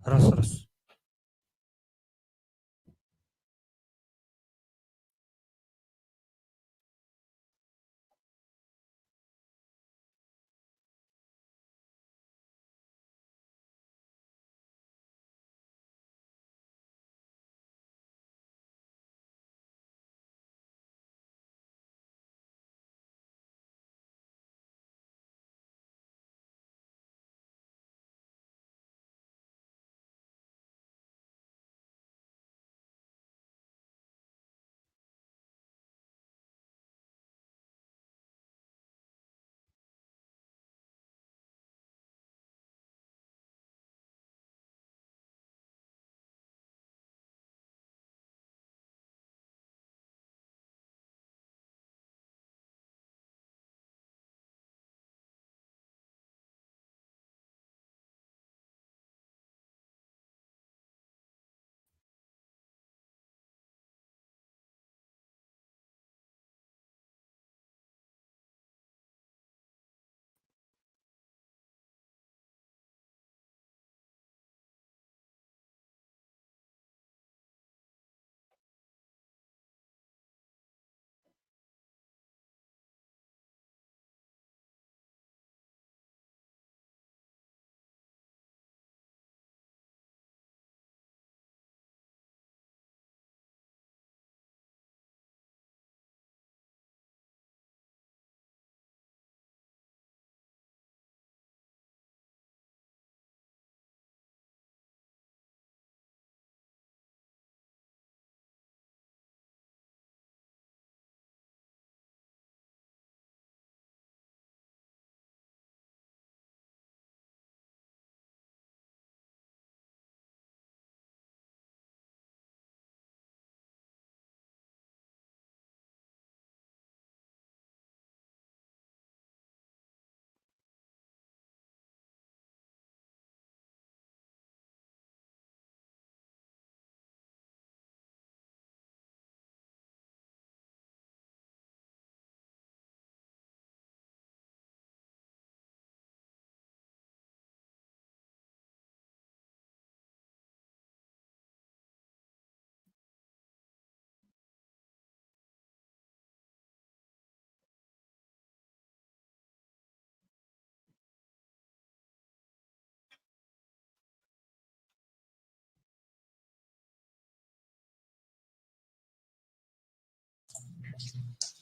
Раз, раз.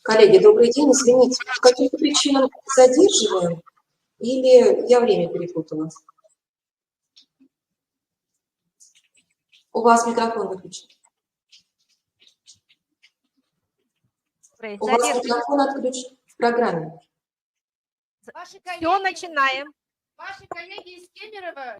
Коллеги, добрый день. Извините, по каким-то причинам задерживаем или я время перепутала? У вас микрофон выключен. У вас микрофон отключен в программе. Все, начинаем. Ваши коллеги из Кемерово.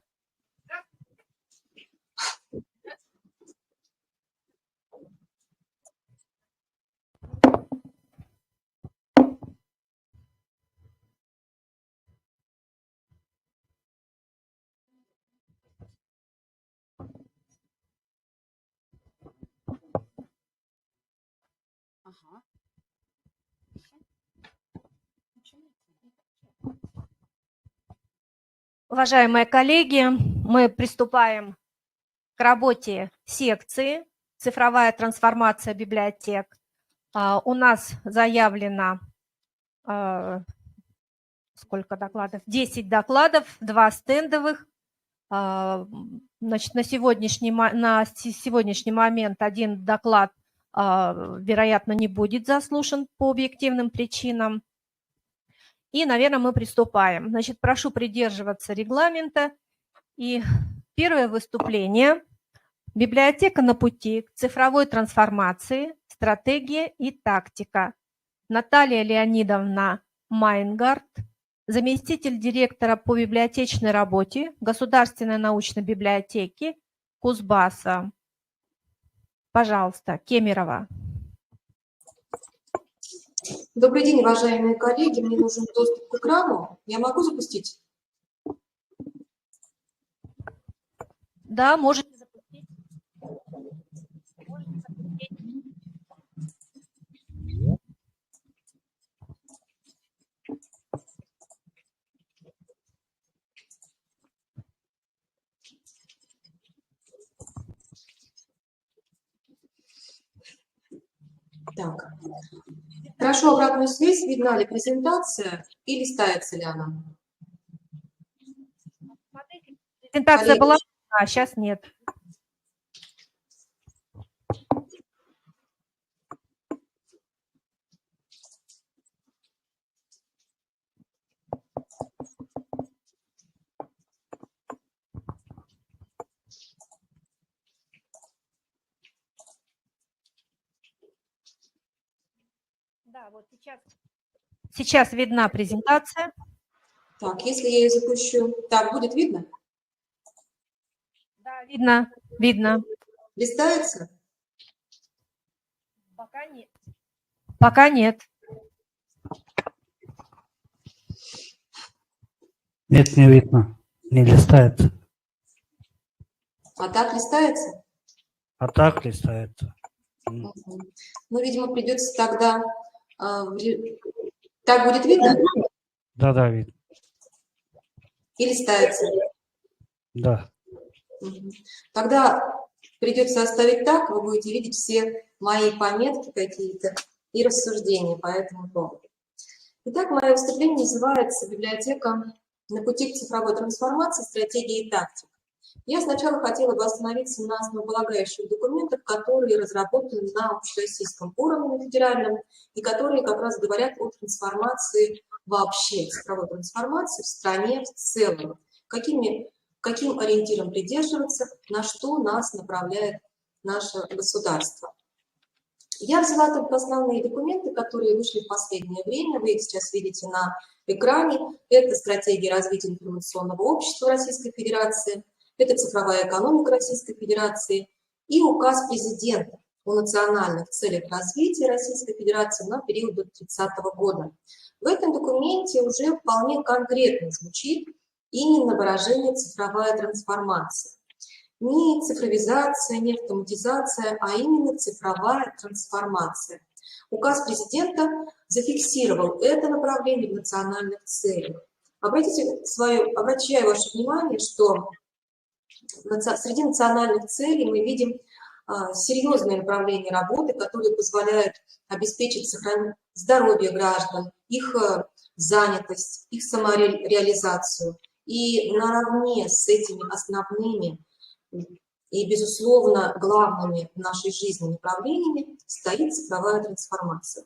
Ага. Уважаемые коллеги, мы приступаем к работе секции «Цифровая трансформация библиотек». У нас заявлено сколько докладов? 10 докладов, 2 стендовых. Значит, на сегодняшний момент один доклад, вероятно, не будет заслушан по объективным причинам. И, наверное, мы приступаем. Значит, прошу придерживаться регламента. И первое выступление. Библиотека на пути к цифровой трансформации, стратегия и тактика. Наталья Леонидовна Майнгард, заместитель директора по библиотечной работе Государственной научной библиотеки Кузбасса. Пожалуйста, Кемерово. Добрый день, уважаемые коллеги. Мне нужен доступ к экрану. Я могу запустить? Да, можете запустить. Так. Прошу обратную связь. Видна ли презентация и листается ли она? Презентация Коллеги, была, а сейчас нет. Да, вот сейчас. Сейчас видна презентация. так, если я ее запущу, так, будет видно? Да, видно, видно. Листается? Пока нет. Пока нет. Нет, не видно. Не листается. А так листается? А так листается. Мгм. Ну, видимо, придется тогда... Так будет видно? Да, видно. И листается? Да. Мгм. Тогда придется оставить так, вы будете видеть все мои пометки какие-то и рассуждения по этому поводу. Итак, мое выступление называется «Библиотека на пути к цифровой трансформации, стратегии и тактик». Я сначала хотела бы остановиться на основополагающих документах, которые разработаны на общероссийском уровне, на федеральном, и которые как раз говорят о трансформации вообще, цифровой трансформации в стране в целом. Каким ориентиром придерживаться, на что нас направляет наше государство. Я взяла только основные документы, которые вышли в последнее время. Вы их сейчас видите на экране. Это стратегия развития информационного общества Российской Федерации, это цифровая экономика Российской Федерации и указ президента о национальных целях развития Российской Федерации на период до 2030 года. В этом документе уже вполне конкретно звучит именно выражение «цифровая трансформация». Не цифровизация, не автоматизация, а именно цифровая трансформация. Указ президента зафиксировал это направление в национальных целях. Обращаю ваше внимание, что среди национальных целей мы видим серьезные направления работы, которые позволяют обеспечить здоровье граждан, их занятость, их самореализацию. И наравне с этими основными и, безусловно, главными в нашей жизни направлениями стоит цифровая трансформация.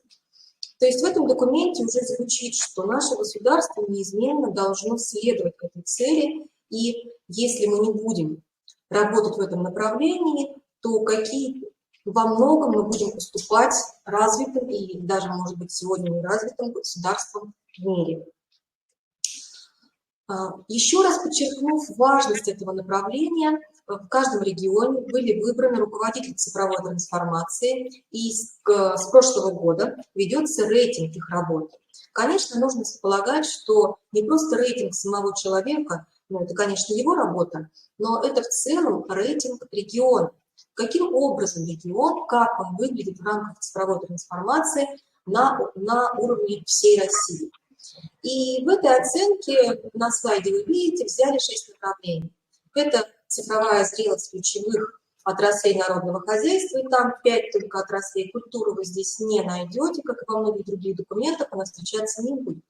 То есть в этом документе уже звучит, что наше государство неизменно должно следовать этой цели, и если мы не будем работать в этом направлении, то во многом мы будем уступать развитым и даже, может быть, сегодня неразвитым государствам в мире. Еще раз подчеркнув важность этого направления, в каждом регионе были выбраны руководители цифровой трансформации, и с прошлого года ведется рейтинг их работы. Конечно, нужно предполагать, что не просто рейтинг самого человека, это, конечно, его работа, но это в целом рейтинг региона. Каким образом регион, как он выглядит в рамках цифровой трансформации на уровне всей России. И в этой оценке на слайде вы видите, взяли 6 направлений. Это цифровая зрелость ключевых отраслей народного хозяйства, и там 5 только отраслей. Культуру вы здесь не найдете, как и во многих других документах, она встречаться не будет.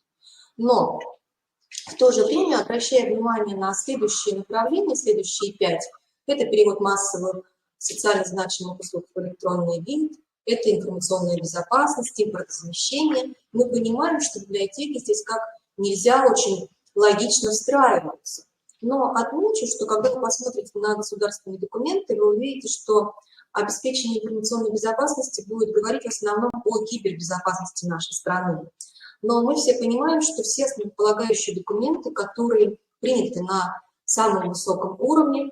Но в то же время, обращая внимание на следующие направления, следующие 5, это перевод массовых социально значимых услуг в электронный вид, это информационная безопасность, импортозамещение. Мы понимаем, что библиотеки здесь как нельзя очень логично встраиваются. Но отмечу, что когда вы посмотрите на государственные документы, вы увидите, что обеспечение информационной безопасности будет говорить в основном о кибербезопасности нашей страны. Но мы все понимаем, что все основополагающие документы, которые приняты на самом высоком уровне,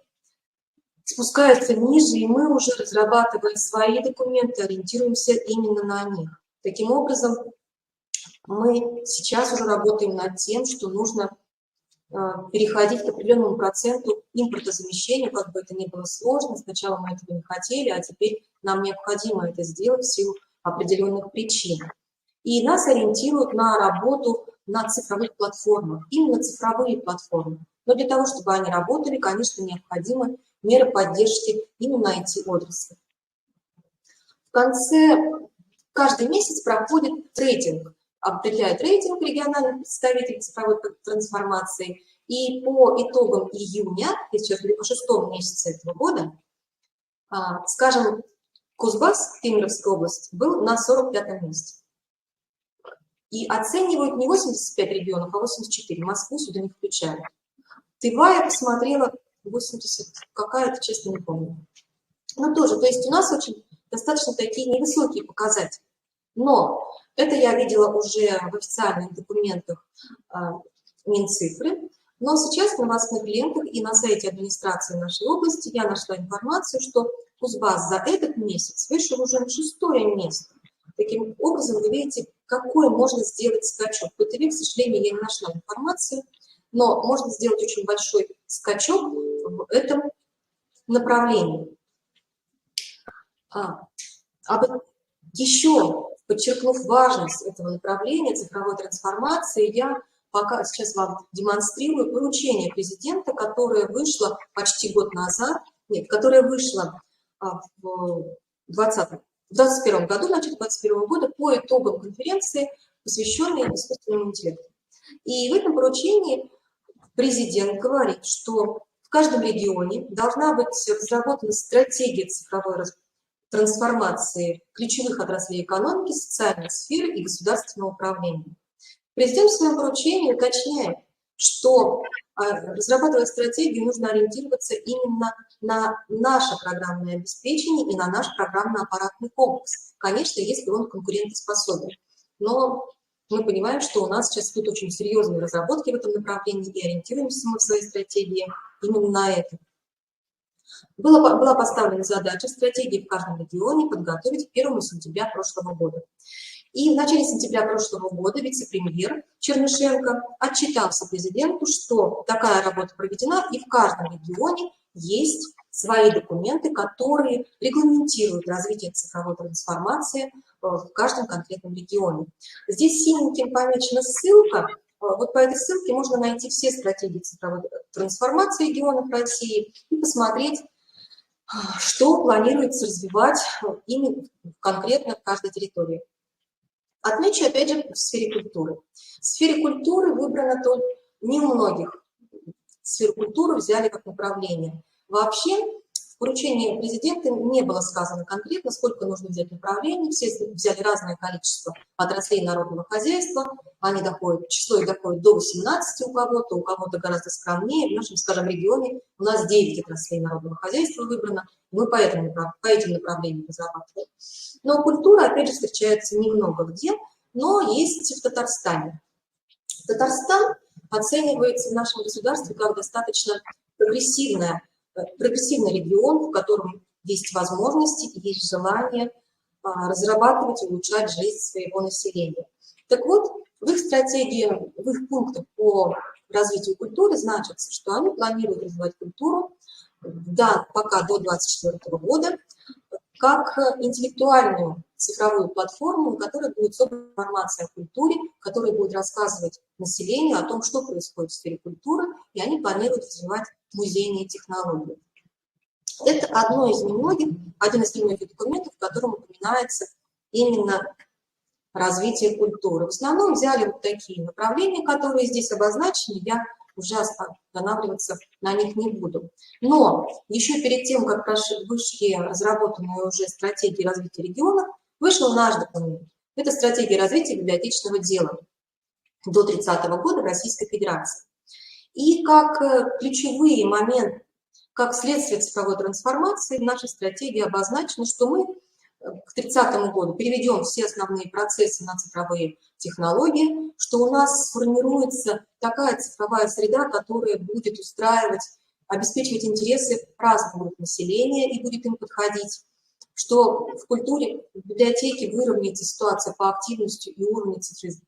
спускаются ниже, и мы уже, разрабатывая свои документы, ориентируемся именно на них. Таким образом, мы сейчас уже работаем над тем, что нужно переходить к определенному проценту импортозамещения, как бы это ни было сложно. Сначала мы этого не хотели, а теперь нам необходимо это сделать в силу определенных причин. И нас ориентируют на работу на цифровых платформах, именно цифровые платформы. Но для того, чтобы они работали, конечно, необходимы меры поддержки именно IT-отрасли. В конце каждый месяц проходит рейтинг, определяет рейтинг региональных представителей цифровой трансформации. И по итогам июня, я сейчас говорю по 6 месяцу этого года, скажем, Кузбасс, Кемеровская область, был на 45-м месте. И оценивают не 85 регионов, а 84. Москву сюда не включают. Тыва я посмотрела 80, какая-то, честно, не помню. Ну, тоже, то есть у нас очень достаточно такие невысокие показатели. Но это я видела уже в официальных документах Минцифры. Но сейчас в новостных лентах и на сайте администрации нашей области я нашла информацию, что Кузбасс за этот месяц вышел уже на 6-е место. Таким образом, вы видите, какой можно сделать скачок. В ТВ, к сожалению, я не нашла информацию, но можно сделать очень большой скачок в этом направлении. Еще, подчеркнув важность этого направления цифровой трансформации, я пока сейчас вам демонстрирую поручение президента, которое вышло почти год назад, которое вышло в 2021 году, в начале 2021 года, по итогам конференции, посвященной искусственному интеллекту. И в этом поручении президент говорит, что в каждом регионе должна быть разработана стратегия цифровой трансформации ключевых отраслей экономики, социальной сферы и государственного управления. Президент в своем поручении уточняет, что, разрабатывая стратегию, нужно ориентироваться именно на наше программное обеспечение и на наш программно-аппаратный комплекс. Конечно, если он конкурентоспособен. Но мы понимаем, что у нас сейчас идут очень серьезные разработки в этом направлении, и ориентируемся мы в своей стратегии именно на это. Была поставлена задача стратегии в каждом регионе подготовить к 1 сентября прошлого года. И в начале сентября прошлого года вице-премьер Чернышенко отчитался президенту, что такая работа проведена, и в каждом регионе есть свои документы, которые регламентируют развитие цифровой трансформации в каждом конкретном регионе. Здесь синеньким помечена ссылка. Вот по этой ссылке можно найти все стратегии цифровой трансформации регионов России и посмотреть, что планируется развивать именно конкретно в каждой территории. Отмечу, опять же, в сфере культуры. В сфере культуры выбрано только не у многих. Сферу культуры взяли как направление. Вообще, в поручении президента не было сказано конкретно, сколько нужно взять направлений. Все взяли разное количество отраслей народного хозяйства. Число их доходит до 18 у кого-то гораздо скромнее. В нашем, скажем, регионе у нас 9 отраслей народного хозяйства выбрано. Мы по этим направлениям разрабатываем. Но культура, опять же, встречается немного где, но есть в Татарстане. Татарстан оценивается в нашем государстве как достаточно прогрессивный регион, в котором есть возможности и есть желание разрабатывать и улучшать жизнь своего населения. Так вот, в их стратегии, в их пунктах по развитию культуры значится, что они планируют развивать культуру пока до 2024 года, как интеллектуальную цифровую платформу, на которой будет собрана информация о культуре, которая будет рассказывать населению о том, что происходит в сфере культуры, и они планируют развивать музейные технологии. Это один из немногих документов, в котором упоминается именно развитие культуры. В основном взяли вот такие направления, которые здесь обозначены, я уже останавливаться на них не буду. Но еще перед тем, как вышли разработанные уже стратегии развития регионов, вышел наш документ. Это стратегия развития библиотечного дела до 30 года Российской Федерации. И как ключевые моменты, как следствие цифровой трансформации в нашей стратегии обозначено, что мы к 30 году переведем все основные процессы на цифровые технологии, что у нас сформируется такая цифровая среда, которая будет обеспечивать интересы разных групп населения и будет им подходить, что в культуре, в библиотеке выровняется ситуация по активности и уровню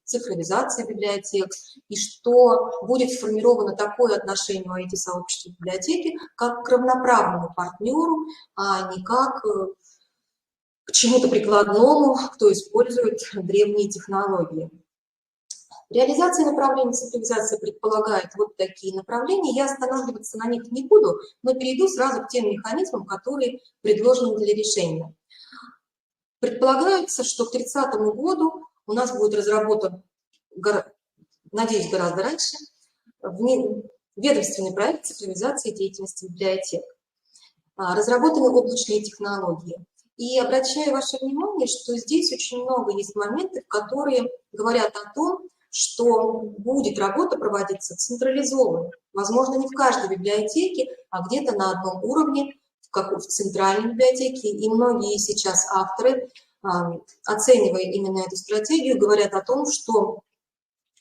цифровизации библиотек, и что будет сформировано такое отношение у IT-сообщества библиотеки, как к равноправному партнеру, а не как к чему-то прикладному, кто использует древние технологии. Реализация направлений цифровизации предполагает вот такие направления. Я останавливаться на них не буду, но перейду сразу к тем механизмам, которые предложены для решения. Предполагается, что к 30 году у нас будет разработан, надеюсь, гораздо раньше, ведомственный проект цифровизации деятельности библиотек. Разработаны облачные технологии. И обращаю ваше внимание, что здесь очень много есть моментов, которые говорят о том, что будет работа проводиться централизованно. Возможно, не в каждой библиотеке, а где-то на одном уровне, как в центральной библиотеке. И многие сейчас авторы, оценивая именно эту стратегию, говорят о том, что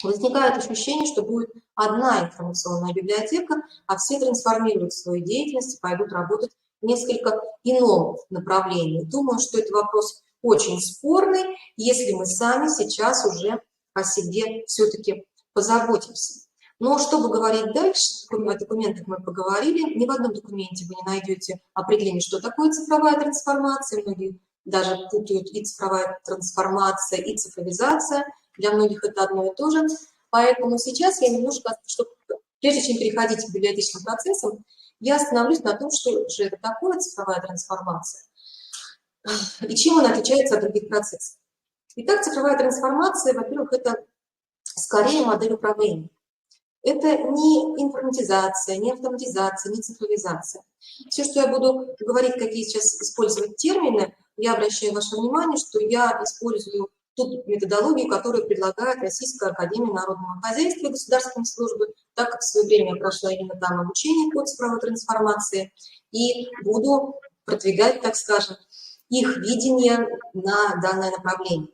возникает ощущение, что будет одна информационная библиотека, а все трансформируют свою деятельность и пойдут работать в несколько ином направлении. Думаю, что это вопрос очень спорный, если мы сами сейчас уже о себе все-таки позаботимся. Но чтобы говорить дальше, о документах мы поговорили, ни в одном документе вы не найдете определение, что такое цифровая трансформация. Многие даже путают и цифровая трансформация, и цифровизация. Для многих это одно и то же. Поэтому сейчас я немножко, прежде чем переходить к библиотечным процессам, я остановлюсь на том, что же это такое цифровая трансформация и чем она отличается от других процессов. Итак, цифровая трансформация, во-первых, это скорее модель управления. Это не информатизация, не автоматизация, не цифровизация. Все, что я буду говорить, какие сейчас использовать термины, я обращаю ваше внимание, что я использую ту методологию, которую предлагает Российская академия народного хозяйства и государственной службы, так как в свое время я прошла именно там обучение по цифровой трансформации, и буду продвигать, так скажем, их видение на данное направление.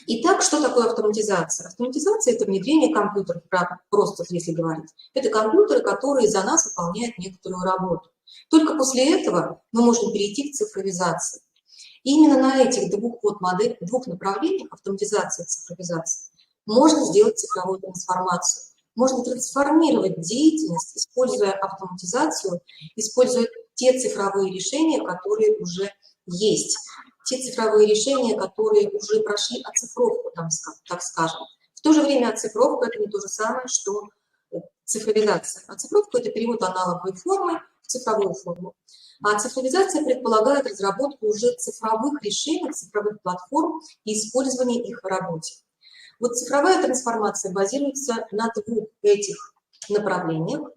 Итак, что такое автоматизация? Автоматизация – это внедрение компьютеров, просто если говорить. Это компьютеры, которые за нас выполняют некоторую работу. Только после этого мы можем перейти к цифровизации. И именно на этих двух направлениях, автоматизация и цифровизация, можно сделать цифровую трансформацию. Можно трансформировать деятельность, используя автоматизацию, используя те цифровые решения, которые уже есть. Те цифровые решения, которые уже прошли оцифровку, так скажем. В то же время оцифровка – это не то же самое, что цифровизация. Оцифровка – это перевод аналоговой формы в цифровую форму. А цифровизация предполагает разработку уже цифровых решений, цифровых платформ и использование их в работе. Вот цифровая трансформация базируется на двух этих направлениях,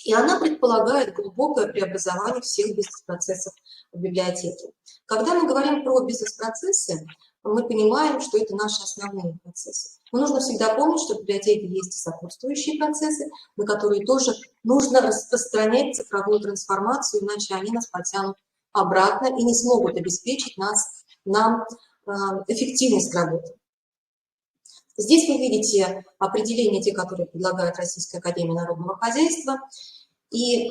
и она предполагает глубокое преобразование всех бизнес-процессов в библиотеке. Когда мы говорим про бизнес-процессы, мы понимаем, что это наши основные процессы. Но нужно всегда помнить, что в библиотеке есть и сопутствующие процессы, на которые тоже нужно распространять цифровую трансформацию, иначе они нас потянут обратно и не смогут обеспечить нам эффективность работы. Здесь вы видите определения, те, которые предлагает Российская академия народного хозяйства. И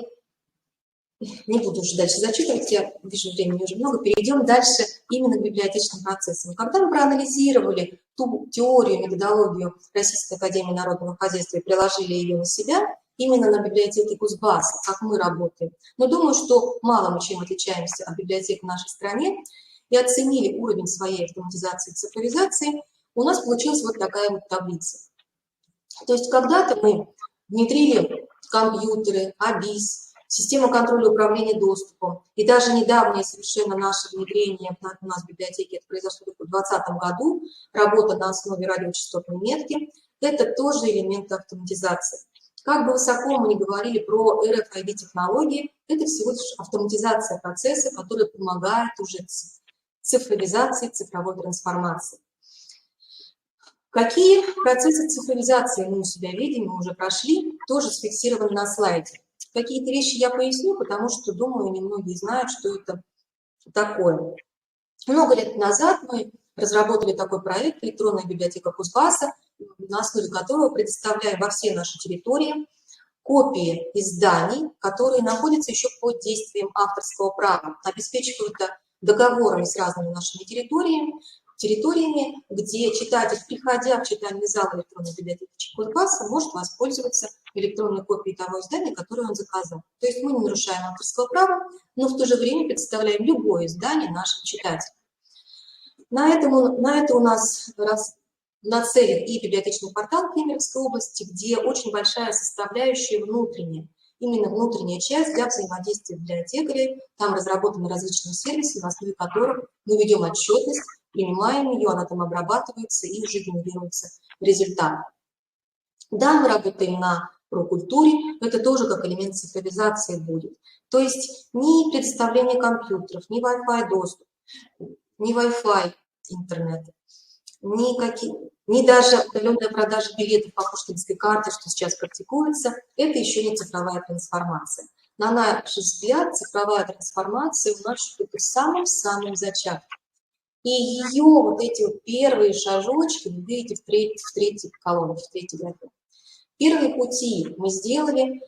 не буду уже дальше зачитывать, я вижу, времени уже много. Перейдем дальше именно к библиотечным процессам. Когда мы проанализировали ту теорию, методологию Российской академии народного хозяйства и приложили ее на себя, именно на библиотеке Кузбасса, как мы работаем, но думаю, что мало мы чем отличаемся от библиотек в нашей стране, и оценили уровень своей автоматизации и цифровизации, у нас получилась вот такая вот таблица. То есть когда-то мы внедрили компьютеры, АБИС, систему контроля и управления доступом, и даже недавнее совершенно наше внедрение у нас в библиотеке, это произошло только в 2020 году, работа на основе радиочастотной метки, это тоже элементы автоматизации. Как бы высоко мы ни говорили про RFID-технологии, это всего лишь автоматизация процесса, которая помогает уже цифровизации, цифровой трансформации. Какие процессы цифровизации мы у себя видим, мы уже прошли, тоже сфиксированы на слайде. Какие-то вещи я поясню, потому что, думаю, немногие знают, что это такое. Много лет назад мы разработали такой проект «Электронная библиотека Кузбасса», на основе которого предоставляем во все наши территории копии изданий, которые находятся еще под действием авторского права, обеспечивают договорами с разными нашими территориями, где читатель, приходя в читальный зал электронной библиотеки Кузбасса, может воспользоваться электронной копией того издания, которое он заказал. То есть мы не нарушаем авторского права, но в то же время представляем любое издание нашим читателям. На это у нас нацелен и библиотечный портал Кемеровской области, где очень большая составляющая внутренняя. именно внутренняя часть для взаимодействия библиотекарей. Там разработаны различные сервисы, на основе которых мы ведем отчетность, принимаем ее, она там обрабатывается и уже генерируется результат. Да, мы работаем на прокультуре, это тоже как элемент цифровизации будет. То есть ни предоставление компьютеров, ни Wi-Fi доступ, ни Wi-Fi интернет, ни даже удаленная продажа билетов по пушкинской карте, что сейчас практикуется, это еще не цифровая трансформация. На наш взгляд, цифровая трансформация у нас что-то в самом-самом зачатке. И ее вот эти вот первые шажочки вы видите в третьей колонне, в третьей графе. Первые пути мы сделали,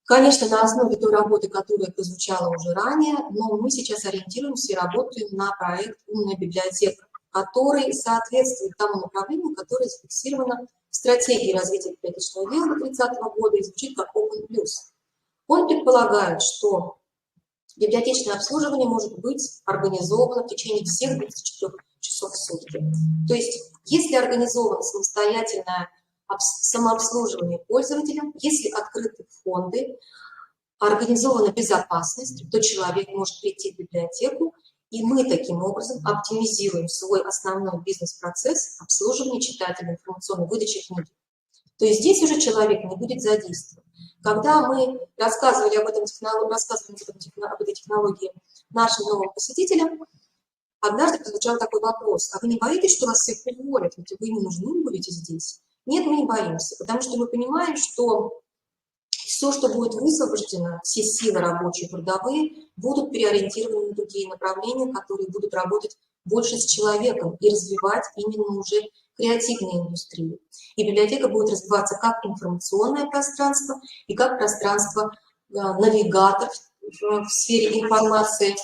конечно, на основе той работы, которая прозвучала уже ранее, но мы сейчас ориентируемся и работаем на проект «Умная библиотека», который соответствует тому направлению, которое зафиксировано в стратегии развития библиотечного дела до 2030 года и звучит как Open+. Он предполагает, что библиотечное обслуживание может быть организовано в течение всех 24 часов в сутки. То есть, если организовано самостоятельное самообслуживание пользователя, если открыты фонды, организована безопасность, то человек может прийти в библиотеку, и мы таким образом оптимизируем свой основной бизнес-процесс обслуживания читателя информационной выдачи книги. То есть здесь уже человек не будет задействован. Когда мы рассказывали об этой технологии нашим новым посетителям, однажды прозвучал такой вопрос: а вы не боитесь, что вас всех уволят, ведь вы не нужны будете здесь? Нет, мы не боимся, потому что мы понимаем, что все, что будет высвобождено, все силы рабочие, трудовые, будут переориентированы на другие направления, которые будут работать больше с человеком и развивать именно уже креативные индустрии. И библиотека будет развиваться как информационное пространство и как пространство навигатор в сфере информации,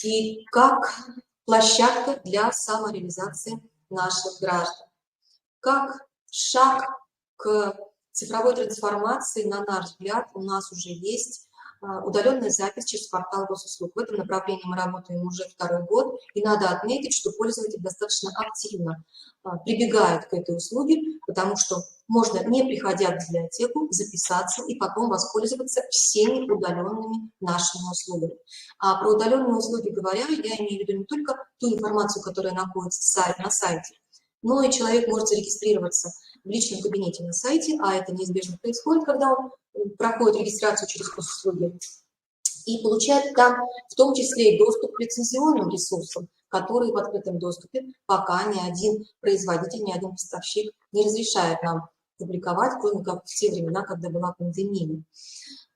и как площадка для самореализации наших граждан. Как шаг к цифровой трансформации, на наш взгляд, у нас уже есть удаленная запись через портал госуслуг. В этом направлении мы работаем уже второй год, и надо отметить, что пользователь достаточно активно прибегает к этой услуге, потому что можно, не приходя в библиотеку, записаться и потом воспользоваться всеми удаленными нашими услугами. А про удаленные услуги говоря, я имею в виду не только ту информацию, которая находится на сайте, но и человек может зарегистрироваться в личном кабинете на сайте, а это неизбежно происходит, когда он проходит регистрацию через госуслуги, и получает там в том числе и доступ к лицензионным ресурсам, которые в открытом доступе пока ни один производитель, ни один поставщик не разрешает нам публиковать, кроме как в те времена, когда была пандемия.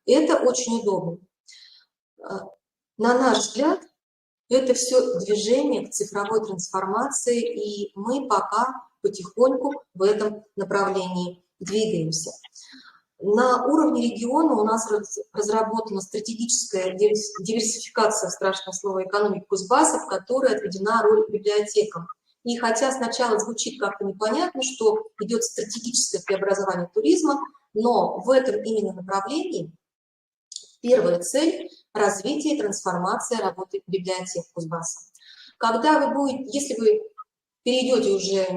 Это очень удобно. На наш взгляд, это все движение к цифровой трансформации, и мы пока потихоньку в этом направлении двигаемся. На уровне региона у нас разработана стратегическая диверсификация, страшное слово, экономики Кузбасса, в которой отведена роль библиотекам. И хотя сначала звучит как-то непонятно, что идет стратегическое преобразование туризма, но в этом именно направлении первая цель – развитие и трансформация работы библиотек Кузбасса. Когда вы будете, если вы перейдете уже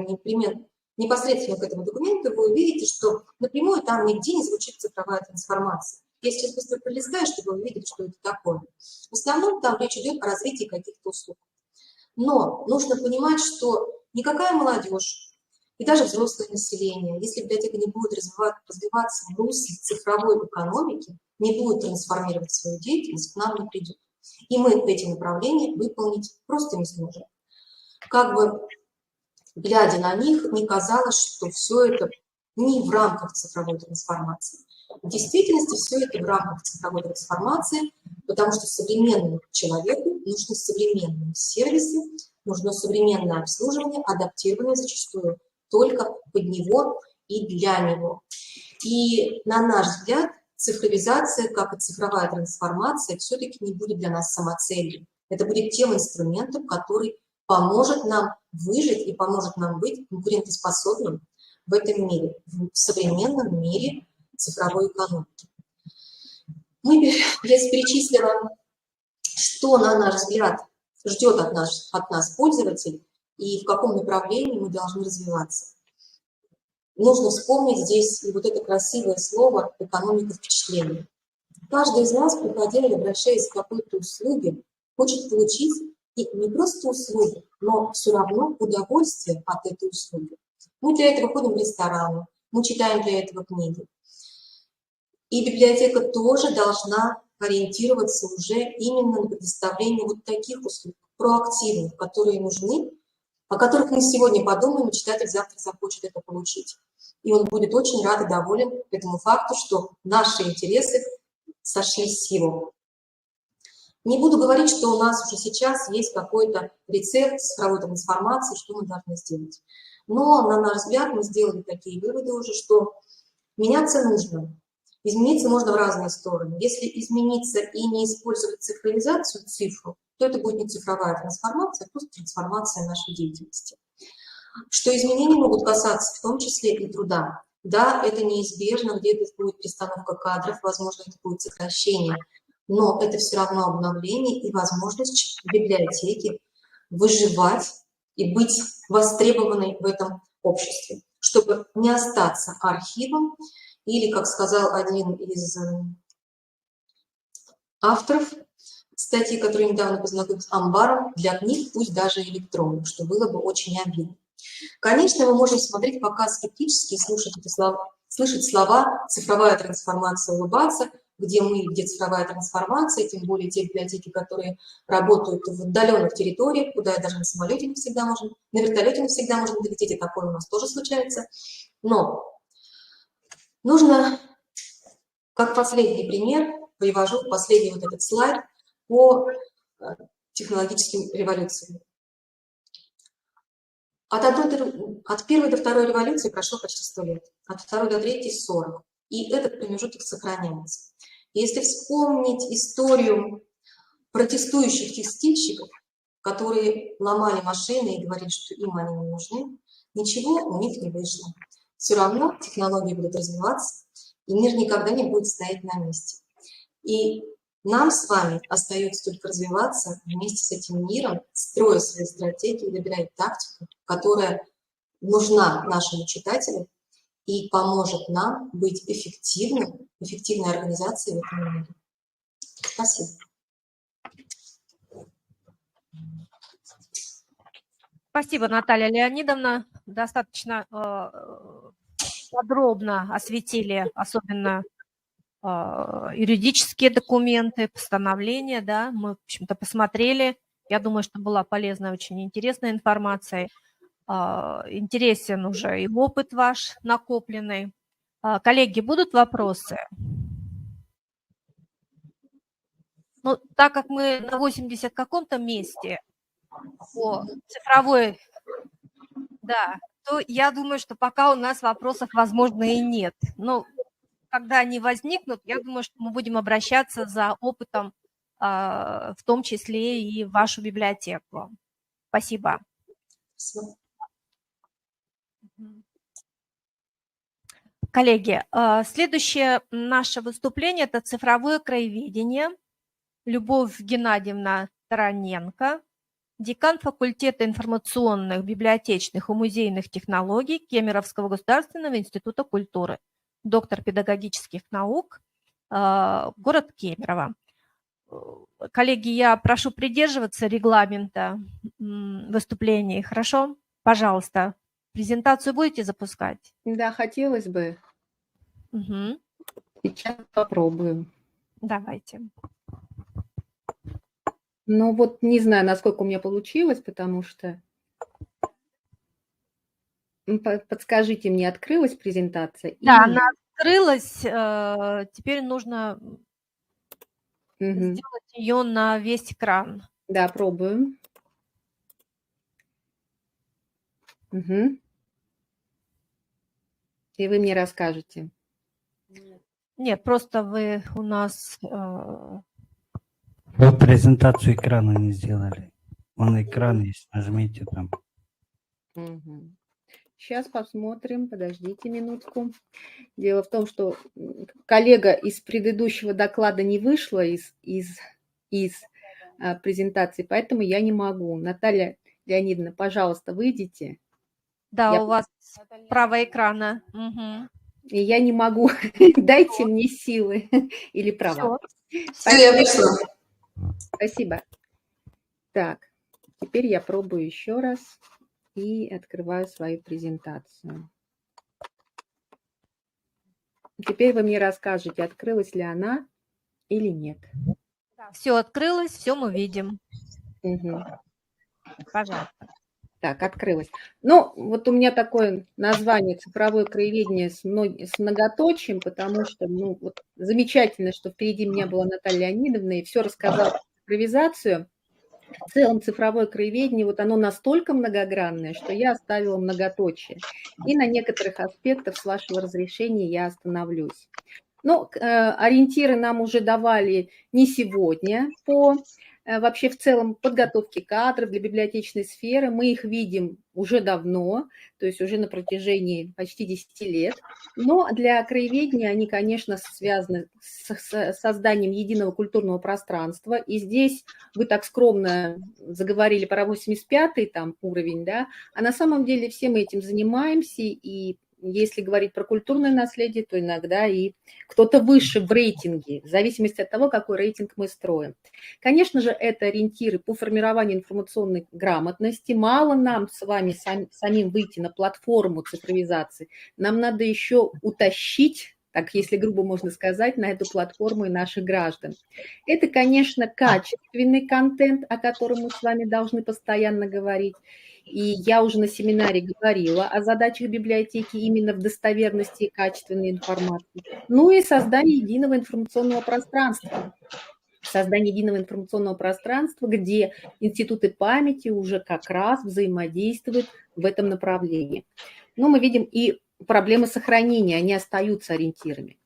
непосредственно к этому документу, вы увидите, что напрямую там нигде не звучит цифровая трансформация. Я сейчас быстро пролистаю, чтобы вы увидели, что это такое. В основном там речь идет о развитии каких-то услуг. Но нужно понимать, что никакая молодежь и даже взрослое население, если библиотека не будет развиваться в русле цифровой экономики, не будет трансформировать свою деятельность, к нам не придет. И мы эти направления выполнить просто не сможем. Как бы, глядя на них, не казалось, что все это не в рамках цифровой трансформации. В действительности все это в рамках цифровой трансформации, потому что современному человеку нужны современные сервисы, нужно современное обслуживание, адаптированное зачастую только под него и для него. И на наш взгляд, цифровизация, как и цифровая трансформация, все-таки не будет для нас самоцелью. Это будет тем инструментом, который поможет нам выжить и поможет нам быть конкурентоспособным в этом мире, в современном мире цифровой экономики. Я перечислила, что, на наш взгляд, ждет от нас пользователь и в каком направлении мы должны развиваться. нужно вспомнить здесь и вот это красивое слово «экономика впечатлений». Каждый из нас, приходя или обращаясь к какой-то услуге, хочет получить и не просто услугу, но все равно удовольствие от этой услуги. Мы для этого ходим в рестораны, мы читаем для этого книги. И библиотека тоже должна ориентироваться уже именно на предоставление вот таких услуг, проактивных, которые нужны, о которых мы сегодня подумаем, и читатель завтра захочет это получить. И он будет очень рад и доволен этому факту, что наши интересы сошлись с его. Не буду говорить, что у нас уже сейчас есть какой-то рецепт цифровой трансформации, что мы должны сделать. Но, на наш взгляд, мы сделали такие выводы уже, что меняться нужно. Измениться можно в разные стороны. Если измениться и не использовать цифровизацию, цифру, то это будет не цифровая трансформация, а просто трансформация нашей деятельности. Что изменения могут касаться в том числе и труда. Да, это неизбежно, где-то будет перестановка кадров, возможно, это будет сокращение, но это все равно обновление и возможность библиотеки выживать и быть востребованной в этом обществе, чтобы не остаться архивом или, как сказал один из авторов статьи, который недавно познакомился, амбаром для книг, пусть даже электронных, что было бы очень обидно. Конечно, мы можем смотреть пока скептически и слышать слова «цифровая трансформация», улыбаться, где цифровая трансформация, тем более те библиотеки, которые работают в отдаленных территориях, куда даже на самолете не всегда можем, на вертолете не всегда можем долететь, и такое у нас тоже случается. Но нужно, как последний пример, привожу последний вот этот слайд по технологическим революциям. От первой до второй революции прошло почти 100 лет, от второй до третьей – 40. И этот промежуток сохраняется. Если вспомнить историю протестующих текстильщиков, которые ломали машины и говорили, что им они не нужны, ничего у них не вышло. Все равно технологии будут развиваться, и мир никогда не будет стоять на месте. И нам с вами остается только развиваться вместе с этим миром, строя свои стратегии, выбирать тактику, которая нужна нашему читателю и поможет нам быть эффективной организацией в этом мире. Спасибо. Спасибо, Наталья Леонидовна. Достаточно подробно осветили, особенно юридические документы, постановления, да, мы, в общем-то, посмотрели. Я думаю, что была полезная, очень интересная информация. Интересен уже и опыт ваш накопленный. Коллеги, будут вопросы? Ну, так как мы на 80 каком-то месте по цифровой, да, то я думаю, что пока у нас вопросов, возможно, и нет. Но когда они возникнут, я думаю, что мы будем обращаться за опытом, в том числе и в вашу библиотеку. Спасибо. Спасибо. Коллеги, следующее наше выступление – это цифровое краеведение. Любовь Геннадьевна Тараненко, декан факультета информационных, библиотечных и музейных технологий Кемеровского государственного института культуры, доктор педагогических наук, город Кемерово. Коллеги, я прошу придерживаться регламента выступлений. Хорошо? Пожалуйста, презентацию будете запускать? Да, хотелось бы. Угу. Сейчас попробуем. Давайте. Ну вот не знаю, насколько у меня получилось, потому что... Подскажите, мне открылась презентация? Да, она открылась. Теперь нужно сделать ее на весь экран. Да, пробуем. Угу. И вы мне расскажете. Нет, просто вы у нас... Вы презентацию экрана не сделали. Вон экран есть, нажмите там. Угу. Сейчас посмотрим, подождите минутку. Дело в том, что коллега из предыдущего доклада не вышла из презентации, поэтому я не могу. Наталья Леонидовна, пожалуйста, выйдите. Да, Я у вас право экрана. Мгм. И я не могу. Дайте мне силы или права. Все, я пришла. Спасибо. Так, теперь я пробую еще раз и открываю свою презентацию. Теперь вы мне расскажете, открылась ли она или нет. Все открылось, все мы видим. Мгм. Пожалуйста. Так, открылась. Ну, вот у меня такое название «Цифровое краеведение» с многоточием, потому что, ну, вот замечательно, что впереди меня была Наталья Леонидовна и все рассказала про цифровизацию. В целом цифровое краеведение, вот оно настолько многогранное, что я оставила многоточие. И на некоторых аспектах, с вашего разрешения, я остановлюсь. Ну, ориентиры нам уже давали не сегодня по вообще в целом подготовке кадров для библиотечной сферы. Мы их видим уже давно, то есть уже на протяжении почти 10 лет. Но для краеведения они, конечно, связаны с созданием единого культурного пространства. И здесь вы так скромно заговорили про 85-й там уровень, да, а на самом деле все мы этим занимаемся, и если говорить про культурное наследие, то иногда и кто-то выше в рейтинге, в зависимости от того, какой рейтинг мы строим. Конечно же, это ориентиры по формированию информационной грамотности. Мало нам с вами самим выйти на платформу цифровизации, нам надо еще утащить, так если грубо можно сказать, на эту платформу и наших граждан. Это, конечно, качественный контент, о котором мы с вами должны постоянно говорить. И я уже на семинаре говорила о задачах библиотеки именно в достоверности и качественной информации. Ну и создание единого информационного пространства. Создание единого информационного пространства, где институты памяти уже как раз взаимодействуют в этом направлении. Но мы видим и проблемы сохранения, они остаются ориентирами.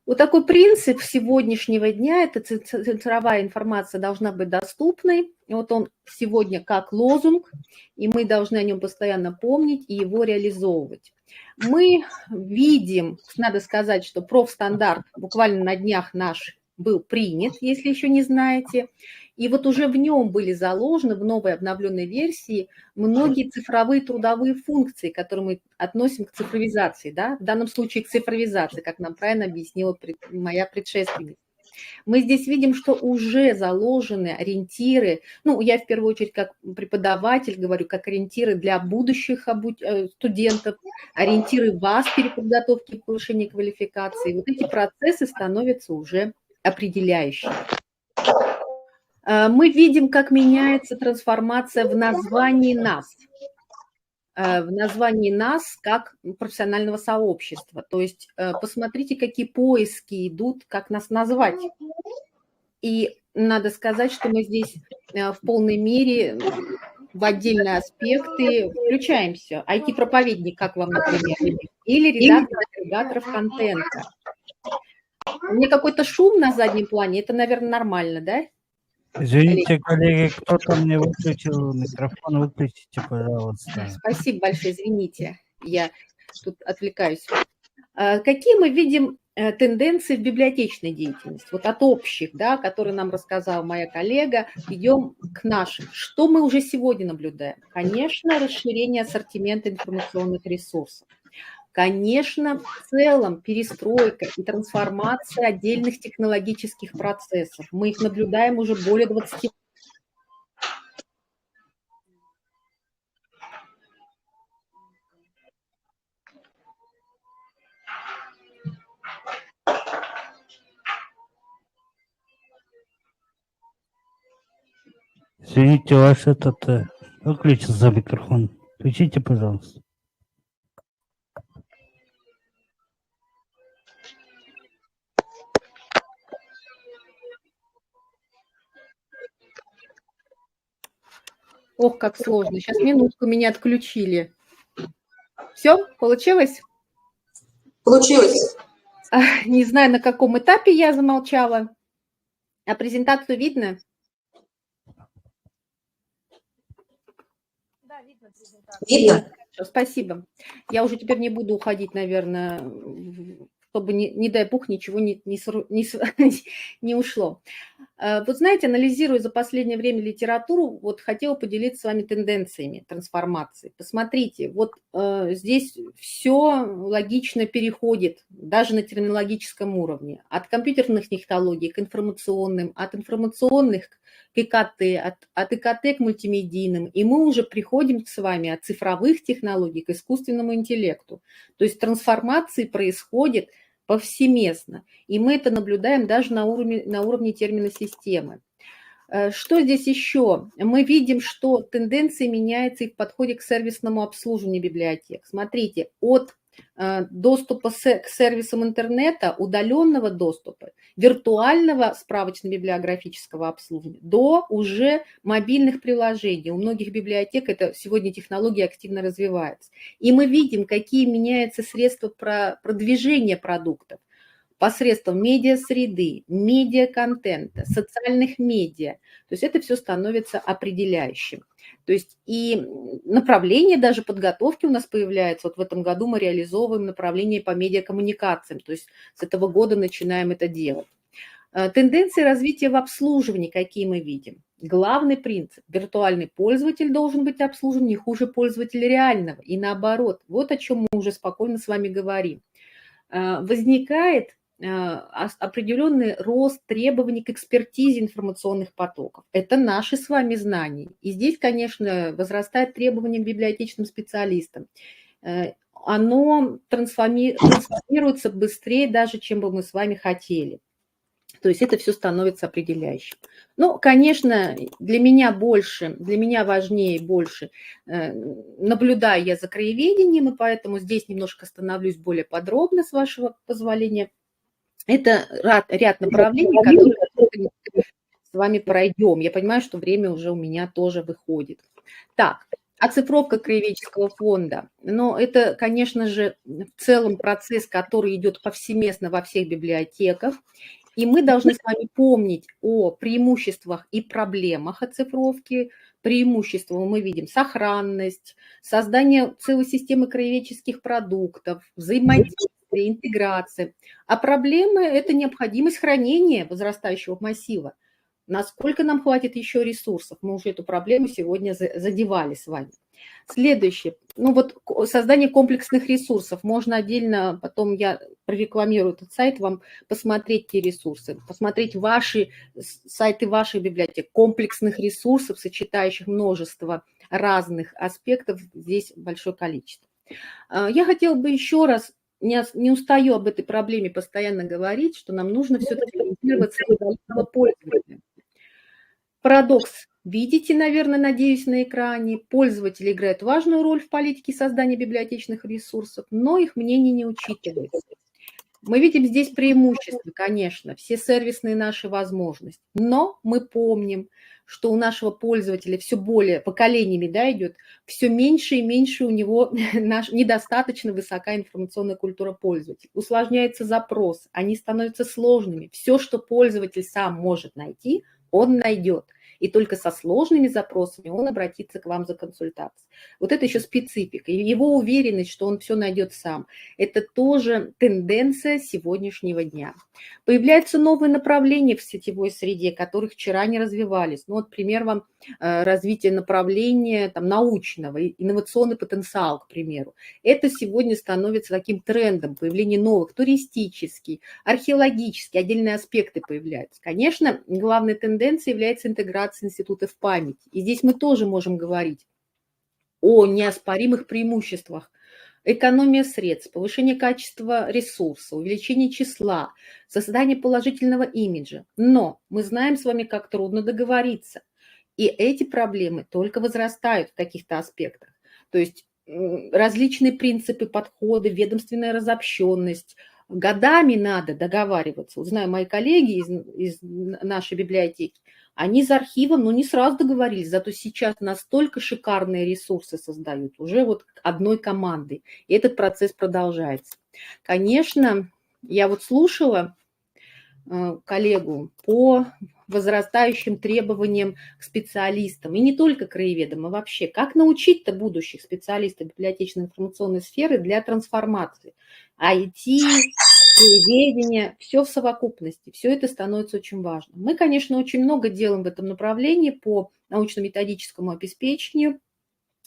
Вот такой принцип сегодняшнего дня – это цифровая информация должна быть доступной. И вот он сегодня как лозунг, и мы должны о нем постоянно помнить и его реализовывать. Мы видим, надо сказать, что профстандарт буквально на днях наш был принят, если еще не знаете. И вот уже в нем были заложены в новой обновленной версии многие цифровые трудовые функции, которые мы относим к цифровизации, да? В данном случае к цифровизации, как нам правильно объяснила моя предшественница. Мы здесь видим, что уже заложены ориентиры, ну, я в первую очередь как преподаватель говорю, как ориентиры для будущих студентов, ориентиры вас при подготовке и повышении квалификации. Вот эти процессы становятся уже определяющими. Мы видим, как меняется трансформация в названии нас. В названии нас как профессионального сообщества. То есть посмотрите, какие поиски идут, как нас назвать. И надо сказать, что мы здесь в полной мере в отдельные аспекты включаемся. IT-проповедник, как вам, например, или редактор агрегаторов контента. У меня какой-то шум на заднем плане, это, наверное, нормально, да? Извините, коллеги, кто-то мне выключил микрофон, выключите, пожалуйста. Спасибо большое, извините, я тут отвлекаюсь. Какие мы видим тенденции в библиотечной деятельности? Вот от общих, да, которые нам рассказала моя коллега, идем к нашим. Что мы уже сегодня наблюдаем? Конечно, расширение ассортимента информационных ресурсов. Конечно, в целом перестройка и трансформация отдельных технологических процессов. Мы их наблюдаем уже более 20 лет. Извините, ваш выключился микрофон. Включите, пожалуйста. Ох, как сложно. Сейчас минутку, меня отключили. Все, получилось? Получилось. Не знаю, на каком этапе я замолчала. А презентацию видно? Да, видно презентацию. Видно? Спасибо. Я уже теперь не буду уходить, наверное, чтобы, не дай бог, ничего не ушло. Вот знаете, анализируя за последнее время литературу, вот хотела поделиться с вами тенденциями трансформации. Посмотрите, вот здесь все логично переходит, даже на терминологическом уровне, от компьютерных технологий к информационным, от информационных к ИКТ, от ИКТ к мультимедийным, и мы уже приходим с вами от цифровых технологий к искусственному интеллекту. То есть трансформации происходит повсеместно. И мы это наблюдаем даже на уровне терминной системы. Что здесь еще? Мы видим, что тенденция меняется и в подходе к сервисному обслуживанию библиотек. Смотрите, от доступа к сервисам интернета, удаленного доступа, виртуального справочно-библиографического обслуживания до уже мобильных приложений. У многих библиотек это сегодня технология активно развивается. И мы видим, какие меняются средства продвижения продуктов посредством медиа-среды, медиа-контента, социальных медиа. То есть это все становится определяющим. То есть и направление даже подготовки у нас появляется. Вот в этом году мы реализовываем направление по медиакоммуникациям. То есть с этого года начинаем это делать. Тенденции развития в обслуживании, какие мы видим? Главный принцип. Виртуальный пользователь должен быть обслужен не хуже пользователя реального. И наоборот. Вот о чем мы уже спокойно с вами говорим. Возникает определенный рост требований к экспертизе информационных потоков. Это наши с вами знания. И здесь, конечно, возрастает требование к библиотечным специалистам. Оно трансформируется быстрее даже, чем бы мы с вами хотели. То есть это все становится определяющим. Ну, конечно, для меня важнее больше, наблюдаю я за краеведением, и поэтому здесь немножко остановлюсь более подробно, с вашего позволения. Это ряд направлений, которые мы с вами пройдем. Я понимаю, что время уже у меня тоже выходит. Так, оцифровка краеведческого фонда. Но это, конечно же, в целом процесс, который идет повсеместно во всех библиотеках. И мы должны с вами помнить о преимуществах и проблемах оцифровки. Преимущества мы видим: сохранность, создание целой системы краеведческих продуктов, взаимодействие, интеграция. А проблемы – это необходимость хранения возрастающего массива. Насколько нам хватит еще ресурсов? Мы уже эту проблему сегодня задевали с вами. Следующее. Ну вот создание комплексных ресурсов. Можно отдельно, потом я прорекламирую этот сайт, вам посмотреть те ресурсы, посмотреть сайты ваших библиотек, комплексных ресурсов, сочетающих множество разных аспектов, здесь большое количество. Я хотела бы еще раз, не устаю об этой проблеме постоянно говорить, что нам нужно все-таки ориентироваться на удалённого пользователя. Парадокс. Видите, наверное, надеюсь, на экране. Пользователи играют важную роль в политике создания библиотечных ресурсов, но их мнение не учитывается. Мы видим здесь преимущества, конечно, все сервисные наши возможности, но мы помним, что у нашего пользователя все более поколениями идет, все меньше и меньше у него недостаточно высокая информационная культура пользователя. Усложняется запрос, они становятся сложными. Все, что пользователь сам может найти, он найдет. И только со сложными запросами он обратится к вам за консультацией. Вот это еще специфика. И его уверенность, что он все найдет сам. Это тоже тенденция сегодняшнего дня. Появляются новые направления в сетевой среде, которые вчера не развивались. Ну, вот пример вам развития направления научного, инновационный потенциал, к примеру. Это сегодня становится таким трендом, появление новых, туристический, археологический, отдельные аспекты появляются. Конечно, главной тенденцией является интеграция институтов памяти. И здесь мы тоже можем говорить о неоспоримых преимуществах. Экономия средств, повышение качества ресурса, увеличение числа, создание положительного имиджа. Но мы знаем с вами, как трудно договориться. И эти проблемы только возрастают в каких-то аспектах. То есть различные принципы, подходы, ведомственная разобщенность. Годами надо договариваться. Вот знаю, мои коллеги из нашей библиотеки, они за архивом, но не сразу договорились, зато сейчас настолько шикарные ресурсы создают, уже вот одной командой. И этот процесс продолжается. Конечно, я вот слушала коллегу по возрастающим требованиям к специалистам, и не только краеведам, а вообще, как научить-то будущих специалистов библиотечно-информационной сферы для трансформации IT, краеведения, все в совокупности, все это становится очень важным. Мы, конечно, очень много делаем в этом направлении по научно-методическому обеспечению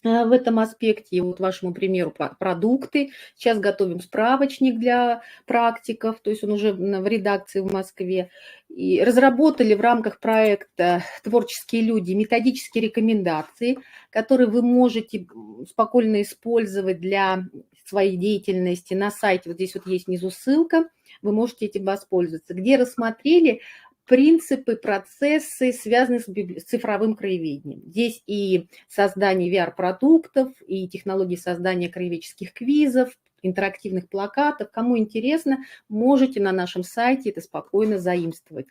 в этом аспекте. И вот вашему примеру продукты. Сейчас готовим справочник для практиков, то есть он уже в редакции в Москве. И разработали в рамках проекта «Творческие люди» методические рекомендации, которые вы можете спокойно использовать для своей деятельности на сайте. Вот здесь вот есть внизу ссылка, вы можете этим воспользоваться, где рассмотрели принципы, процессы, связанные с цифровым краеведением. Здесь и создание VR-продуктов, и технологии создания краеведческих квизов, интерактивных плакатов. Кому интересно, можете на нашем сайте это спокойно заимствовать.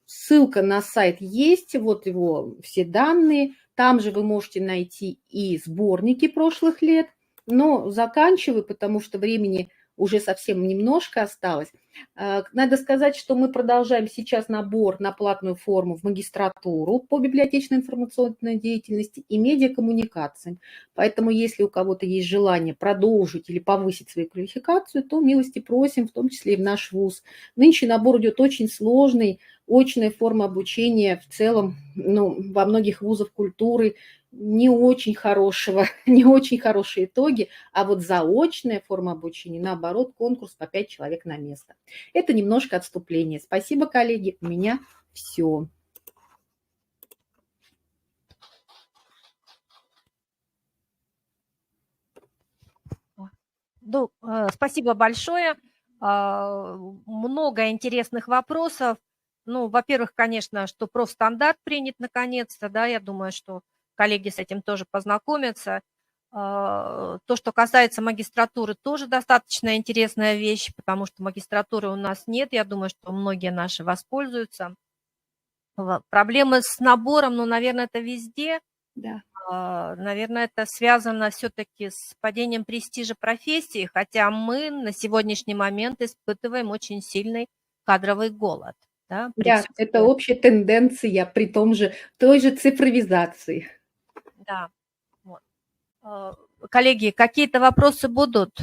Ссылка на сайт есть, вот его все данные. Там же вы можете найти и сборники прошлых лет, но заканчиваю, потому что времени уже совсем немножко осталось. Надо сказать, что мы продолжаем сейчас набор на платную форму в магистратуру по библиотечной информационной деятельности и медиакоммуникациям. Поэтому, если у кого-то есть желание продолжить или повысить свою квалификацию, то милости просим, в том числе и в наш вуз. Нынче набор идет очень сложный, очная форма обучения в целом, во многих вузах культуры не очень хорошие итоги, а вот заочная форма обучения, наоборот, конкурс по 5 человек на место. Это немножко отступление. Спасибо, коллеги, у меня все. Спасибо большое. Много интересных вопросов. Во-первых, конечно, что профстандарт принят наконец-то, да, я думаю, что коллеги с этим тоже познакомятся. То, что касается магистратуры, тоже достаточно интересная вещь, потому что магистратуры у нас нет, я думаю, что многие наши воспользуются. Проблемы с набором, наверное, это везде. Да. Наверное, это связано все-таки с падением престижа профессии, хотя мы на сегодняшний момент испытываем очень сильный кадровый голод. Да, Это общая тенденция при той же цифровизации. Да. Вот. Коллеги, какие-то вопросы будут?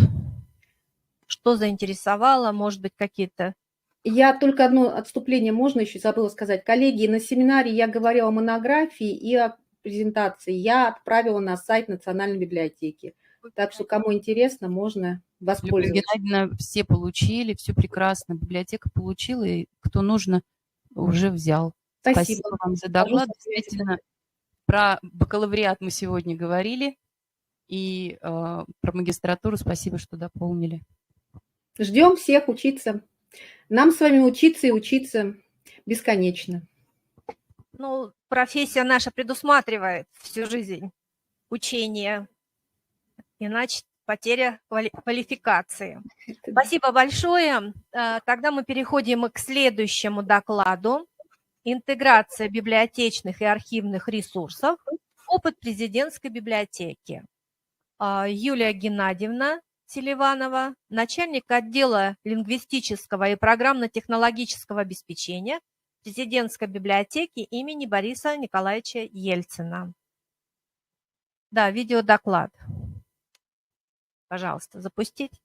Что заинтересовало? Может быть, какие-то... Я только одно отступление можно еще забыла сказать. Коллеги, на семинаре я говорила о монографии и о презентации. Я отправила на сайт Национальной библиотеки. Так что, кому интересно, можно воспользоваться. Любовь Геннадьевна, все получили, все прекрасно. Библиотека получила, и кто нужно, уже взял. Спасибо вам за доклад. Действительно, про бакалавриат мы сегодня говорили, и про магистратуру спасибо, что дополнили. Ждем всех учиться. Нам с вами учиться и учиться бесконечно. Профессия наша предусматривает всю жизнь учения, иначе потеря квалификации. Спасибо большое. Тогда мы переходим к следующему докладу. Интеграция библиотечных и архивных ресурсов. Опыт президентской библиотеки. Юлия Геннадьевна Селиванова, начальник отдела лингвистического и программно-технологического обеспечения президентской библиотеки имени Бориса Николаевича Ельцина. Да, видеодоклад. Пожалуйста, запустить.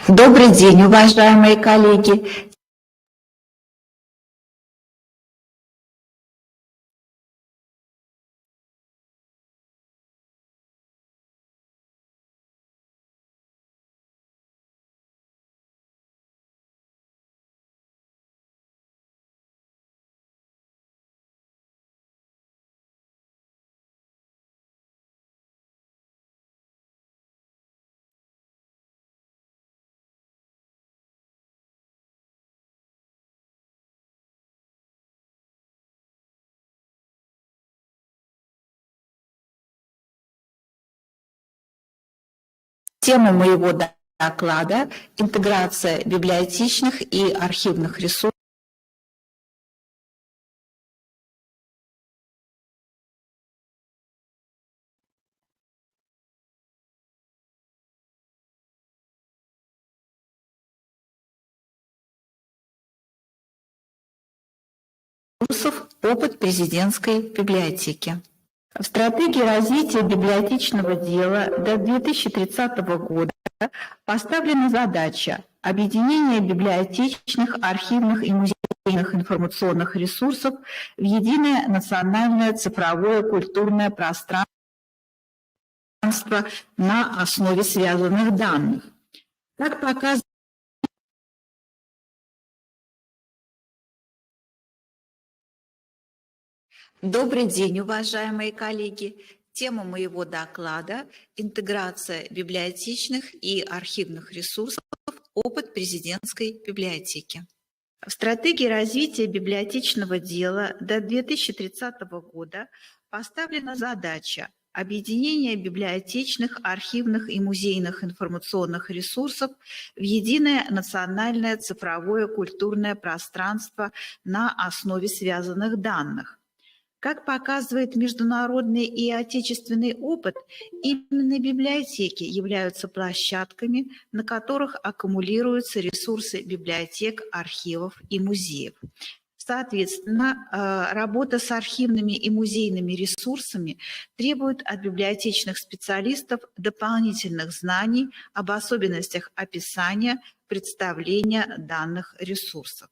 Добрый день, уважаемые коллеги! Тема моего доклада – интеграция библиотечных и архивных ресурсов «Опыт президентской библиотеки». В стратегии развития библиотечного дела до 2030 года поставлена задача объединения библиотечных, архивных и музейных информационных ресурсов в единое национальное цифровое культурное пространство на основе связанных данных. Как показывает Добрый день, уважаемые коллеги! Тема моего доклада – интеграция библиотечных и архивных ресурсов «Опыт президентской библиотеки». В стратегии развития библиотечного дела до 2030 года поставлена задача объединения библиотечных, архивных и музейных информационных ресурсов в единое национальное цифровое культурное пространство на основе связанных данных. Как показывает международный и отечественный опыт, именно библиотеки являются площадками, на которых аккумулируются ресурсы библиотек, архивов и музеев. Соответственно, работа с архивными и музейными ресурсами требует от библиотечных специалистов дополнительных знаний об особенностях описания, представления данных ресурсов.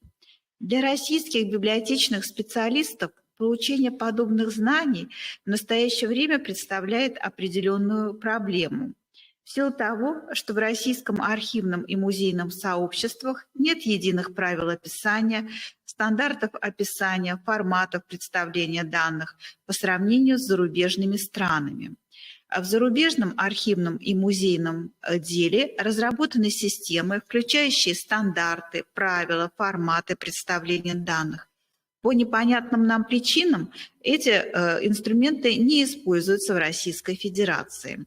Для российских библиотечных специалистов получение подобных знаний в настоящее время представляет определенную проблему. В силу того, что в российском архивном и музейном сообществах нет единых правил описания, стандартов описания, форматов представления данных по сравнению с зарубежными странами. В зарубежном архивном и музейном деле разработаны системы, включающие стандарты, правила, форматы представления данных. По непонятным нам причинам эти инструменты не используются в Российской Федерации.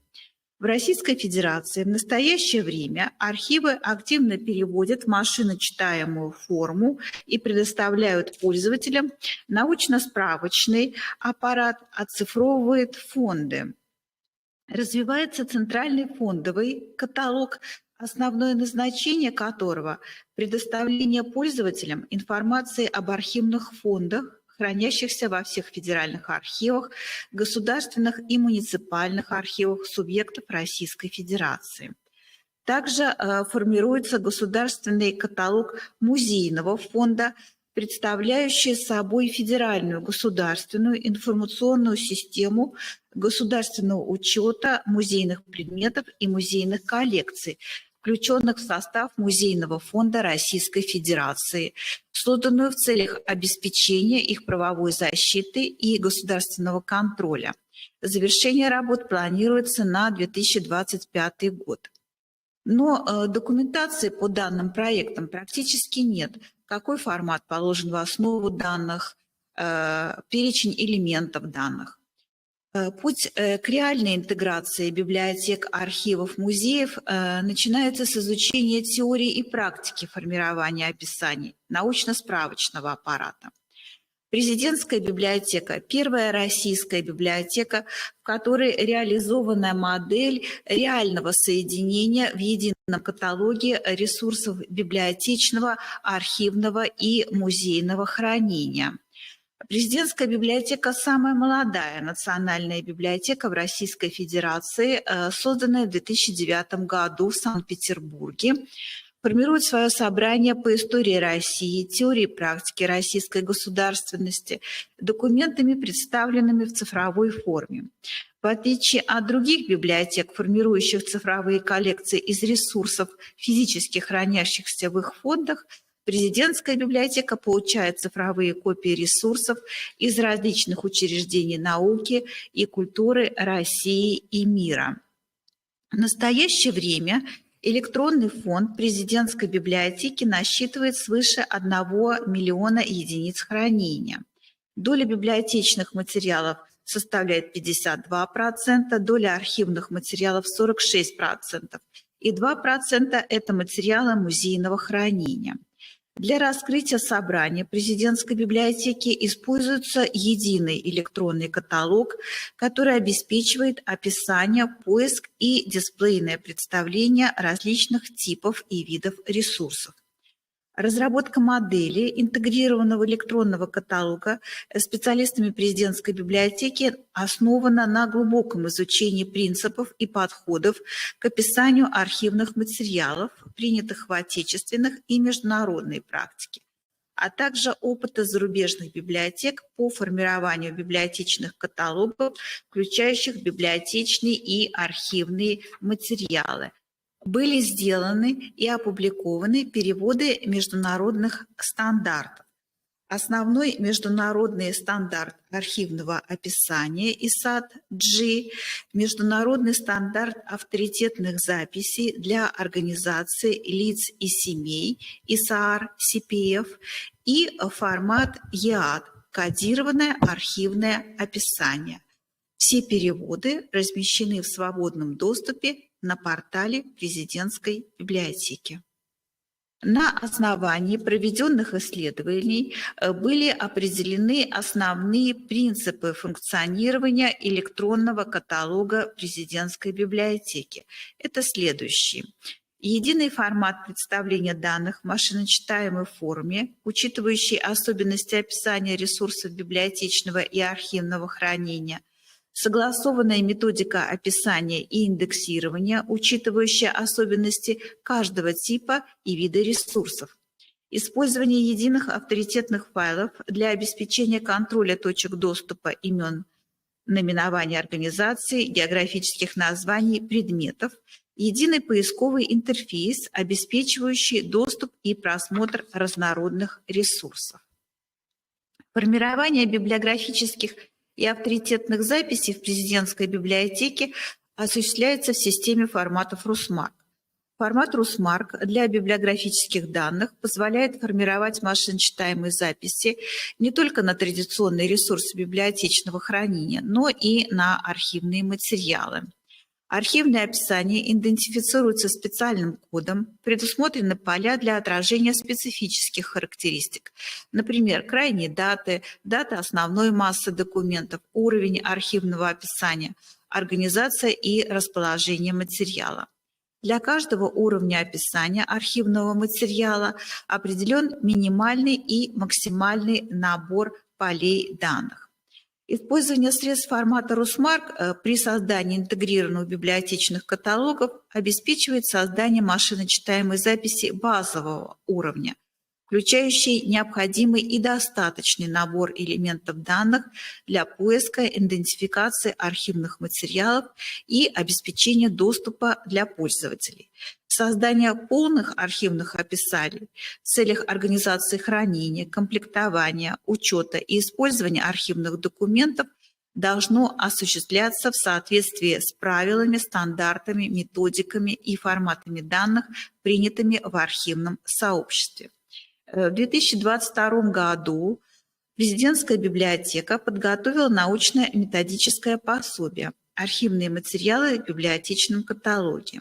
В Российской Федерации в настоящее время архивы активно переводят в машиночитаемую форму и предоставляют пользователям научно-справочный аппарат, оцифровывает фонды. Развивается центральный фондовый каталог, основное назначение которого – предоставление пользователям информации об архивных фондах, хранящихся во всех федеральных архивах, государственных и муниципальных архивах субъектов Российской Федерации. Также формируется государственный каталог музейного фонда, представляющий собой федеральную государственную информационную систему государственного учета музейных предметов и музейных коллекций, включенных в состав Музейного фонда Российской Федерации, созданную в целях обеспечения их правовой защиты и государственного контроля. Завершение работ планируется на 2025 год. Но документации по данным проектам практически нет. Какой формат положен в основу данных, перечень элементов данных. Путь к реальной интеграции библиотек, архивов, музеев начинается с изучения теории и практики формирования описаний научно-справочного аппарата. Президентская библиотека – первая российская библиотека, в которой реализована модель реального соединения в едином каталоге ресурсов библиотечного, архивного и музейного хранения. Президентская библиотека – самая молодая национальная библиотека в Российской Федерации, созданная в 2009 году в Санкт-Петербурге. Формирует свое собрание по истории России, теории и практике российской государственности, документами, представленными в цифровой форме. В отличие от других библиотек, формирующих цифровые коллекции из ресурсов, физически хранящихся в их фондах, Президентская библиотека получает цифровые копии ресурсов из различных учреждений науки и культуры России и мира. В настоящее время электронный фонд Президентской библиотеки насчитывает свыше 1 миллиона единиц хранения. Доля библиотечных материалов составляет 52%, доля архивных материалов 46%, и 2% – это материалы музейного хранения. Для раскрытия собрания президентской библиотеки используется единый электронный каталог, который обеспечивает описание, поиск и дисплейное представление различных типов и видов ресурсов. Разработка модели интегрированного электронного каталога специалистами президентской библиотеки основана на глубоком изучении принципов и подходов к описанию архивных материалов, принятых в отечественных и международной практике, а также опыта зарубежных библиотек по формированию библиотечных каталогов, включающих библиотечные и архивные материалы. Были сделаны и опубликованы переводы международных стандартов. Основной международный стандарт архивного описания ISAT-G, международный стандарт авторитетных записей для организаций лиц и семей ISAR-CPF и формат EAT – кодированное архивное описание. Все переводы размещены в свободном доступе на портале президентской библиотеки. На основании проведенных исследований были определены основные принципы функционирования электронного каталога президентской библиотеки. Это следующие. Единый формат представления данных в машиночитаемой форме, учитывающий особенности описания ресурсов библиотечного и архивного хранения, согласованная методика описания и индексирования, учитывающая особенности каждого типа и вида ресурсов. Использование единых авторитетных файлов для обеспечения контроля точек доступа имен, наименований организаций, географических названий предметов, единый поисковый интерфейс, обеспечивающий доступ и просмотр разнородных ресурсов. Формирование библиографических и авторитетных записей в президентской библиотеке осуществляется в системе форматов RUSMARC. Формат RUSMARC для библиографических данных позволяет формировать машиночитаемые записи не только на традиционные ресурсы библиотечного хранения, но и на архивные материалы. Архивное описание идентифицируется специальным кодом, предусмотрены поля для отражения специфических характеристик, например, крайние даты, дата основной массы документов, уровень архивного описания, организация и расположение материала. Для каждого уровня описания архивного материала определен минимальный и максимальный набор полей данных. Использование средств формата RUSMARC при создании интегрированных библиотечных каталогов обеспечивает создание машиночитаемой записи базового уровня, включающей необходимый и достаточный набор элементов данных для поиска, идентификации архивных материалов и обеспечения доступа для пользователей. Создание полных архивных описаний в целях организации хранения, комплектования, учета и использования архивных документов должно осуществляться в соответствии с правилами, стандартами, методиками и форматами данных, принятыми в архивном сообществе. В 2022 году президентская библиотека подготовила научно-методическое пособие «Архивные материалы в библиотечном каталоге».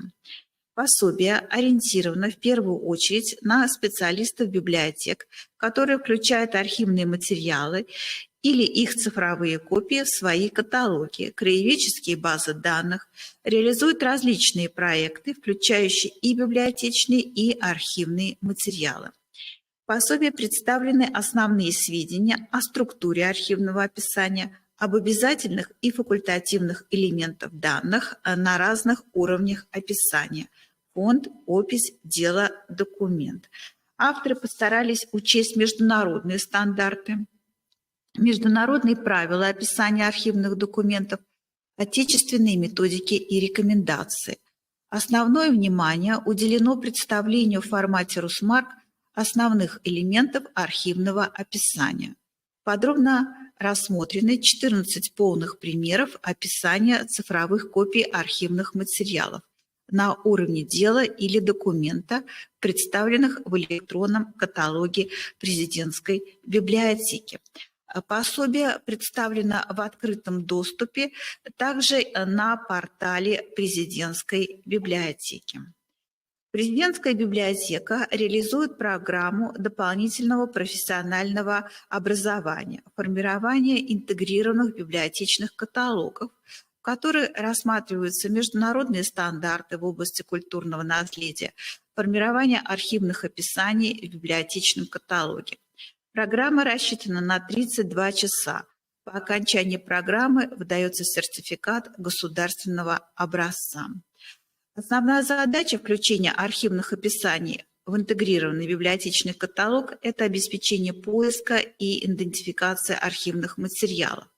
Пособие ориентировано в первую очередь на специалистов библиотек, которые включают архивные материалы или их цифровые копии в свои каталоги, краеведческие базы данных, реализуют различные проекты, включающие и библиотечные, и архивные материалы. В пособии представлены основные сведения о структуре архивного описания, об обязательных и факультативных элементах данных на разных уровнях описания – фонд, опись, дело, документ. Авторы постарались учесть международные стандарты, международные правила описания архивных документов, отечественные методики и рекомендации. Основное внимание уделено представлению в формате RUSMARC основных элементов архивного описания. Подробно рассмотрены 14 полных примеров описания цифровых копий архивных материалов на уровне дела или документа, представленных в электронном каталоге президентской библиотеки. Пособие представлено в открытом доступе также на портале президентской библиотеки. Президентская библиотека реализует программу дополнительного профессионального образования, формирование интегрированных библиотечных каталогов, в которой рассматриваются международные стандарты в области культурного наследия, формирование архивных описаний в библиотечном каталоге. Программа рассчитана на 32 часа. По окончании программы выдается сертификат государственного образца. Основная задача включения архивных описаний в интегрированный библиотечный каталог – это обеспечение поиска и идентификации архивных материалов.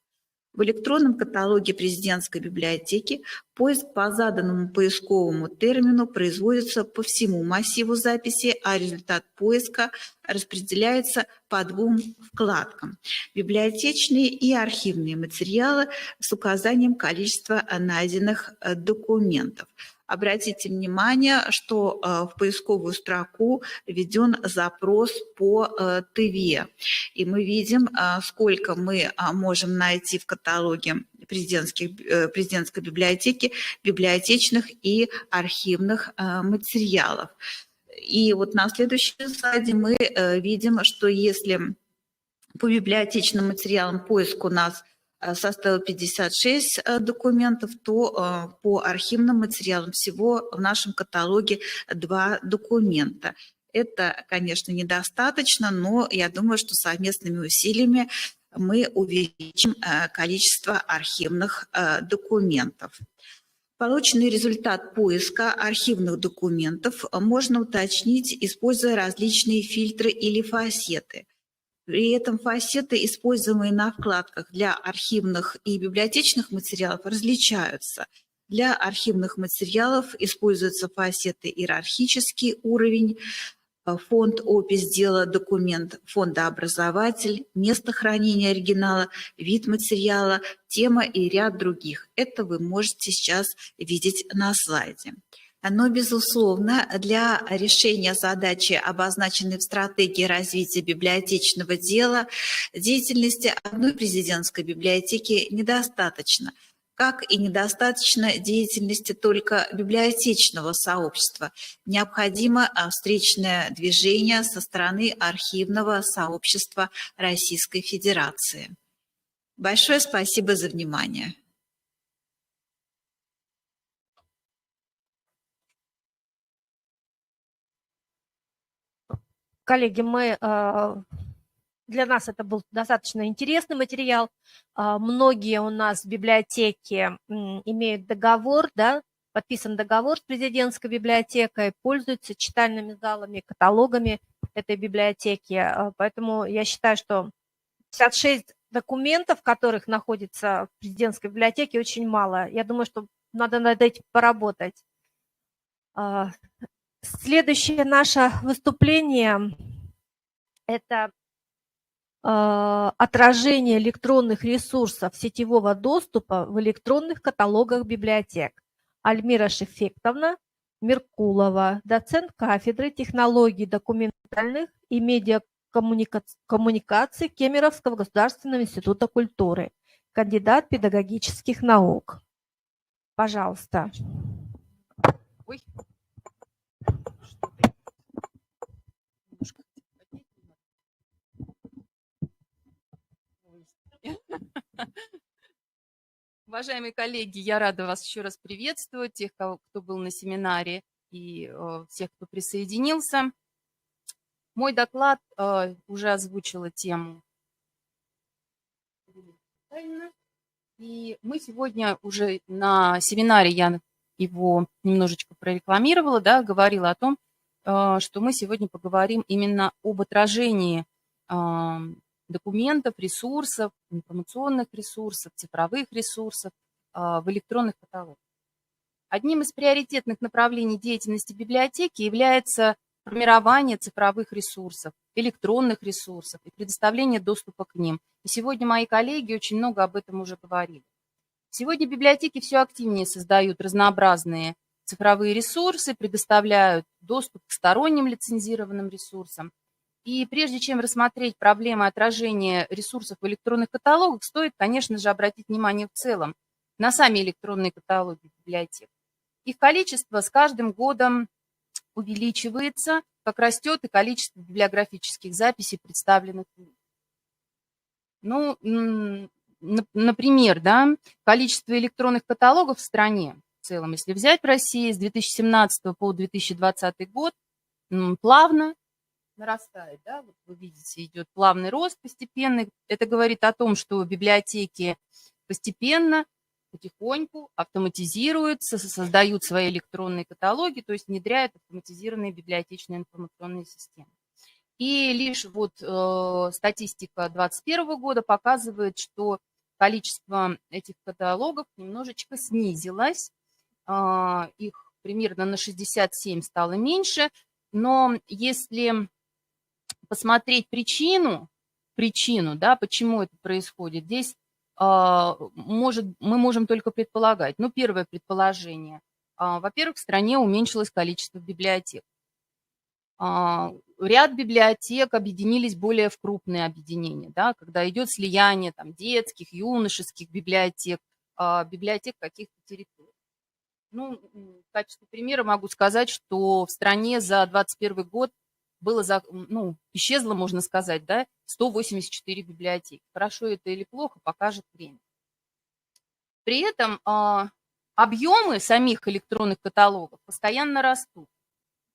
В электронном каталоге президентской библиотеки поиск по заданному поисковому термину производится по всему массиву записи, а результат поиска распределяется по двум вкладкам – библиотечные и архивные материалы с указанием количества найденных документов. Обратите внимание, что в поисковую строку введен запрос по ТВ. И мы видим, сколько мы можем найти в каталоге президентской библиотеки библиотечных и архивных материалов. И вот на следующем слайде мы видим, что если по библиотечным материалам поиск у нас составил 56 документов, то по архивным материалам всего в нашем каталоге 2 документа. Это, конечно, недостаточно, но я думаю, что совместными усилиями мы увеличим количество архивных документов. Полученный результат поиска архивных документов можно уточнить, используя различные фильтры или фасеты. При этом фасеты, используемые на вкладках для архивных и библиотечных материалов, различаются. Для архивных материалов используются фасеты иерархический уровень, фонд, опись дела, документ, фондообразователь, место хранения оригинала, вид материала, тема и ряд других. Это вы можете сейчас видеть на слайде. Но, безусловно, для решения задачи, обозначенной в стратегии развития библиотечного дела, деятельности одной президентской библиотеки недостаточно, как и недостаточно деятельности только библиотечного сообщества. Необходимо встречное движение со стороны архивного сообщества Российской Федерации. Большое спасибо за внимание. Коллеги, для нас это был достаточно интересный материал. Многие у нас в библиотеке имеют договор, да, подписан договор с президентской библиотекой, пользуются читальными залами, каталогами этой библиотеки. Поэтому я считаю, что 56 документов, в которых находится в президентской библиотеке, очень мало. Я думаю, что надо над этим поработать. Следующее наше выступление – это отражение электронных ресурсов сетевого доступа в электронных каталогах библиотек. Альмира Шефектовна Меркулова, доцент кафедры технологий документальных и медиакоммуникаций Кемеровского государственного института культуры, кандидат педагогических наук. Пожалуйста. Ой. Уважаемые коллеги, я рада вас еще раз приветствовать, тех, кто был на семинаре, и всех, кто присоединился. Мой доклад уже озвучила тему. И мы сегодня уже на семинаре, я его немножечко прорекламировала, да, говорила о том, что мы сегодня поговорим именно об отражении документов, ресурсов, информационных ресурсов, цифровых ресурсов в электронных каталогах. Одним из приоритетных направлений деятельности библиотеки является формирование цифровых ресурсов, электронных ресурсов и предоставление доступа к ним. И сегодня мои коллеги очень много об этом уже говорили. Сегодня библиотеки все активнее создают разнообразные цифровые ресурсы, предоставляют доступ к сторонним лицензированным ресурсам. И прежде чем рассмотреть проблемы отражения ресурсов в электронных каталогах, стоит, конечно же, обратить внимание в целом на сами электронные каталоги библиотек. Их количество с каждым годом увеличивается, как растет и количество библиографических записей, представленных в них. Ну, например, да, количество электронных каталогов в стране в целом, если взять в России с 2017 по 2020 год, плавно нарастает, да, вот вы видите, идет плавный рост постепенный. Это говорит о том, что библиотеки постепенно, потихоньку автоматизируются, создают свои электронные каталоги, то есть внедряют автоматизированные библиотечные информационные системы. И лишь вот статистика 2021 года показывает, что количество этих каталогов немножечко снизилось, их примерно на 67 стало меньше, но если посмотреть причину, да, почему это происходит, здесь мы можем только предполагать. Ну, первое предположение. Во-первых, в стране уменьшилось количество библиотек. Ряд библиотек объединились более в крупные объединения, да, когда идет слияние там, детских, юношеских библиотек, библиотек каких-то территорий. Ну, в качестве примера могу сказать, что в стране за 2021 год было, исчезло, можно сказать, да, 184 библиотеки. Хорошо это или плохо, покажет время. При этом объемы самих электронных каталогов постоянно растут.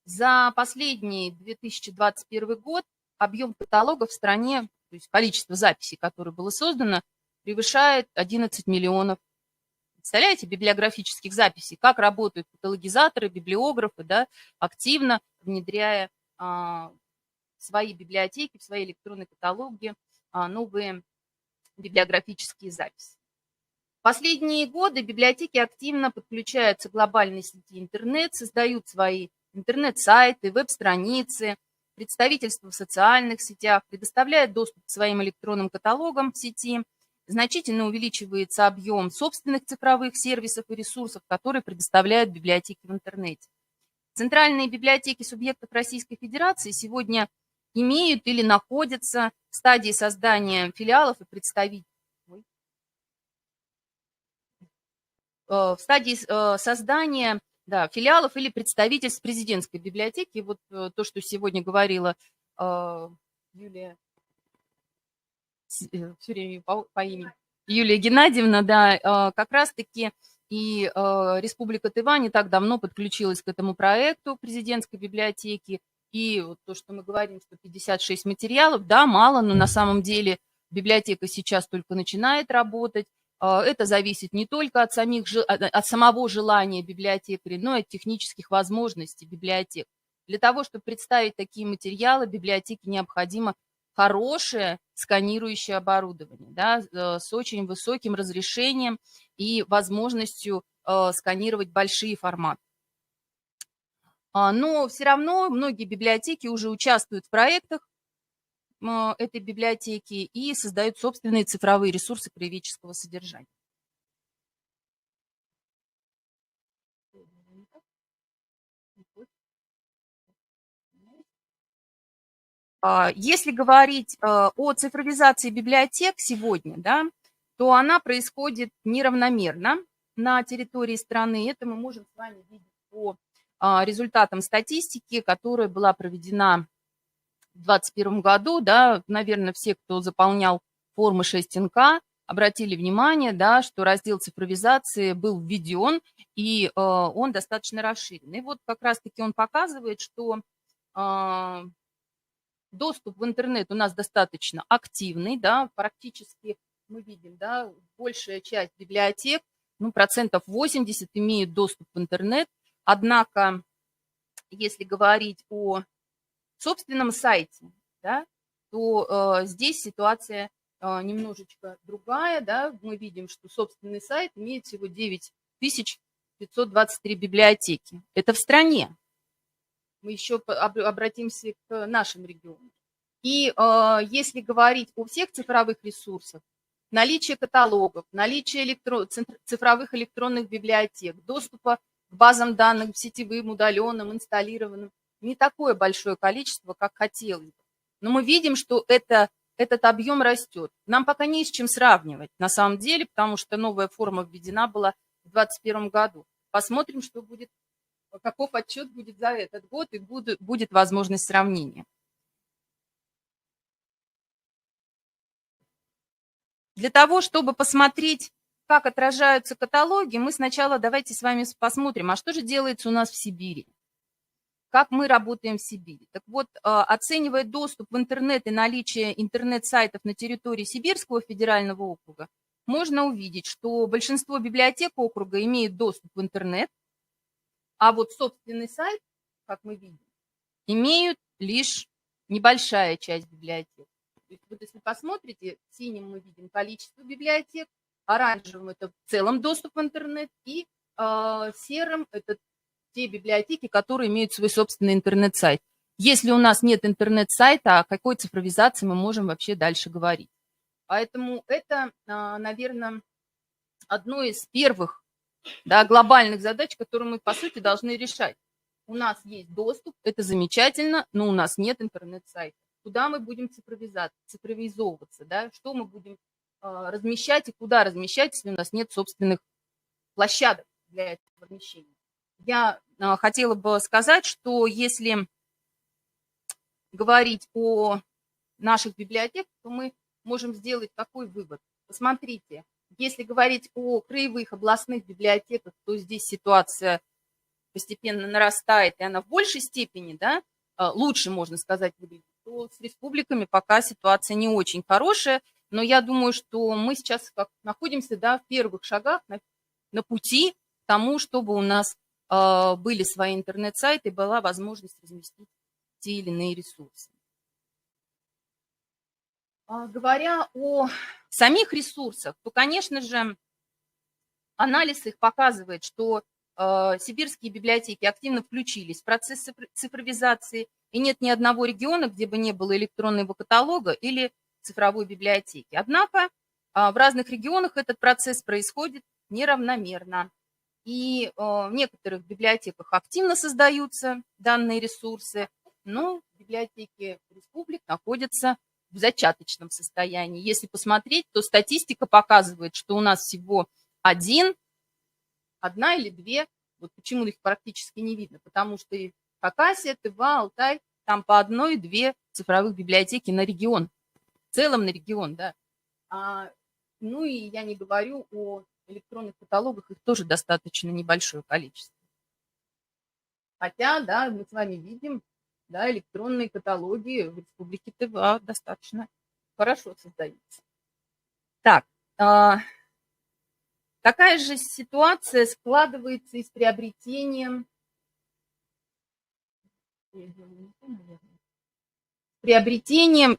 За последний 2021 год объем каталогов в стране, то есть количество записей, которое было создано, превышает 11 миллионов. Представляете, библиографических записей, как работают каталогизаторы, библиографы, да, активно внедряя свои библиотеки, в свои электронные каталоги, новые библиографические записи. В последние годы библиотеки активно подключаются к глобальной сети интернет, создают свои интернет-сайты, веб-страницы, представительства в социальных сетях, предоставляют доступ к своим электронным каталогам в сети, значительно увеличивается объем собственных цифровых сервисов и ресурсов, которые предоставляют библиотеки в интернете. Центральные библиотеки субъектов Российской Федерации сегодня имеют или находятся в стадии создания филиалов и представителей. В стадии создания филиалов или представительств президентской библиотеки. Вот то, что сегодня говорила Юлия, все время по имени, Юлия Геннадьевна, да, как раз-таки и Республика Тыва не так давно подключилась к этому проекту президентской библиотеки. И вот то, что мы говорим, что 56 материалов, да, мало, но на самом деле библиотека сейчас только начинает работать. Это зависит не только от самого желания библиотекаря, но и от технических возможностей библиотек. Для того, чтобы представить такие материалы, библиотеке необходимо хорошее сканирующее оборудование, да, с очень высоким разрешением и возможностью сканировать большие форматы. Но все равно многие библиотеки уже участвуют в проектах этой библиотеки и создают собственные цифровые ресурсы краеведческого содержания. Если говорить о цифровизации библиотек сегодня, да, то она происходит неравномерно на территории страны. Это мы можем с вами видеть по результатам статистики, которая была проведена в 2021 году. Да, наверное, все, кто заполнял формы 6НК, обратили внимание, да, что раздел цифровизации был введен, и он достаточно расширен. И вот как раз-таки он показывает, что доступ в интернет у нас достаточно активный, да, практически мы видим, да, большая часть библиотек, ну, 80% имеют доступ в интернет. Однако, если говорить о собственном сайте, да, то здесь ситуация немножечко другая, да, мы видим, что собственный сайт имеет всего 9523 библиотеки. Это в стране. Мы еще обратимся к нашим регионам. И если говорить о всех цифровых ресурсах, наличие каталогов, наличие цифровых электронных библиотек, доступа к базам данных сетевым, удаленным, инсталлированным, не такое большое количество, как хотелось бы. Но мы видим, что этот объем растет. Нам пока не с чем сравнивать на самом деле, потому что новая форма введена была в 2021 году. Посмотрим, что будет, каков отчет будет за этот год, и будет возможность сравнения. Для того, чтобы посмотреть, как отражаются каталоги, мы сначала давайте с вами посмотрим, а что же делается у нас в Сибири. Как мы работаем в Сибири. Так вот, оценивая доступ в интернет и наличие интернет-сайтов на территории Сибирского федерального округа, можно увидеть, что большинство библиотек округа имеют доступ в интернет, а вот собственный сайт, как мы видим, имеют лишь небольшая часть библиотек. То есть вот если посмотрите, синим мы видим количество библиотек, оранжевым это в целом доступ в интернет, и серым это те библиотеки, которые имеют свой собственный интернет-сайт. Если у нас нет интернет-сайта, о какой цифровизации мы можем вообще дальше говорить? Поэтому это, наверное, одно из первых, да, глобальных задач, которые мы, по сути, должны решать. У нас есть доступ, это замечательно, но у нас нет интернет-сайта. Куда мы будем цифровизовываться, да? Что мы будем размещать и куда размещать, если у нас нет собственных площадок для этого размещения? Я хотела бы сказать, что если говорить о наших библиотеках, то мы можем сделать такой вывод. Посмотрите, если говорить о краевых областных библиотеках, то здесь ситуация постепенно нарастает, и она в большей степени, да, лучше, можно сказать, выглядит, то с республиками пока ситуация не очень хорошая, но я думаю, что мы сейчас находимся, да, в первых шагах на пути к тому, чтобы у нас были свои интернет-сайты, была возможность разместить те или иные ресурсы. Говоря о самих ресурсах, то, конечно же, анализ их показывает, что сибирские библиотеки активно включились в процесс цифровизации, и нет ни одного региона, где бы не было электронного каталога или цифровой библиотеки. Однако в разных регионах этот процесс происходит неравномерно. И в некоторых библиотеках активно создаются данные ресурсы, но библиотеки республик находятся в зачаточном состоянии. Если посмотреть, то статистика показывает, что у нас всего одна или две, вот почему их практически не видно, потому что и Хакасия, Тыва, Алтай, там по одной-две цифровых библиотеки на регион, в целом на регион, да. Ну и я не говорю о электронных каталогах, их тоже достаточно небольшое количество. Хотя, да, мы с вами видим, да, электронные каталоги в Республике Тыва достаточно хорошо создаются. Так, такая же ситуация складывается и с приобретением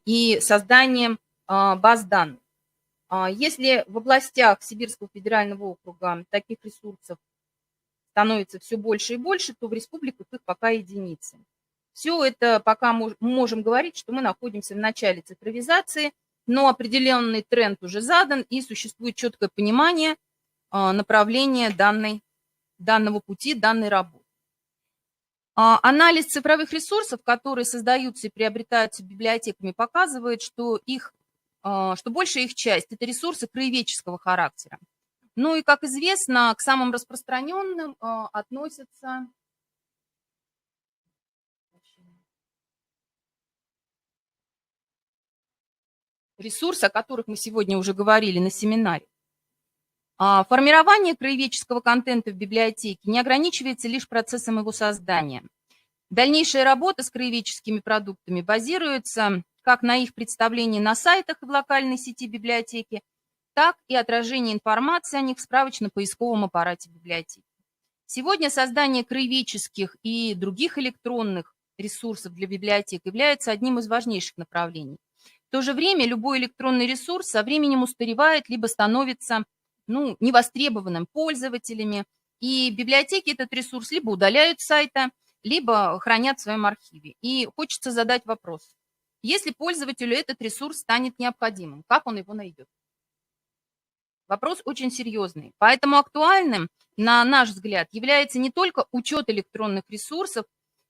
и созданием баз данных. Если в областях Сибирского федерального округа таких ресурсов становится все больше и больше, то в республиках их пока единицы. Все это пока мы можем говорить, что мы находимся в начале цифровизации, но определенный тренд уже задан, и существует четкое понимание направления данного пути, данной работы. Анализ цифровых ресурсов, которые создаются и приобретаются библиотеками, показывает, что большая их часть – это ресурсы краеведческого характера. Ну и, как известно, к самым распространенным относятся ресурсы, о которых мы сегодня уже говорили на семинаре. Формирование краеведческого контента в библиотеке не ограничивается лишь процессом его создания. Дальнейшая работа с краеведческими продуктами базируется как на их представлении на сайтах и в локальной сети библиотеки, так и отражение информации о них в справочно-поисковом аппарате библиотеки. Сегодня создание краеведческих и других электронных ресурсов для библиотек является одним из важнейших направлений. В то же время любой электронный ресурс со временем устаревает, либо становится невостребованным пользователями, и библиотеки этот ресурс либо удаляют с сайта, либо хранят в своем архиве. И хочется задать вопрос. Если пользователю этот ресурс станет необходимым, как он его найдет? Вопрос очень серьезный. Поэтому актуальным, на наш взгляд, является не только учет электронных ресурсов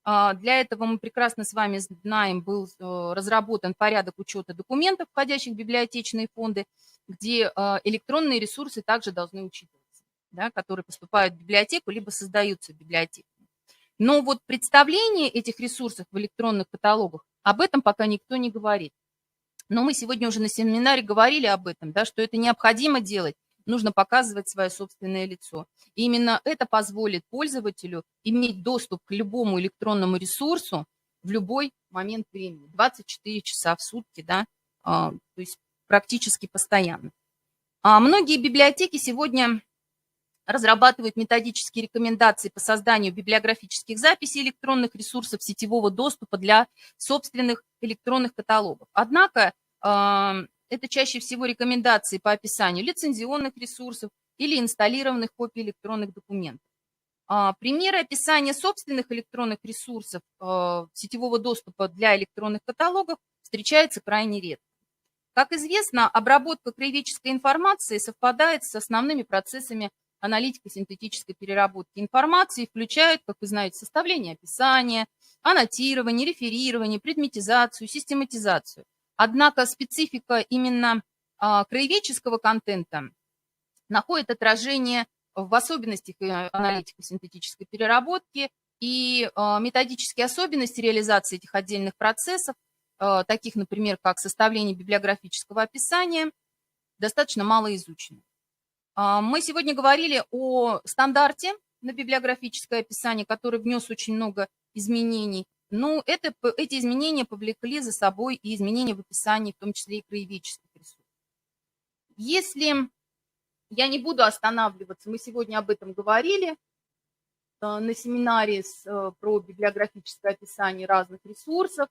Для этого мы прекрасно с вами знаем, был разработан порядок учета документов, входящих в библиотечные фонды, где электронные ресурсы также должны учитываться, да, которые поступают в библиотеку, либо создаются в библиотеке. Но вот представление этих ресурсов в электронных каталогах, об этом пока никто не говорит. Но мы сегодня уже на семинаре говорили об этом, да, что это необходимо делать, нужно показывать свое собственное лицо. И именно это позволит пользователю иметь доступ к любому электронному ресурсу в любой момент времени, 24 часа в сутки, да, то есть практически постоянно. Многие библиотеки сегодня разрабатывают методические рекомендации по созданию библиографических записей электронных ресурсов сетевого доступа для собственных электронных каталогов. Однако это чаще всего рекомендации по описанию лицензионных ресурсов или инсталлированных копий электронных документов. Примеры описания собственных электронных ресурсов сетевого доступа для электронных каталогов встречаются крайне редко. Как известно, обработка краеведческой информации совпадает с основными процессами аналитико-синтетической переработки информации, включают, как вы знаете, составление описания, аннотирование, реферирование, предметизацию, систематизацию. Однако специфика именно краеведческого контента находит отражение в особенностях аналитико-синтетической переработки, и методические особенности реализации этих отдельных процессов, таких, например, как составление библиографического описания, достаточно мало изучены. Мы сегодня говорили о стандарте на библиографическое описание, который внес очень много изменений. Но эти изменения повлекли за собой и изменения в описании, в том числе и краеведческих ресурсов. Если я не буду останавливаться, мы сегодня об этом говорили на семинаре про библиографическое описание разных ресурсов,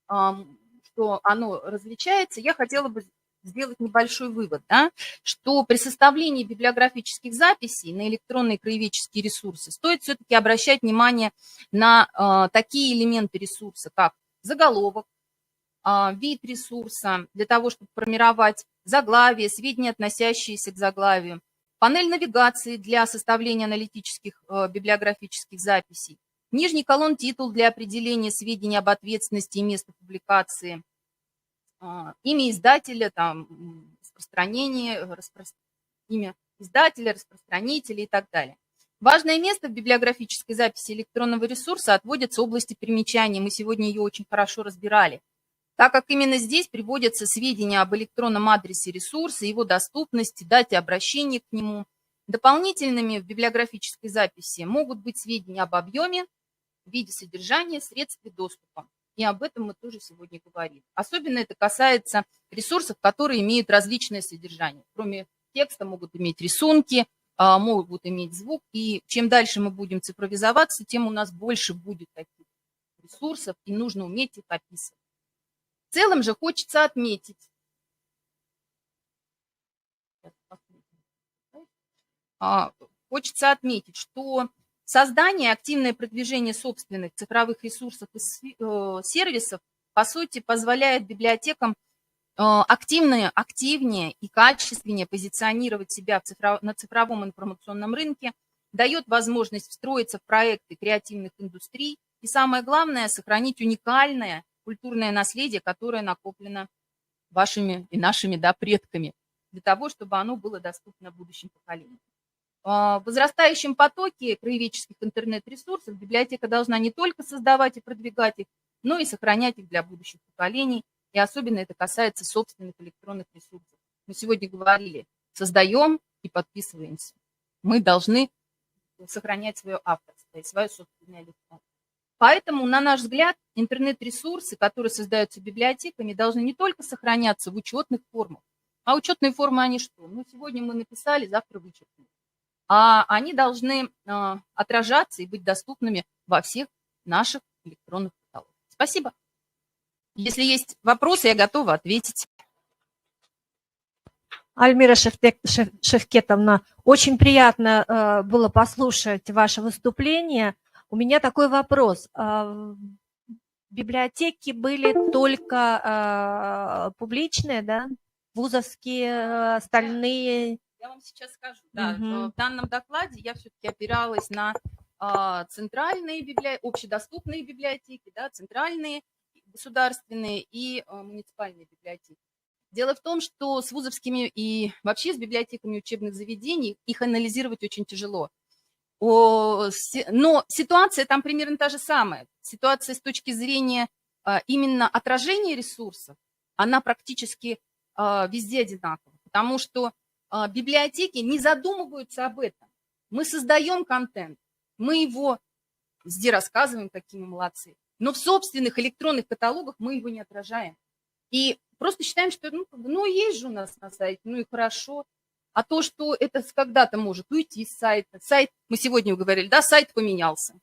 что оно различается, я хотела бы сделать небольшой вывод, да, что при составлении библиографических записей на электронные краеведческие ресурсы стоит все-таки обращать внимание на такие элементы ресурса, как заголовок, вид ресурса, для того, чтобы формировать заглавие, сведения, относящиеся к заглавию, панель навигации для составления аналитических библиографических записей, нижний колонн титул для определения сведений об ответственности и месте публикации, имя издателя, там, имя издателя, распространителя и так далее. Важное место в библиографической записи электронного ресурса отводится области примечаний. Мы сегодня ее очень хорошо разбирали, так как именно здесь приводятся сведения об электронном адресе ресурса, его доступности, дате обращения к нему. Дополнительными в библиографической записи могут быть сведения об объеме, виде содержания, средстве доступа. И об этом мы тоже сегодня говорим. Особенно это касается ресурсов, которые имеют различное содержание. Кроме текста могут иметь рисунки, могут иметь звук. И чем дальше мы будем цифровизоваться, тем у нас больше будет таких ресурсов, и нужно уметь их описывать. В целом же хочется отметить, что создание и активное продвижение собственных цифровых ресурсов и сервисов, по сути, позволяет библиотекам активнее и качественнее позиционировать себя на цифровом информационном рынке, дает возможность встроиться в проекты креативных индустрий и, самое главное, сохранить уникальное культурное наследие, которое накоплено вашими и нашими, да, предками, для того, чтобы оно было доступно будущим поколениям. В возрастающем потоке краеведческих интернет-ресурсов библиотека должна не только создавать и продвигать их, но и сохранять их для будущих поколений. И особенно это касается собственных электронных ресурсов. Мы сегодня говорили, создаем и подписываемся. Мы должны сохранять свое авторство и свое собственное лицо. Поэтому, на наш взгляд, интернет-ресурсы, которые создаются библиотеками, должны не только сохраняться в учетных формах. А учетные формы, они что? Ну, сегодня мы написали, завтра вычеркнули. А они должны отражаться и быть доступными во всех наших электронных каталогах. Спасибо. Если есть вопросы, я готова ответить. Альмира Шевкетовна, очень приятно было послушать ваше выступление. У меня такой вопрос. Библиотеки были только публичные, да? Вузовские, остальные... Я вам сейчас скажу. Да, в данном докладе я все-таки опиралась на центральные библиотеки, общедоступные библиотеки, да, центральные, государственные и муниципальные библиотеки. Дело в том, что с вузовскими и вообще с библиотеками учебных заведений их анализировать очень тяжело. Но ситуация там примерно та же самая. Ситуация с точки зрения именно отражения ресурсов, она практически везде одинакова, потому что библиотеки не задумываются об этом. Мы создаем контент, мы его везде рассказываем, какие мы молодцы, но в собственных электронных каталогах мы его не отражаем. И просто считаем, что есть же у нас на сайте, ну и хорошо. А то, что это когда-то может уйти с сайта. Сайт, мы сегодня говорили, да, сайт поменялся,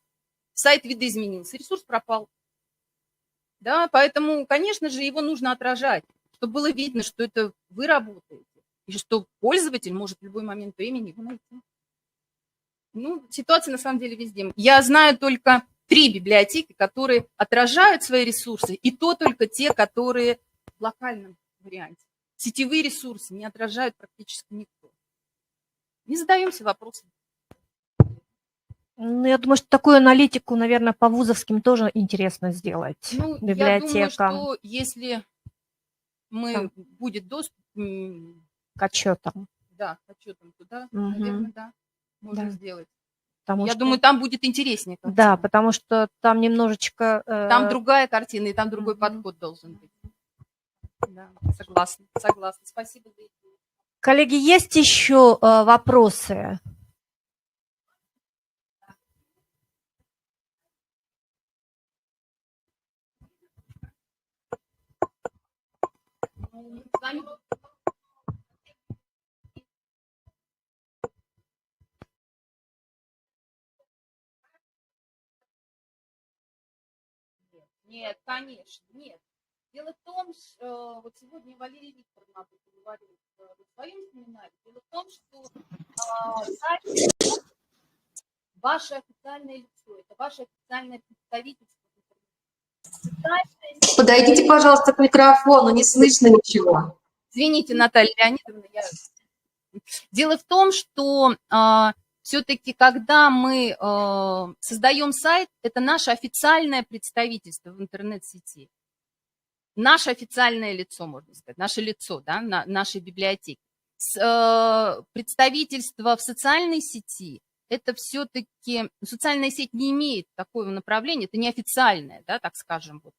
сайт видоизменился, ресурс пропал. Да, поэтому, конечно же, его нужно отражать, чтобы было видно, что это вы работаете, и что пользователь может в любой момент времени его найти. Ну, ситуация на самом деле везде. Я знаю только 3 библиотеки, которые отражают свои ресурсы, и то только те, которые в локальном варианте. Сетевые ресурсы не отражают практически никто. Не задаемся вопросом. Ну, я думаю, что такую аналитику, наверное, по вузовским тоже интересно сделать. Ну, библиотекам. я думаю, что если будет доступ к отчетам. Да, к отчетам туда, Мгм. наверное, да, можно Да. сделать. Потому Я что- думаю, там будет интереснее. Да, картина. потому что там немножечко... Там другая картина, и там другой Мгм. подход должен быть. Да, согласна. Спасибо за идею. Коллеги, есть еще вопросы? С вами Нет, конечно, нет. Дело в том, что вот сегодня Валерия Викторовна об этом говорила в своем семинаре. Дело в том, что сайт – ваше официальное лицо, это ваше официальное представительство. Подойдите, пожалуйста, к микрофону, не слышно ничего. Извините, Наталья Леонидовна. Дело в том, что все-таки, когда мы создаем сайт, это наше официальное представительство в интернет-сети. Наше официальное лицо, можно сказать, наше лицо, да, нашей библиотеки. Представительство в социальной сети – это все-таки… Социальная сеть не имеет такого направления, это не официальное, да, так скажем, вот,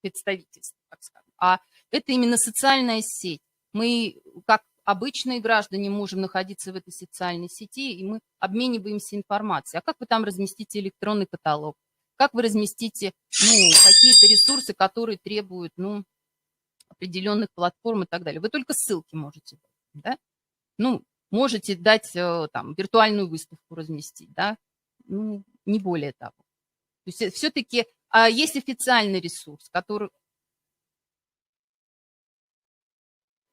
представительство, так скажем, а это именно социальная сеть. Мы, как обычные граждане, можем находиться в этой социальной сети, и мы обмениваемся информацией. А как вы там разместите электронный каталог? Как вы разместите какие-то ресурсы, которые требуют определенных платформ и так далее? Вы только ссылки можете дать, да? Можете дать там виртуальную выставку разместить, да? Не более того. То есть все-таки есть официальный ресурс, который…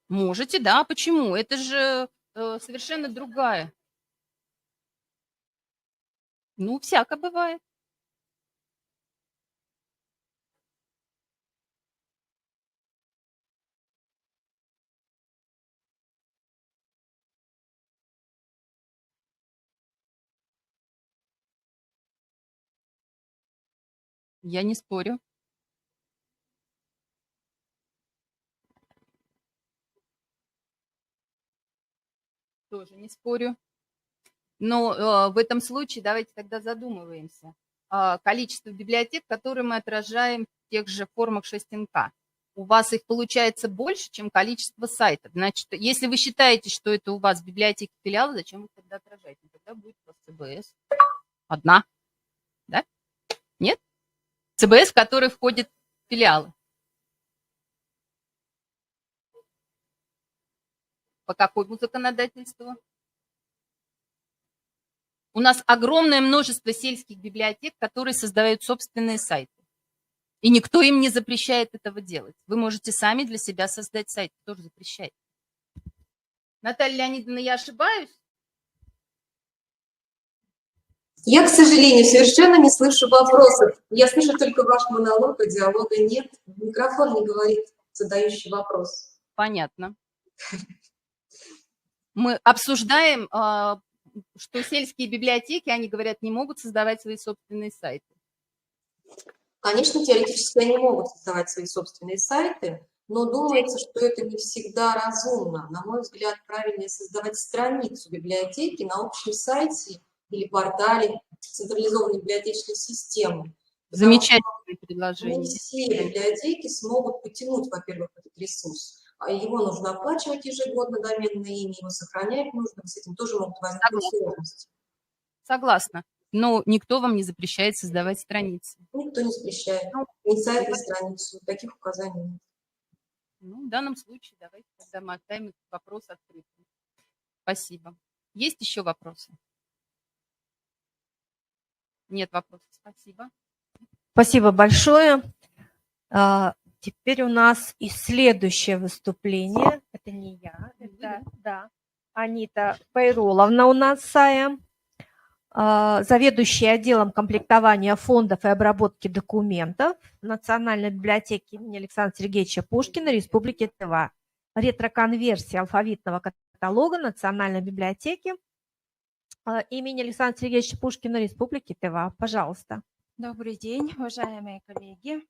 Можете, да, почему? Это же совершенно другая. Всяко бывает. Я не спорю. Тоже не спорю. Но в этом случае давайте тогда задумываемся. Количество библиотек, которые мы отражаем в тех же формах 6НК. У вас их получается больше, чем количество сайтов. Значит, если вы считаете, что это у вас библиотеки филиалы, зачем вы тогда отражаете? Тогда будет у вас ЦБС. Одна. Да? Нет? ЦБС, в который входят филиалы. По какому законодательству? У нас огромное множество сельских библиотек, которые создают собственные сайты. И никто им не запрещает этого делать. Вы можете сами для себя создать сайт, кто же запрещает. Наталья Леонидовна, я ошибаюсь? Я, к сожалению, совершенно не слышу вопросов. Я слышу только ваш монолог, а диалога нет. Микрофон не говорит задающий вопрос. Понятно. Мы обсуждаем что сельские библиотеки, они говорят, не могут создавать свои собственные сайты. Конечно, теоретически они могут создавать свои собственные сайты, но думается, что это не всегда разумно. На мой взгляд, правильнее создавать страницу библиотеки на общем сайте или портале централизованной библиотечной системы. Замечательное Не предложение. все библиотеки смогут потянуть, во-первых, этот ресурс. А его нужно оплачивать ежегодно, доменное имя, его сохранять нужно, с этим тоже могут возникнуть сложности. Согласна. Но никто вам не запрещает создавать страницы. Никто не запрещает. Ну, Ни сайт, ни страницу. Таких указаний нет. Ну, в данном случае давайте тогда мы оставим этот вопрос открытым. Спасибо. Есть еще вопросы? Нет вопросов. Спасибо. Спасибо большое. Теперь у нас и следующее выступление. Это не я, это да, Анита Пайроловна у нас, Сая, заведующая отделом комплектования фондов и обработки документов Национальной библиотеки имени Александра Сергеевича Пушкина Республики Тыва. Ретроконверсия алфавитного каталога Национальной библиотеки имени Александра Сергеевича Пушкина Республики Тыва. Пожалуйста. Добрый день, уважаемые коллеги.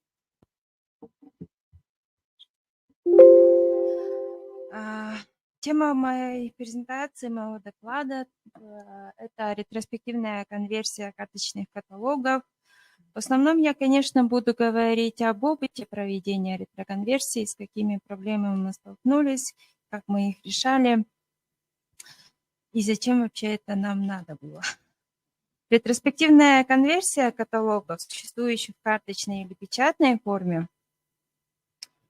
Тема моей презентации, моего доклада – это ретроспективная конверсия карточных каталогов. В основном я, конечно, буду говорить об опыте проведения ретроконверсии, с какими проблемами мы столкнулись, как мы их решали и зачем вообще это нам надо было. Ретроспективная конверсия каталогов, существующих в карточной или печатной форме,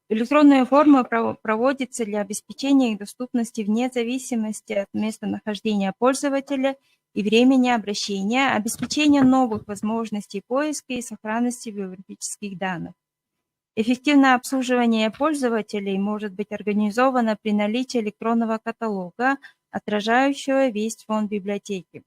электронная форма проводится для обеспечения их доступности вне зависимости от местонахождения пользователя и времени обращения, обеспечения новых возможностей поиска и сохранности биографических данных. Эффективное обслуживание пользователей может быть организовано при наличии электронного каталога, отражающего весь фонд библиотеки.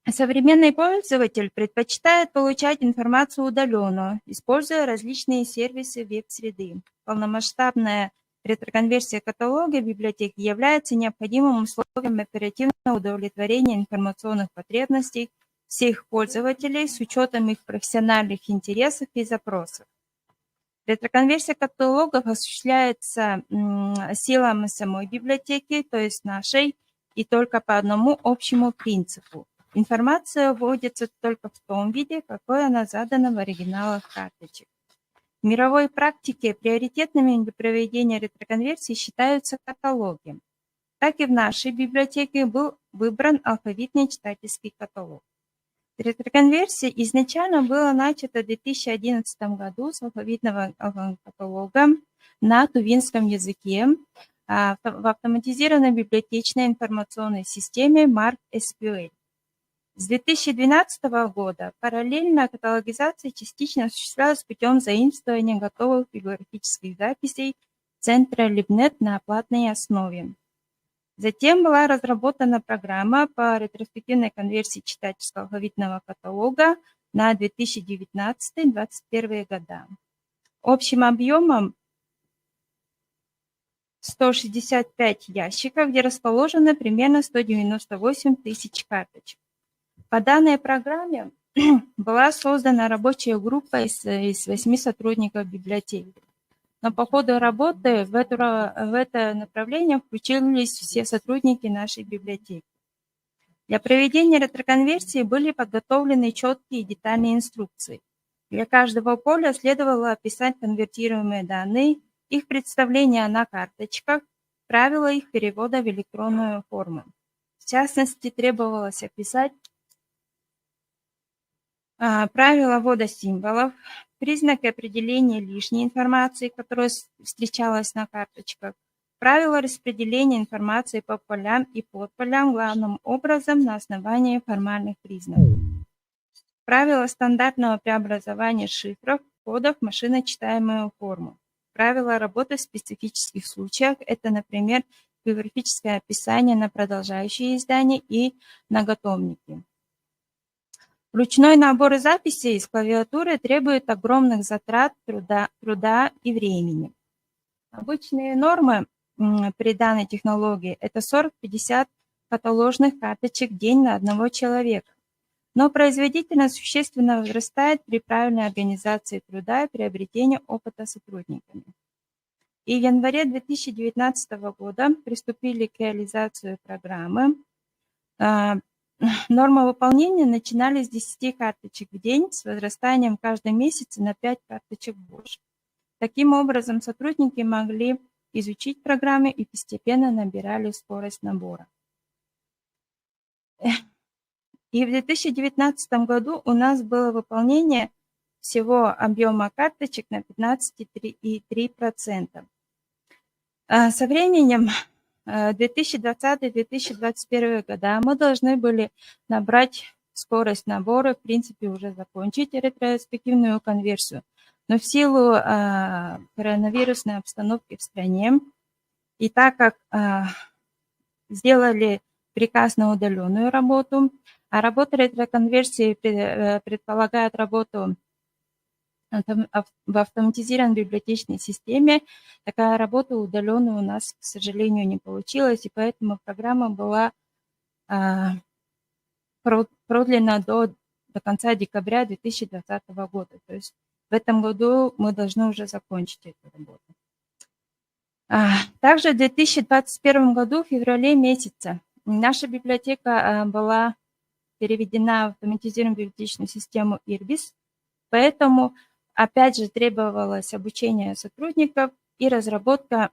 Современный пользователь предпочитает получать информацию удаленно, используя различные сервисы веб-среды. Полномасштабная ретроконверсия каталога библиотеки является необходимым условием оперативного удовлетворения информационных потребностей всех пользователей с учетом их профессиональных интересов и запросов. Ретроконверсия каталогов осуществляется силами самой библиотеки, то есть нашей, и только по одному общему принципу. Информация вводится только в том виде, какой она задана в оригиналах карточек. В мировой практике приоритетными для проведения ретроконверсии считаются каталоги. Так и в нашей библиотеке был выбран алфавитный читательский каталог. Ретроконверсия изначально была начата в 2011 году с алфавитного каталога на тувинском языке в автоматизированной библиотечной информационной системе MARC-SQL. С 2012 года параллельно каталогизация частично осуществлялась путем заимствования готовых библиографических записей Центра LibNet на платной основе. Затем была разработана программа по ретроспективной конверсии читательского алфавитного каталога на 2019-2021 года. Общим объемом 165 ящиков, где расположено примерно 198 тысяч карточек. По данной программе была создана рабочая группа из 8 сотрудников библиотеки. Но по ходу работы в это направление включились все сотрудники нашей библиотеки. Для проведения ретроконверсии были подготовлены четкие и детальные инструкции. Для каждого поля следовало описать конвертируемые данные, их представление на карточках, правила их перевода в электронную форму. В частности, требовалось описать правила ввода символов, признаки определения лишней информации, которая встречалась на карточках, правила распределения информации по полям и подполям главным образом на основании формальных признаков, правила стандартного преобразования шифров, кодов в машиночитаемую форму, правила работы в специфических случаях, это, например, библиографическое описание на продолжающие издания и многотомники. Ручной набор записей из клавиатуры требует огромных затрат труда и времени. Обычные нормы при данной технологии – это 40-50 каталожных карточек в день на одного человека. Но производительность существенно возрастает при правильной организации труда и приобретении опыта сотрудниками. И в январе 2019 года приступили к реализации программы. Норма выполнения начинали с 10 карточек в день с возрастанием каждый месяц на 5 карточек больше. Таким образом, сотрудники могли изучить программы и постепенно набирали скорость набора. И в 2019 году у нас было выполнение всего объема карточек на 15,3%. Со временем 2020-2021 года мы должны были набрать скорость набора, в принципе, уже закончить ретроспективную конверсию. Но в силу коронавирусной обстановки в стране, и так как сделали приказ на удаленную работу, а работа ретроконверсии предполагает работу в автоматизированной библиотечной системе, такая работа удаленная у нас, к сожалению, не получилась, и поэтому программа была продлена до конца декабря 2020 года. То есть в этом году мы должны уже закончить эту работу. Также в 2021 году, в феврале месяце, наша библиотека была переведена в автоматизированную библиотечную систему IRBIS, поэтому опять же требовалось обучение сотрудников и разработка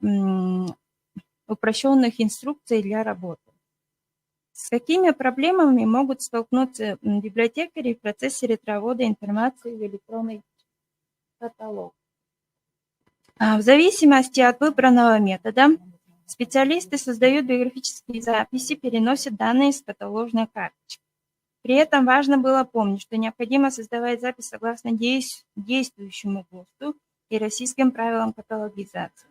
упрощенных инструкций для работы. С какими проблемами могут столкнуться библиотекари в процессе ретровода информации в электронный каталог? В зависимости от выбранного метода специалисты создают биографические записи, переносят данные с каталожной карточки. При этом важно было помнить, что необходимо создавать запись согласно действующему ГОСТу и российским правилам каталогизации.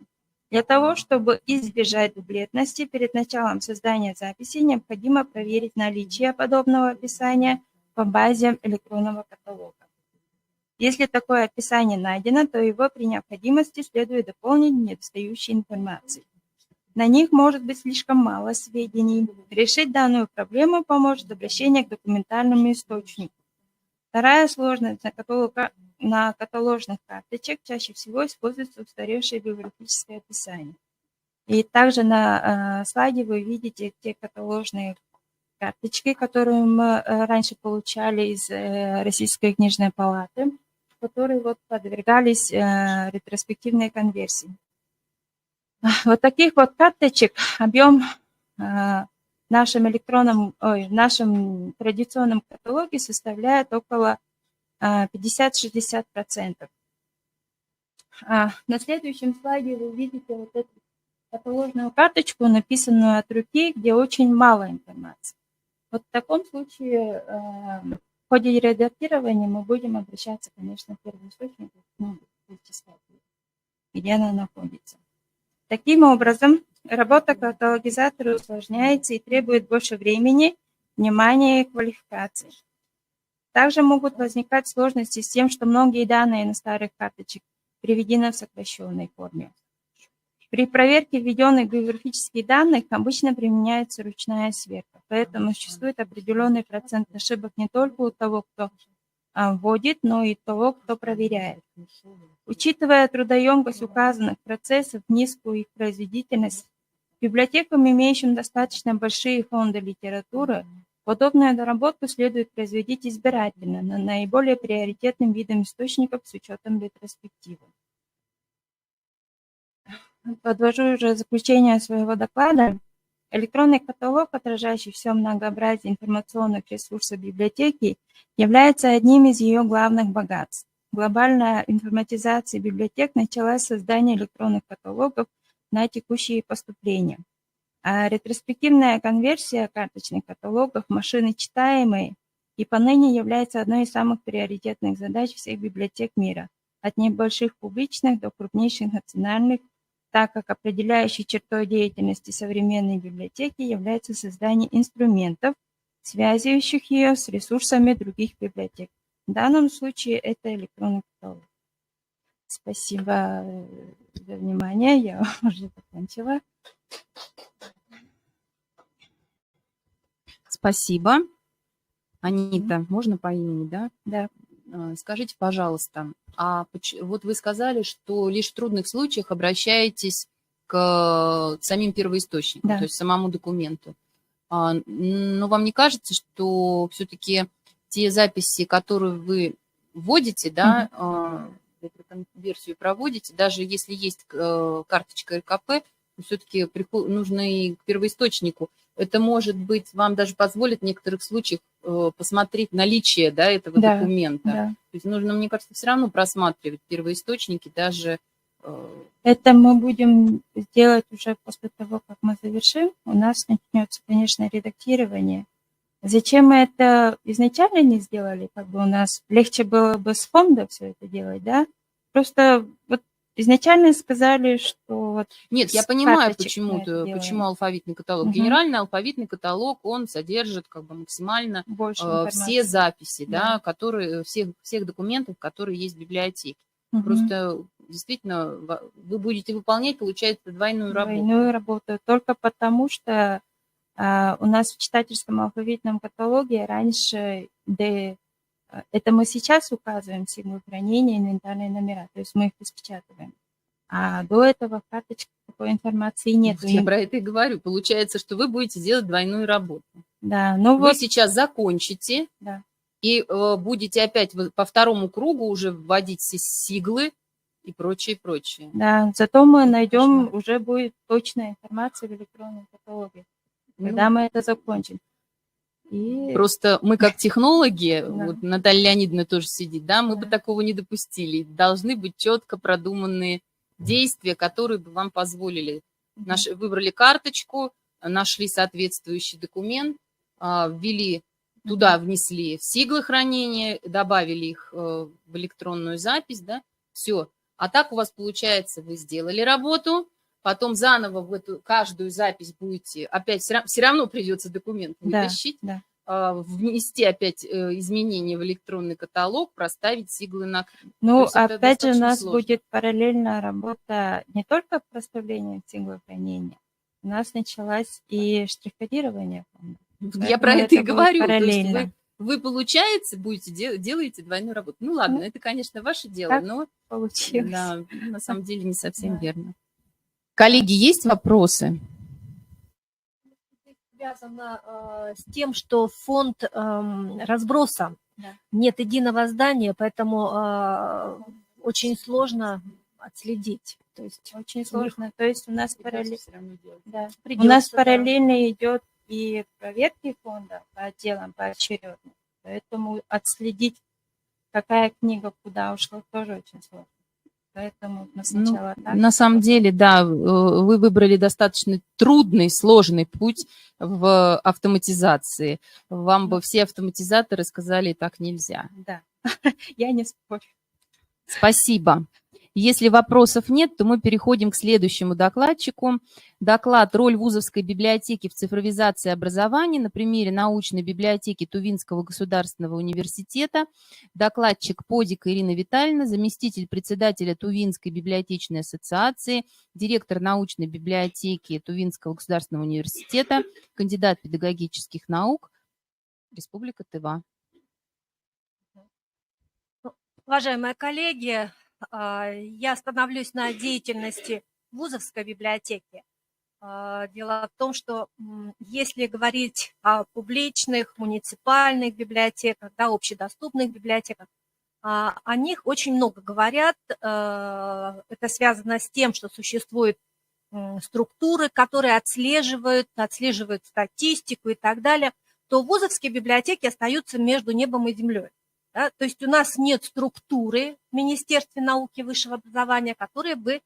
Для того, чтобы избежать дублетности, перед началом создания записи необходимо проверить наличие подобного описания по базе электронного каталога. Если такое описание найдено, то его при необходимости следует дополнить недостающей информацией. На них может быть слишком мало сведений. Решить данную проблему поможет обращение к документальному источнику. Вторая сложность на каталожных карточек чаще всего используется устаревшее библиографическое описание. И также на слайде вы видите те каталожные карточки, которые мы раньше получали из Российской книжной палаты, которые подвергались ретроспективной конверсии. Вот таких вот карточек объем в нашем традиционном каталоге составляет около 50-60%. На следующем слайде вы видите вот эту каталожную карточку, написанную от руки, где очень мало информации. Вот в таком случае в ходе редактирования мы будем обращаться, конечно, к первоисточнику, где она находится. Таким образом, работа каталогизатора усложняется и требует больше времени, внимания и квалификации. Также могут возникать сложности с тем, что многие данные на старых карточках приведены в сокращенной форме. При проверке введенных биографических данных обычно применяется ручная сверка, поэтому существует определенный процент ошибок не только у того, кто вводит, но и того, кто проверяет. Учитывая трудоемкость указанных процессов, низкую их производительность, библиотекам, имеющим достаточно большие фонды литературы, подобную доработку следует производить избирательно на наиболее приоритетным видам источников с учетом ретроспективы. Подвожу уже заключение своего доклада. Электронный каталог, отражающий все многообразие информационных ресурсов библиотеки, является одним из ее главных богатств. Глобальная информатизация библиотек началась с создания электронных каталогов на текущие поступления. А ретроспективная конверсия карточных каталогов в машиночитаемые и поныне является одной из самых приоритетных задач всех библиотек мира, от небольших публичных до крупнейших национальных, так как определяющей чертой деятельности современной библиотеки является создание инструментов, связывающих ее с ресурсами других библиотек. В данном случае это электронный каталог. Спасибо за внимание. Я уже закончила. Спасибо. Анита, можно по имени, да? Да. Скажите, пожалуйста, вот вы сказали, что лишь в трудных случаях обращаетесь к самим первоисточникам, Да. то есть самому документу. Но вам не кажется, что все-таки те записи, которые вы вводите, да, версию проводите, даже если есть карточка РКП, все-таки нужно и к первоисточнику. Это, может быть, вам даже позволит в некоторых случаях посмотреть наличие, да, этого документа. Да. То есть нужно, мне кажется, все равно просматривать первоисточники даже. Это мы будем делать уже после того, как мы завершим. У нас начнется, конечно, редактирование. Зачем мы это изначально не сделали? Как бы у нас легче было бы с фонда все это делать, да? Просто вот изначально сказали, что... Вот нет, я понимаю, почему алфавитный каталог. Генеральный алфавитный каталог, он содержит как бы максимально все записи, да, которые, всех документов, которые есть в библиотеке. Просто действительно вы будете выполнять, получается, двойную работу. Двойную работу только потому, что у нас в читательском алфавитном каталоге раньше, это мы сейчас указываем символы хранения, инвентарные номера, то есть мы их распечатываем. А до этого в карточке такой информации нет. Я про это и говорю. Получается, что вы будете делать двойную работу. Да, ну вы сейчас закончите, да, и будете опять по второму кругу уже вводить сиглы и прочее, прочее. Да, зато мы найдем, уже будет точная информация в электронном каталоге, когда мы это закончим. И... Просто мы как технологи, вот Наталья Леонидовна тоже сидит, да, мы бы такого не допустили. Должны быть четко продуманные действия, которые бы вам позволили. Выбрали карточку, нашли соответствующий документ, ввели туда, внесли сиглы хранения, добавили их в электронную запись, да, все. А так у вас получается, вы сделали работу, потом заново в эту каждую запись будете, опять все равно придется документ вытащить, внести опять изменения в электронный каталог, проставить сиглы на... Ну, опять же, у нас будет параллельная работа не только проставлением сиглов хранения, у нас началось и штрих-кодирование. Я про это и говорю. То есть вы получается, делаете двойную работу. Ну ладно, это, конечно, ваше дело, но получилось. Да, на самом деле не совсем верно. Коллеги, есть вопросы? Связано с тем, что фонд разброса, нет единого здания, поэтому очень сложно отследить. То есть очень сложно. То есть у нас параллельно идет и проверки фонда по отделам поочередно. Поэтому отследить, какая книга куда ушла, тоже очень сложно. Поэтому сначала так. На самом деле, да, вы выбрали достаточно трудный, сложный путь в автоматизации. Вам бы все автоматизаторы сказали, так нельзя. Да, я не спорю. Спасибо. Если вопросов нет, то мы переходим к следующему докладчику. Доклад «Роль вузовской библиотеки в цифровизации образования» на примере научной библиотеки Тувинского государственного университета. Докладчик Подика Ирина Витальевна, заместитель председателя Тувинской библиотечной ассоциации, директор научной библиотеки Тувинского государственного университета, кандидат педагогических наук, Республика Тыва. Уважаемые коллеги, я остановлюсь на деятельности вузовской библиотеки. Дело в том, что если говорить о публичных, муниципальных библиотеках, да, общедоступных библиотеках, о них очень много говорят. Это связано с тем, что существуют структуры, которые отслеживают статистику и так далее, то вузовские библиотеки остаются между небом и землей. Да? То есть у нас нет структуры в Министерстве науки и высшего образования, которые бы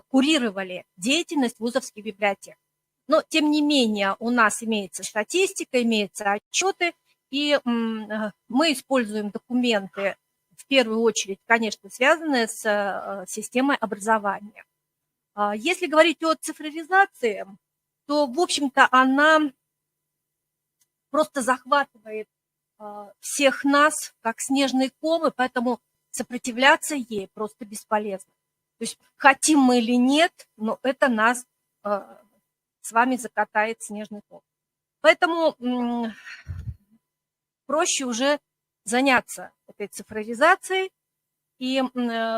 курировали деятельность вузовских библиотек. Но, тем не менее, у нас имеется статистика, имеются отчеты, и мы используем документы, в первую очередь, конечно, связанные с системой образования. Если говорить о цифровизации, то, в общем-то, она просто захватывает всех нас, как снежный ком, и поэтому сопротивляться ей просто бесполезно. То есть хотим мы или нет, но это нас с вами закатает в снежный ком. Поэтому проще уже заняться этой цифровизацией. И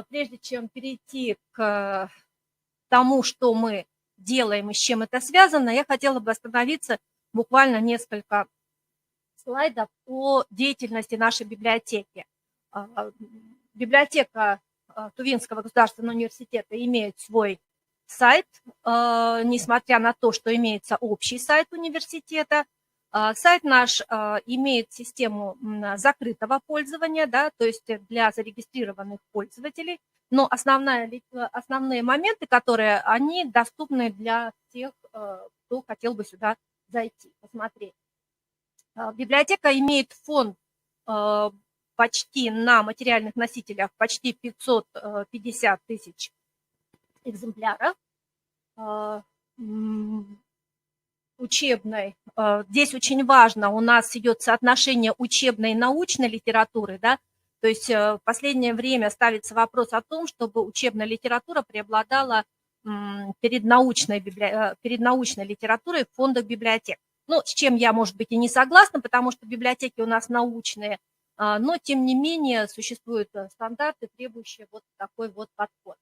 прежде чем перейти к тому, что мы делаем и с чем это связано, я хотела бы остановиться буквально несколько слайдов о деятельности нашей библиотеки. Библиотека Тувинского государственного университета имеет свой сайт, несмотря на то, что имеется общий сайт университета. Сайт наш имеет систему закрытого пользования, да, то есть для зарегистрированных пользователей, но основные моменты, которые они доступны для тех, кто хотел бы сюда зайти, посмотреть. Библиотека имеет фонд почти на материальных носителях почти 550 тысяч экземпляров. Учебной. Здесь очень важно, у нас идет соотношение учебной и научной литературы, да, то есть в последнее время ставится вопрос о том, чтобы учебная литература преобладала перед научной литературой в фондах библиотек. Ну, с чем я, может быть, и не согласна, потому что библиотеки у нас научные, но, тем не менее, существуют стандарты, требующие вот такой вот подход.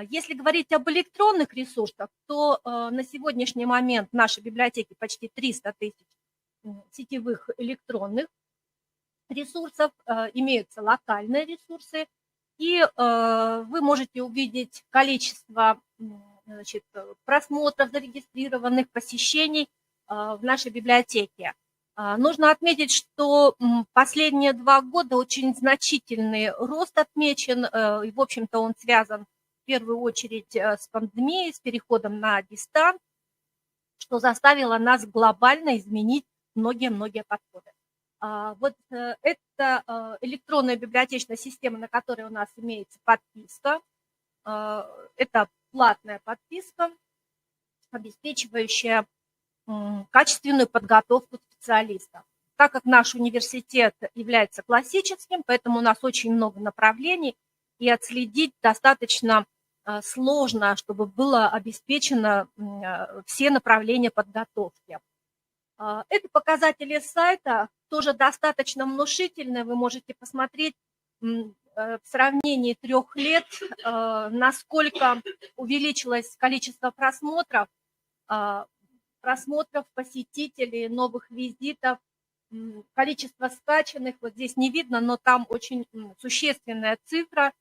Если говорить об электронных ресурсах, то на сегодняшний момент в нашей библиотеке почти 300 тысяч сетевых электронных ресурсов, имеются локальные ресурсы, и вы можете увидеть количество, значит, просмотров, зарегистрированных, посещений в нашей библиотеке. Нужно отметить, что последние 2 года очень значительный рост отмечен, и, в общем-то, он связан в первую очередь с пандемией, с переходом на дистант, что заставило нас глобально изменить многие-многие подходы. Вот это электронная библиотечная система, на которой у нас имеется подписка. Это платная подписка, обеспечивающая качественную подготовку специалистов. Так как наш университет является классическим, поэтому у нас очень много направлений, и отследить достаточно сложно, чтобы было обеспечено все направления подготовки. Это показатели сайта, тоже достаточно внушительные. Вы можете посмотреть в сравнении 3 лет, насколько увеличилось количество просмотров, посетителей, новых визитов, количество скачанных. Вот здесь не видно, но там очень существенная цифра.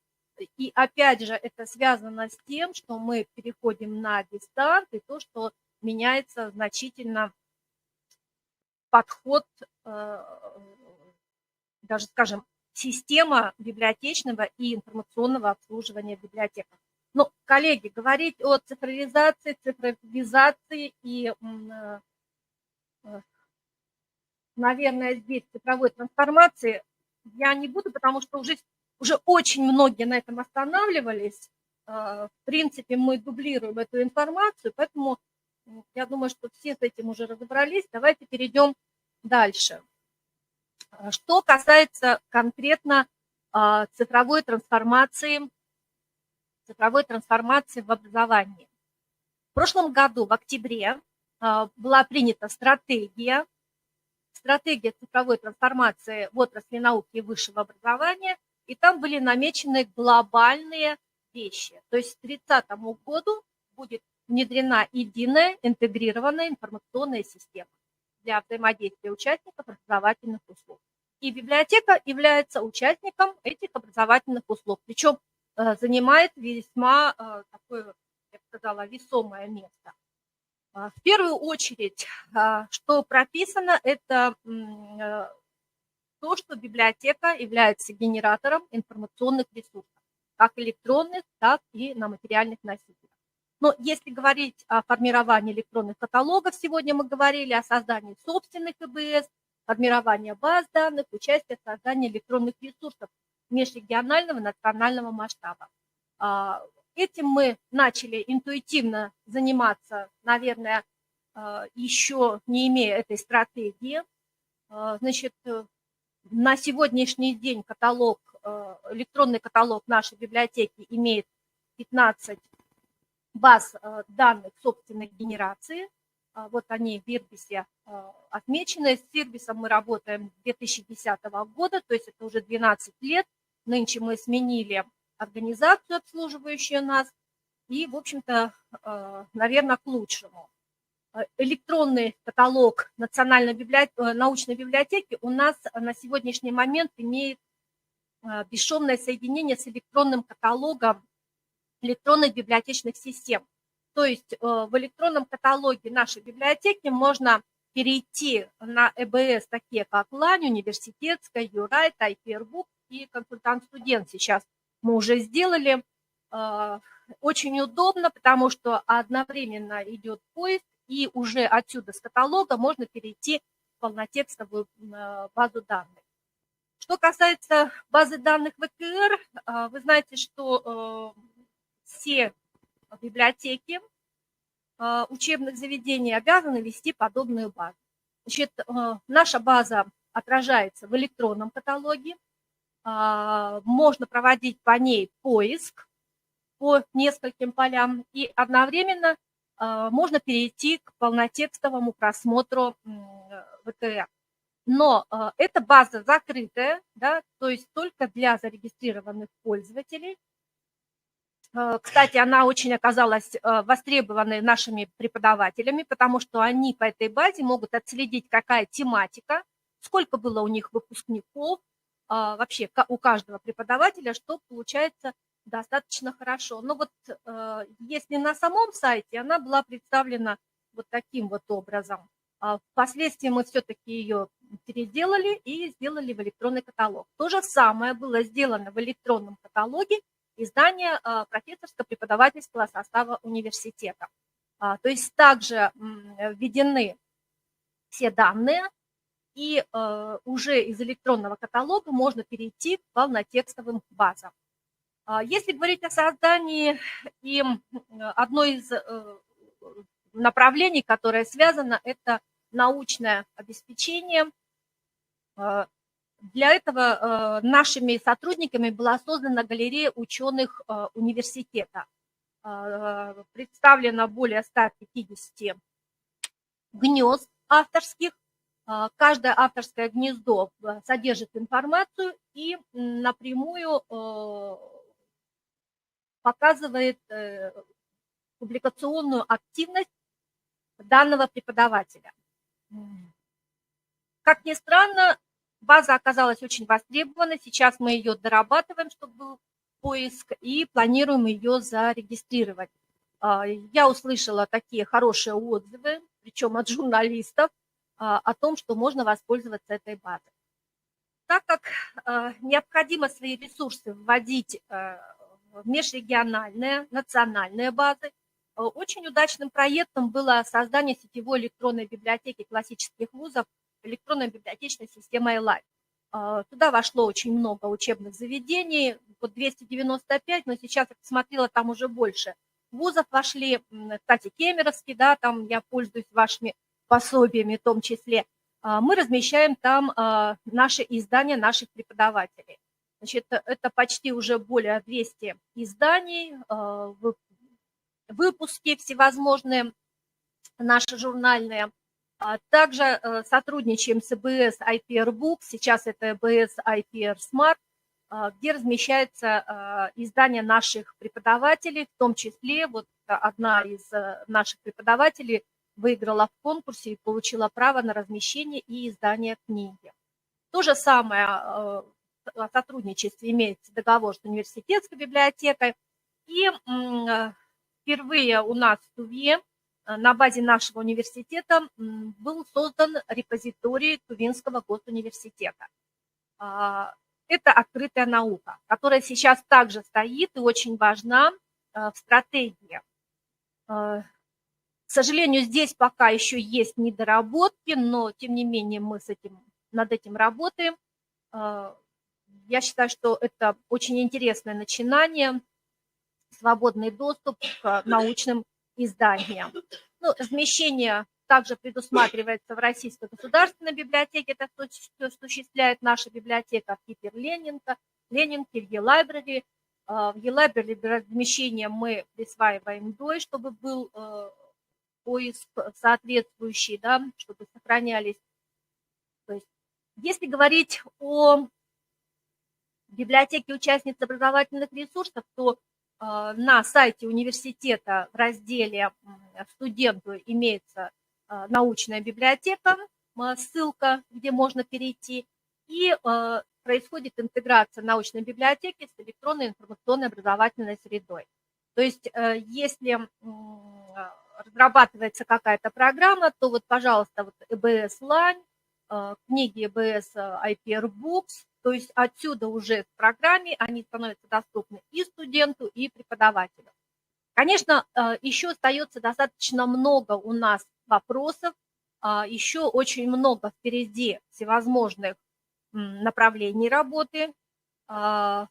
И опять же, это связано с тем, что мы переходим на дистант, и то, что меняется значительно подход, даже, скажем, система библиотечного и информационного обслуживания библиотек. Но, коллеги, говорить о цифровизации и, наверное, здесь цифровой трансформации я не буду, потому что уже очень многие на этом останавливались. В принципе, мы дублируем эту информацию, поэтому я думаю, что все с этим уже разобрались. Давайте перейдем дальше. Что касается конкретно цифровой трансформации в образовании. В прошлом году, в октябре, была принята стратегия цифровой трансформации в отрасли науки и высшего образования, и там были намечены глобальные вещи. То есть к 2030 году будет внедрена единая интегрированная информационная система для взаимодействия участников образовательных услуг. И библиотека является участником этих образовательных услуг, причем занимает весьма такое, я бы сказала, весомое место. В первую очередь, что прописано, это то, что библиотека является генератором информационных ресурсов, как электронных, так и на материальных носителях. Но если говорить о формировании электронных каталогов, сегодня мы говорили о создании собственных ЭБС, формировании баз данных, участии в создании электронных ресурсов межрегионального и национального масштаба. Этим мы начали интуитивно заниматься, наверное, еще не имея этой стратегии. Значит, на сегодняшний день каталог электронный каталог нашей библиотеки имеет 15 баз данных собственной генерации. Вот они в Ирбисе отмечены. С Ирбисом мы работаем с 2010 года, то есть это уже 12 лет. Нынче мы сменили организацию, обслуживающую нас, и, в общем-то, наверное, к лучшему. Электронный каталог научной библиотеки у нас на сегодняшний момент имеет бесшовное соединение с электронным каталогом электронных библиотечных систем. То есть в электронном каталоге нашей библиотеки можно перейти на ЭБС, такие как Лань, Университетская, Юрайт, IPR-Book и Консультант-студент. Сейчас мы уже сделали. Очень удобно, потому что одновременно идет поиск, и уже отсюда с каталога можно перейти в полнотекстовую базу данных. Что касается базы данных ВКР, вы знаете, что все библиотеки учебных заведений обязаны вести подобную базу. Значит, наша база отражается в электронном каталоге, можно проводить по ней поиск по нескольким полям, и одновременно можно перейти к полнотекстовому просмотру ВКР. Но эта база закрытая, да, то есть только для зарегистрированных пользователей. Кстати, она очень оказалась востребованной нашими преподавателями, потому что они по этой базе могут отследить, какая тематика, сколько было у них выпускников, вообще у каждого преподавателя, что получается достаточно хорошо. Но вот если на самом сайте, она была представлена вот таким вот образом. Впоследствии мы все-таки ее переделали и сделали в электронный каталог. То же самое было сделано в электронном каталоге издания профессорско-преподавательского состава университета. То есть также введены все данные, и уже из электронного каталога можно перейти к полнотекстовым базам. Если говорить о создании, и одно из направлений, которое связано, это научное обеспечение. Для этого нашими сотрудниками была создана галерея ученых университета. Представлено более 150 гнезд авторских. Каждое авторское гнездо содержит информацию и напрямую показывает публикационную активность данного преподавателя. Как ни странно, база оказалась очень востребованной. Сейчас мы ее дорабатываем, чтобы был поиск, и планируем ее зарегистрировать. Я услышала такие хорошие отзывы, причем от журналистов, о том, что можно воспользоваться этой базой. Так как необходимо свои ресурсы вводить в межрегиональные, национальные базы, очень удачным проектом было создание сетевой электронной библиотеки классических вузов, электронной библиотечной системы iLife. Туда вошло очень много учебных заведений, вот 295, но сейчас я посмотрела, там уже больше вузов вошли, кстати, Кемеровский, да, там я пользуюсь вашими пособиями в том числе. Мы размещаем там наши издания наших преподавателей. Значит, это почти уже более 200 изданий, выпуски всевозможные наши журнальные. Также сотрудничаем с ЭБС IPR-Book, сейчас это ЭБС IPR Smart, где размещается издание наших преподавателей, в том числе вот одна из наших преподавателей выиграла в конкурсе и получила право на размещение и издание книги. То же самое о сотрудничестве имеется договор с университетской библиотекой. И впервые у нас в Туве на базе нашего университета был создан репозиторий Тувинского госуниверситета. Это открытая наука, которая сейчас также стоит и очень важна в стратегии. К сожалению, здесь пока еще есть недоработки, но тем не менее мы над этим работаем. Я считаю, что это очень интересное начинание, свободный доступ к научным изданиям. Ну, размещение также предусматривается в Российской государственной библиотеке, это осуществляет наша библиотека в Кипер-Ленинка, тренинги в e-library. В e-library размещение мы присваиваем DOI, чтобы был поиск соответствующий, да, чтобы сохранялись. То есть, если говорить о библиотеке участниц образовательных ресурсов, то на сайте университета в разделе «Студенту» имеется научная библиотека, ссылка, где можно перейти, и происходит интеграция научной библиотеки с электронной информационной образовательной средой. То есть, если разрабатывается какая-то программа, то вот, пожалуйста, вот EBS Line, книги EBS IPR Books, то есть отсюда уже в программе они становятся доступны и студенту, и преподавателю. Конечно, еще остается достаточно много у нас вопросов, еще очень много впереди всевозможных направлений работы. В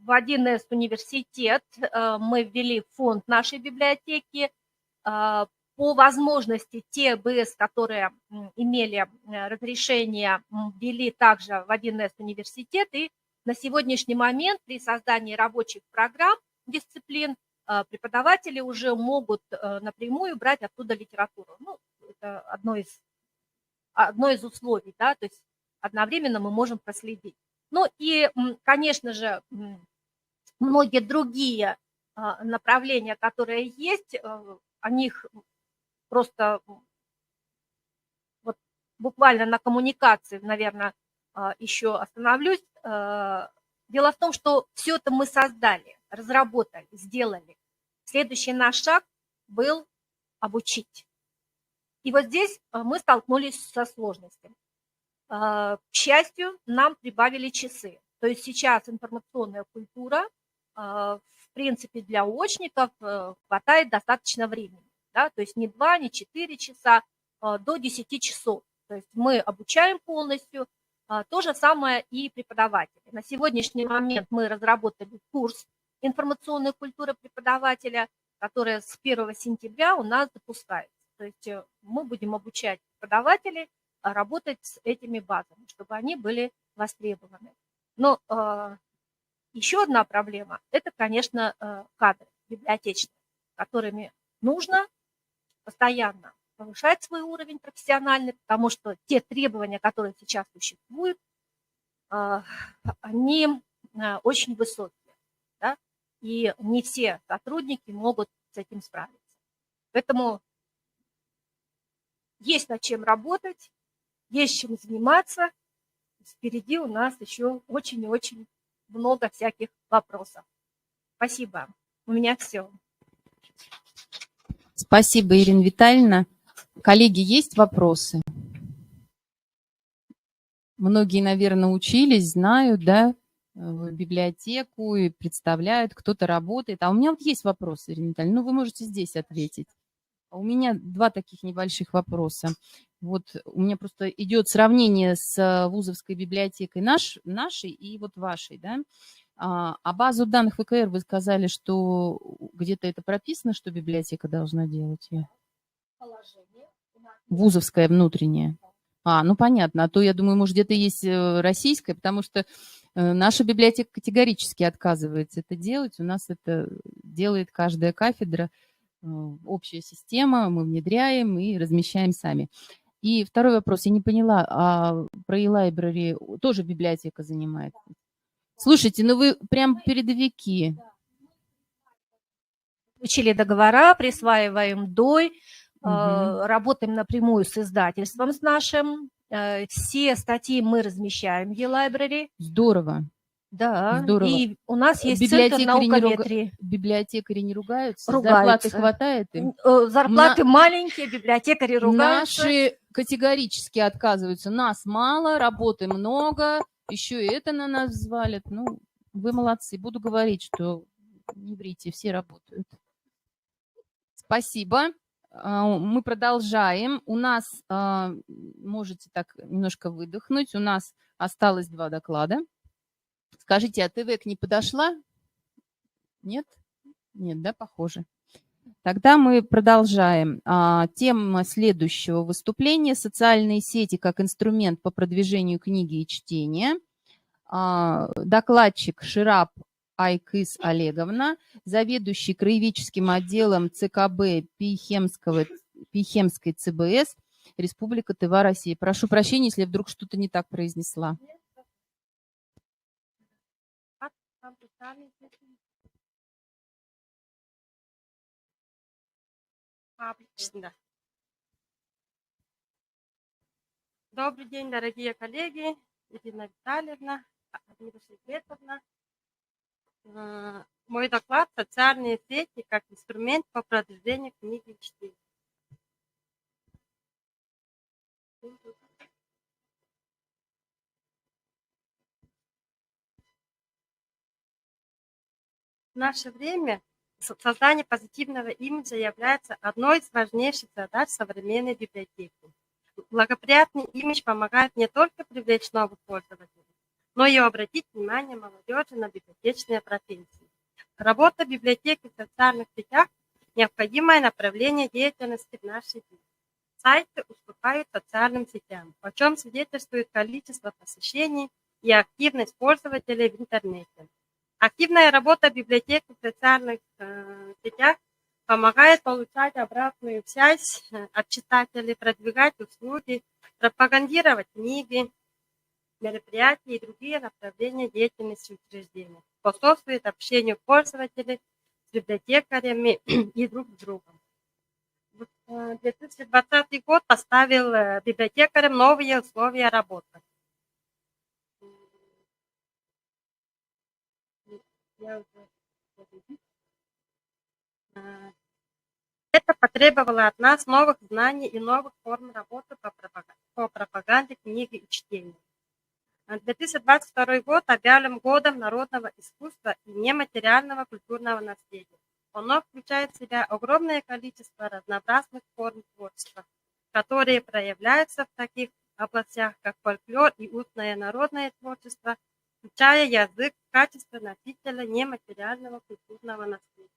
1С университет мы ввели фонд нашей библиотеки. По возможности те БС, которые имели разрешение, ввели также в 1С университет. И на сегодняшний момент при создании рабочих программ, дисциплин, преподаватели уже могут напрямую брать оттуда литературу. Ну, это одно из условий, да, то есть одновременно мы можем проследить. Ну и, конечно же, многие другие направления, которые есть, о них просто вот буквально на коммуникации, наверное, еще остановлюсь. Дело в том, что все это мы создали, разработали, сделали. Следующий наш шаг был обучить. И вот здесь мы столкнулись со сложностями. К счастью, нам прибавили часы. То есть сейчас информационная культура, в принципе, для очников хватает достаточно времени. Да? То есть не 2, не 4 часа, до 10 часов. То есть мы обучаем полностью. То же самое и преподаватели. На сегодняшний момент мы разработали курс информационной культуры преподавателя, который с 1 сентября у нас запускается. То есть мы будем обучать преподавателей работать с этими базами, чтобы они были востребованы. Но еще одна проблема – это, конечно, кадры библиотечные, которыми нужно постоянно повышать свой уровень профессиональный, потому что те требования, которые сейчас существуют, они очень высокие, да? И не все сотрудники могут с этим справиться. Поэтому есть над чем работать, есть чем заниматься. Впереди у нас еще очень и очень много всяких вопросов. Спасибо. У меня все. Спасибо, Ирина Витальевна. Коллеги, есть вопросы? Многие, наверное, учились, знают, да, библиотеку и представляют, кто-то работает. А у меня вот есть вопросы, Ирина Витальевна. Ну, вы можете здесь ответить. У меня два таких небольших вопроса. Вот у меня просто идет сравнение с вузовской библиотекой нашей и вот вашей, да. А базу данных ВКР вы сказали, что где-то это прописано, что библиотека должна делать? Вузовская внутренняя. Ну понятно. А то, я думаю, может, где-то есть российская, потому что наша библиотека категорически отказывается это делать. У нас это делает каждая кафедра. Общая система, мы внедряем и размещаем сами. И второй вопрос, я не поняла, а про e-library тоже библиотека занимается? Слушайте, ну вы прям передовики. Учили договора, присваиваем DOI, работаем напрямую с издательством с нашим. Все статьи мы размещаем в e-library. Здорово. Да, здорово. И у нас есть центр наукометрии. Библиотекари не ругаются? Ругаются. Зарплаты хватает им? Зарплаты маленькие, библиотекари ругаются. Наши категорически отказываются. Нас мало, работы много, еще и это на нас взвалят. Ну, вы молодцы. Буду говорить, что не врите, все работают. Спасибо. Мы продолжаем. У нас, можете так немножко выдохнуть, у нас осталось 2 доклада. Скажите, а ТВ не подошла? Нет? Нет, да, похоже. Тогда мы продолжаем. Тема следующего выступления – социальные сети как инструмент по продвижению книги и чтения. Докладчик Ширап Айкыс Олеговна, заведующий краеведческим отделом ЦКБ Пихемской ЦБС, Республика Тыва, Россия. Прошу прощения, если я вдруг что-то не так произнесла. Добрый день, дорогие коллеги, Ирина Витальевна, Адмира Шеветовна. Мой доклад «Социальные сети как инструмент по продвижению книги и чтения». В наше время создание позитивного имиджа является одной из важнейших задач современной библиотеки. Благоприятный имидж помогает не только привлечь новых пользователей, но и обратить внимание молодежи на библиотечные профессии. Работа библиотеки в социальных сетях – необходимое направление деятельности в наши дни. Сайты уступают социальным сетям, о чем свидетельствует количество посещений и активность пользователей в интернете. Активная работа библиотеки в социальных сетях помогает получать обратную связь от читателей, продвигать услуги, пропагандировать книги, мероприятия и другие направления деятельности учреждения, способствует общению пользователей с библиотекарями и друг с другом. 2020 год поставил библиотекарям новые условия работы. Это потребовало от нас новых знаний и новых форм работы по пропаганде книги и чтения. 2022 год объявлен годом народного искусства и нематериального культурного наследия. Оно включает в себя огромное количество разнообразных форм творчества, которые проявляются в таких областях, как фольклор и устное народное творчество, включая язык в качестве носителя нематериального культурного наследия.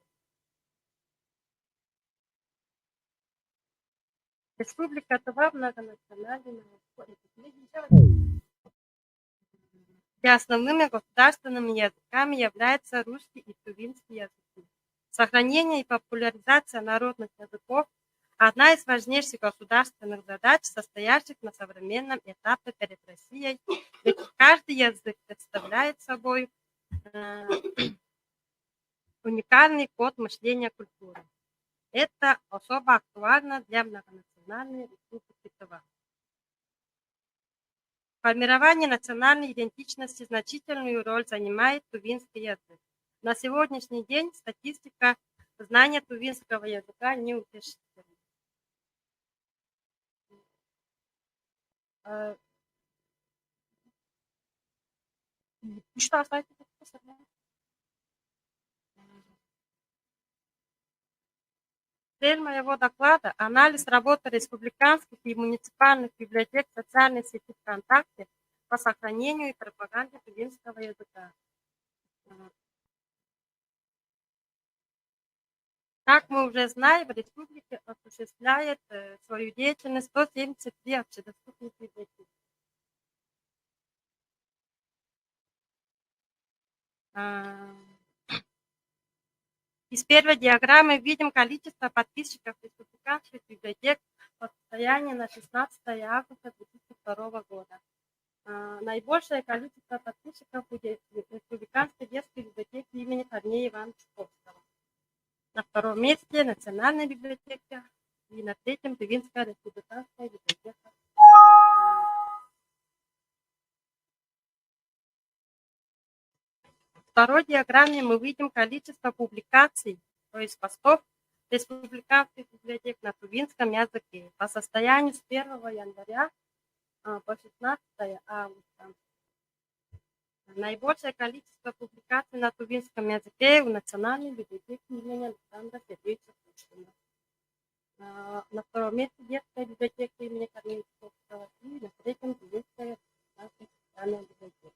Республика Тыва многонациональная. Где основными государственными языками являются русский и тувинский языки. Сохранение и популяризация народных языков – одна из важнейших государственных задач, состоящих на современном этапе перед Россией, ведь каждый язык представляет собой уникальный код мышления культуры. Это особо актуально для многонациональной Республики Тыва. В формировании национальной идентичности значительную роль занимает тувинский язык. На сегодняшний день статистика знания тувинского языка неутешительна. Что остается? Цель моего доклада – анализ работы республиканских и муниципальных библиотек социальной сети ВКонтакте по сохранению и пропаганде тувинского языка. Как мы уже знаем, в республике осуществляет свою деятельность 173 общедоступных библиотеки. Из первой диаграммы видим количество подписчиков республиканских библиотек по состоянию на 16 августа 2002 года. Наибольшее количество подписчиков у республиканской детской библиотеки имени Корнея Ивановича Чуковского. На втором месте Национальная библиотека и на третьем Тувинская республиканская библиотека. В второй диаграмме мы видим количество публикаций, то есть постов республиканских библиотек на тувинском языке по состоянию с 1 января по 16 августа. Наибольшее количество публикаций на тувинском языке у Национальной библиотеки имени Александра Сергеевича Пушкина. На втором месте детская библиотека имени Корнея Чуковского и на третьем Тувинская социальная библиотека.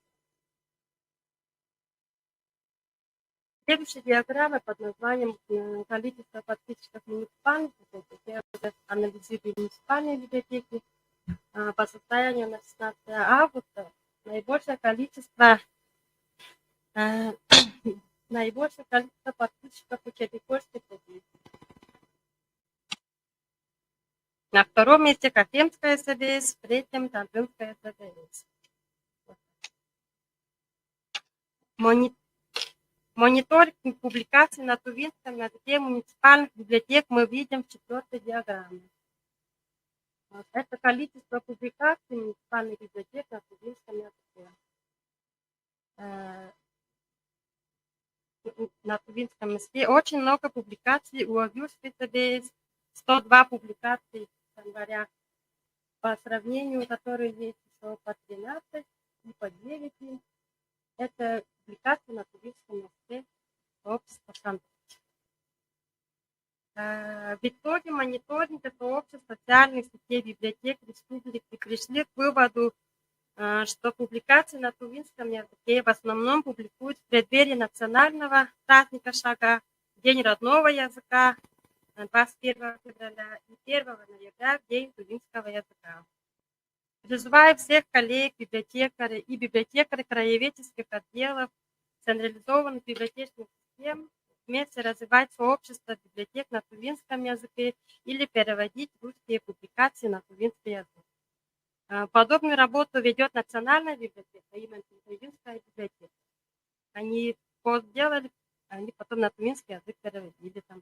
Следующая диаграмма под названием «Количество подписчиков муниципальных библиотек». Я уже анализирую муниципальные библиотеки. По состоянию на 16 августа наибольшее количество подписчиков учебников стипендий. На втором месте Копемская СБС, в третьем Тамбовская СБС. Мониторинг публикаций на тувинском языке муниципальных библиотек мы видим в четвертой диаграмме. Это количество публикаций муниципальных библиотек на тувинском языке. На тувинском языке очень много публикаций у Агюрской СБС, 102 публикаций с января, по сравнению, которые есть еще по 13 и по 9. Это публикации на тувинском языке общества Санкт-Петербурга. В итоге мониторинга сообщества социальных сетей библиотек республики пришли к выводу, что публикации на тувинском языке в основном публикуют в преддверии национального праздника Шага, День родного языка 21 февраля и 1 ноября, в День тувинского языка. Призываю всех коллег, библиотекарей и библиотекарей краеведческих отделов централизованных библиотечных систем вместе развивать сообщество библиотек на тувинском языке или переводить русские публикации на тувинский язык. Подобную работу ведет Национальная библиотека, именно Тувинская библиотека. Они сделали, они потом на тувинский язык переводили там.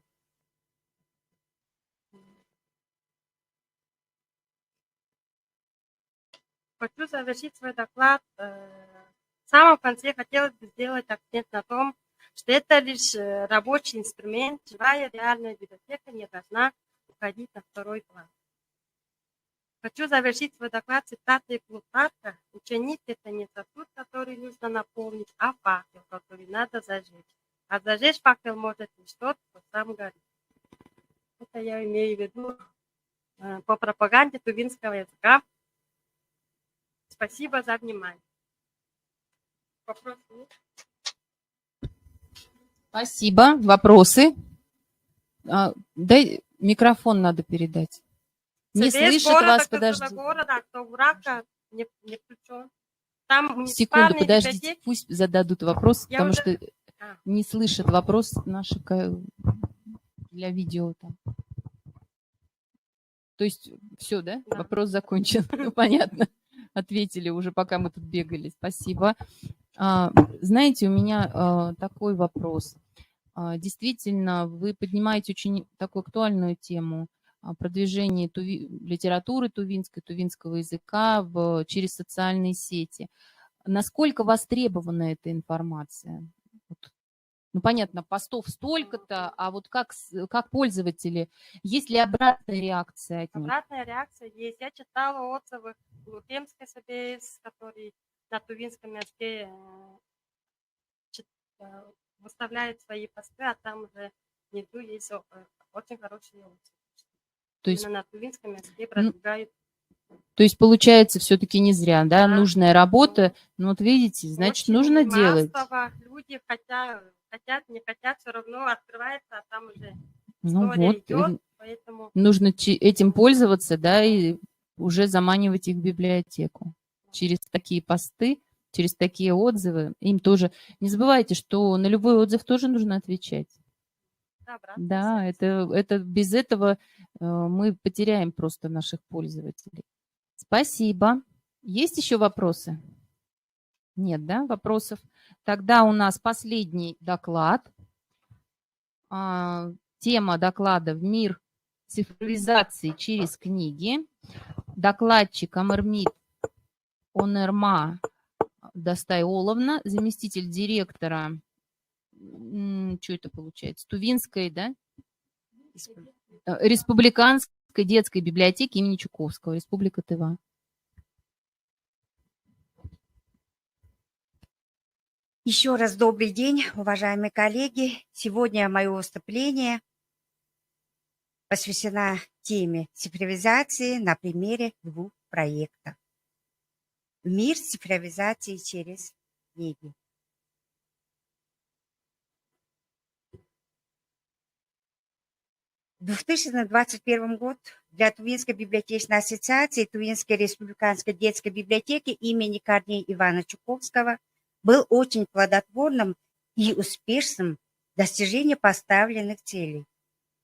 Хочу завершить свой доклад. В самом конце хотелось бы сделать акцент на том, что это лишь рабочий инструмент, живая реальная библиотека не должна уходить на второй план. Хочу завершить свой доклад цитатой Плутарха. Ученик – это не сосуд, который нужно наполнить, а факел, который надо зажечь. А зажечь факел может лишь тот, кто сам горит. Это я имею в виду по пропаганде тувинского языка. Спасибо за внимание. Вопросы? Спасибо. Вопросы? Дай микрофон надо передать. Не слышит вас, подожди. Города, кто в рака, не включен. Там Секунду, подождите, библиотеки. пусть зададут вопрос, Я потому уже- что не слышит вопрос наши для видео там. То есть все, да? Да. Вопрос закончен. Ну, понятно. Ответили уже, пока мы тут бегали. Спасибо. Знаете, у меня такой вопрос. Действительно, вы поднимаете очень такую актуальную тему продвижения литературы тувинской, тувинского языка через социальные сети. Насколько востребована эта информация? Ну, понятно, постов столько-то, а вот как пользователи, есть ли обратная реакция от них? Обратная реакция есть. Я читала отзывы Лукемской СБС, который на тувинском языке выставляет свои посты, а там уже внизу есть очень хорошие отзывы. То есть, именно на тувинском языке продвигают. То есть, получается, все-таки не зря, да? Да. Нужная работа. Ну, вот видите, значит, Очень нужно делать. массово. Люди хотят, не хотят, все равно открывается, а там уже Ну история вот, идет, поэтому... нужно этим пользоваться, да, и уже заманивать их в библиотеку. Через такие посты, через такие отзывы. Им тоже... Не забывайте, что на любой отзыв тоже нужно отвечать. Да, это без этого мы потеряем просто наших пользователей. Спасибо. Есть еще вопросы? Нет, да, вопросов? Тогда у нас последний доклад. Тема доклада «В мир цифровизации через книги». Докладчик Амырмит Онерма Дастайоловна, заместитель директора, что это получается, Тувинской, да? Республиканской детской библиотеки имени Чуковского, Республика Тыва. Еще раз добрый день, уважаемые коллеги. Сегодня мое выступление посвящено теме цифровизации на примере двух проектов. Мир цифровизации через книги. В 2021 год для Тувинской библиотечной ассоциации Тувинской республиканской детской библиотеки имени Корнея Ивана Чуковского был очень плодотворным и успешным в достижении поставленных целей.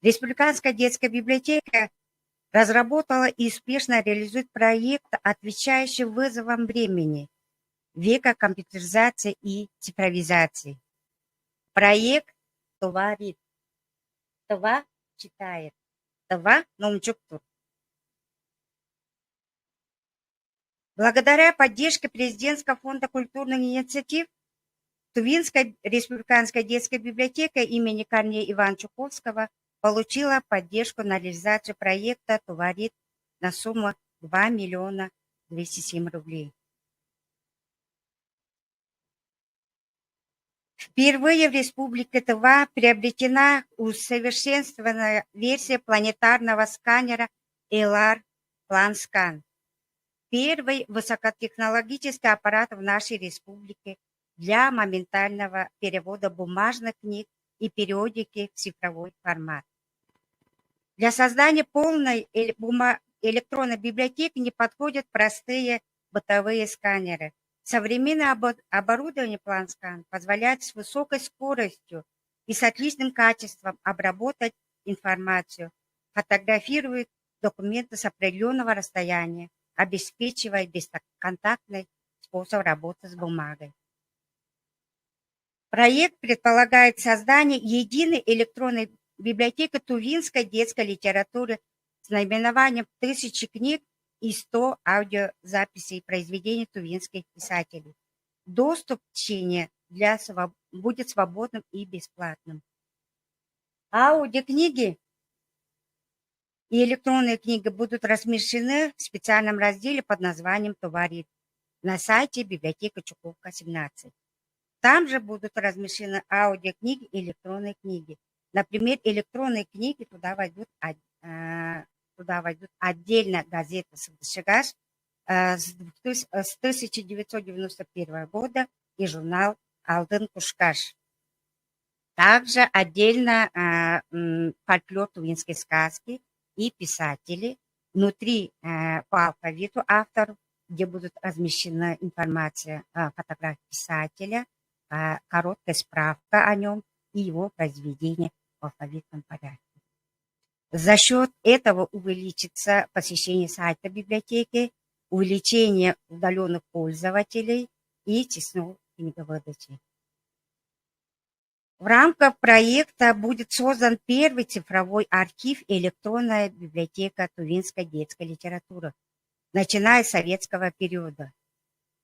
Республиканская детская библиотека разработала и успешно реализует проект, отвечающий вызовам времени, века компьютеризации и цифровизации. Проект «Товарит». Това читает. Това наумчуктур. Благодаря поддержке президентского фонда культурных инициатив Тувинская республиканская детская библиотека имени Корнея Ивана Чуковского получила поддержку на реализацию проекта «Товарит» на сумму 2 миллиона 207 рублей. Впервые в Республике Тыва приобретена усовершенствованная версия планетарного сканера LR PlanScan. Первый высокотехнологический аппарат в нашей республике для моментального перевода бумажных книг и периодики в цифровой формат. Для создания полной электронной библиотеки не подходят простые бытовые сканеры. Современное оборудование PlanScan позволяет с высокой скоростью и с отличным качеством обработать информацию, фотографирует документы с определенного расстояния, обеспечивая бесконтактный способ работы с бумагой. Проект предполагает создание единой электронной библиотеки тувинской детской литературы с наименованием 1000 книг и 100 аудиозаписей произведений тувинских писателей. Доступ к чтению будет свободным и бесплатным. Аудиокниги и электронные книги будут размещены в специальном разделе под названием «Товарит» на сайте библиотеки Чуковка, 17. Там же будут размещены аудиокниги и электронные книги. Например, электронные книги туда войдут отдельно газета «Сыгдышыгаш» с 1991 года и журнал «Алтын Кушкаш». Также отдельно фольклор тувинской сказки и писатели. Внутри по алфавиту авторов, где будут размещена информация о фотографии писателя, короткая справка о нем и его произведения в алфавитном порядке. За счет этого увеличится посещение сайта библиотеки, увеличение удаленных пользователей и число книговыдачи. В рамках проекта будет создан первый цифровой архив и электронная библиотека тувинской детской литературы, начиная с советского периода.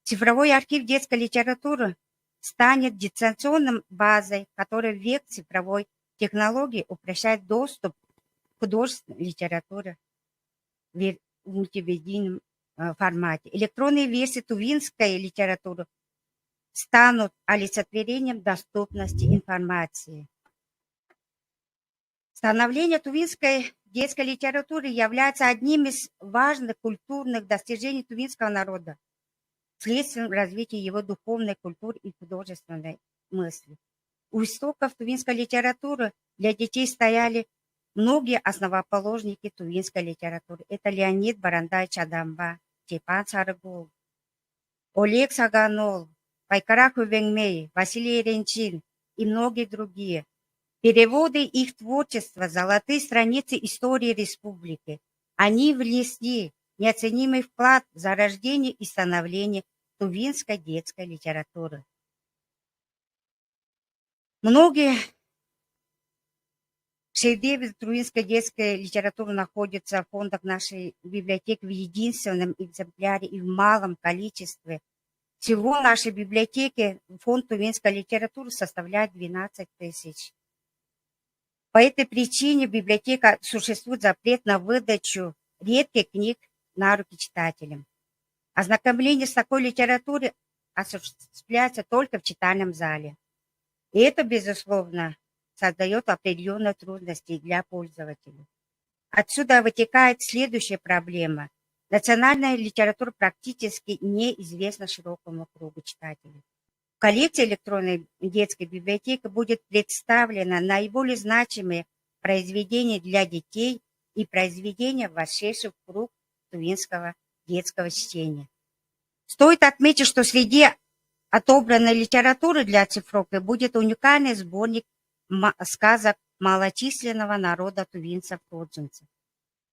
Цифровой архив детской литературы станет дистанционной базой, которая в век цифровой технологии упрощает доступ к художественной литературе в мультимедийном формате. Электронные версии тувинской литературы станут олицетворением доступности информации. Становление тувинской детской литературы является одним из важных культурных достижений тувинского народа, следствием развития его духовной культуры и художественной мысли. У истоков тувинской литературы для детей стояли многие основоположники тувинской литературы. Это Леонид Барандай-Чадамба, Степан Сарыгул, Олег Саганол, Пайкара Хувенгмей, Василий Ренчин и многие другие. Переводы их творчества – золотые страницы истории республики. Они внесли неоценимый вклад в зарождение и становление тувинской детской литературы. Многие шедевры тувинской детской литературы находятся в фондах нашей библиотеки в единственном экземпляре и в малом количестве. Всего в нашей библиотеке фонд тувинской литературы составляет 12 тысяч. По этой причине в библиотеке существует запрет на выдачу редких книг на руки читателям. Ознакомление с такой литературой осуществляется только в читальном зале. И это, безусловно, создает определенные трудности для пользователей. Отсюда вытекает следующая проблема. Национальная литература практически неизвестна широкому кругу читателей. В коллекции электронной детской библиотеки будет представлена наиболее значимые произведения для детей и произведения, вошедших в круг тувинского детского чтения. Стоит отметить, что среди отобранной литературы для оцифровки будет уникальный сборник сказок малочисленного народа тувинцев-родженцев.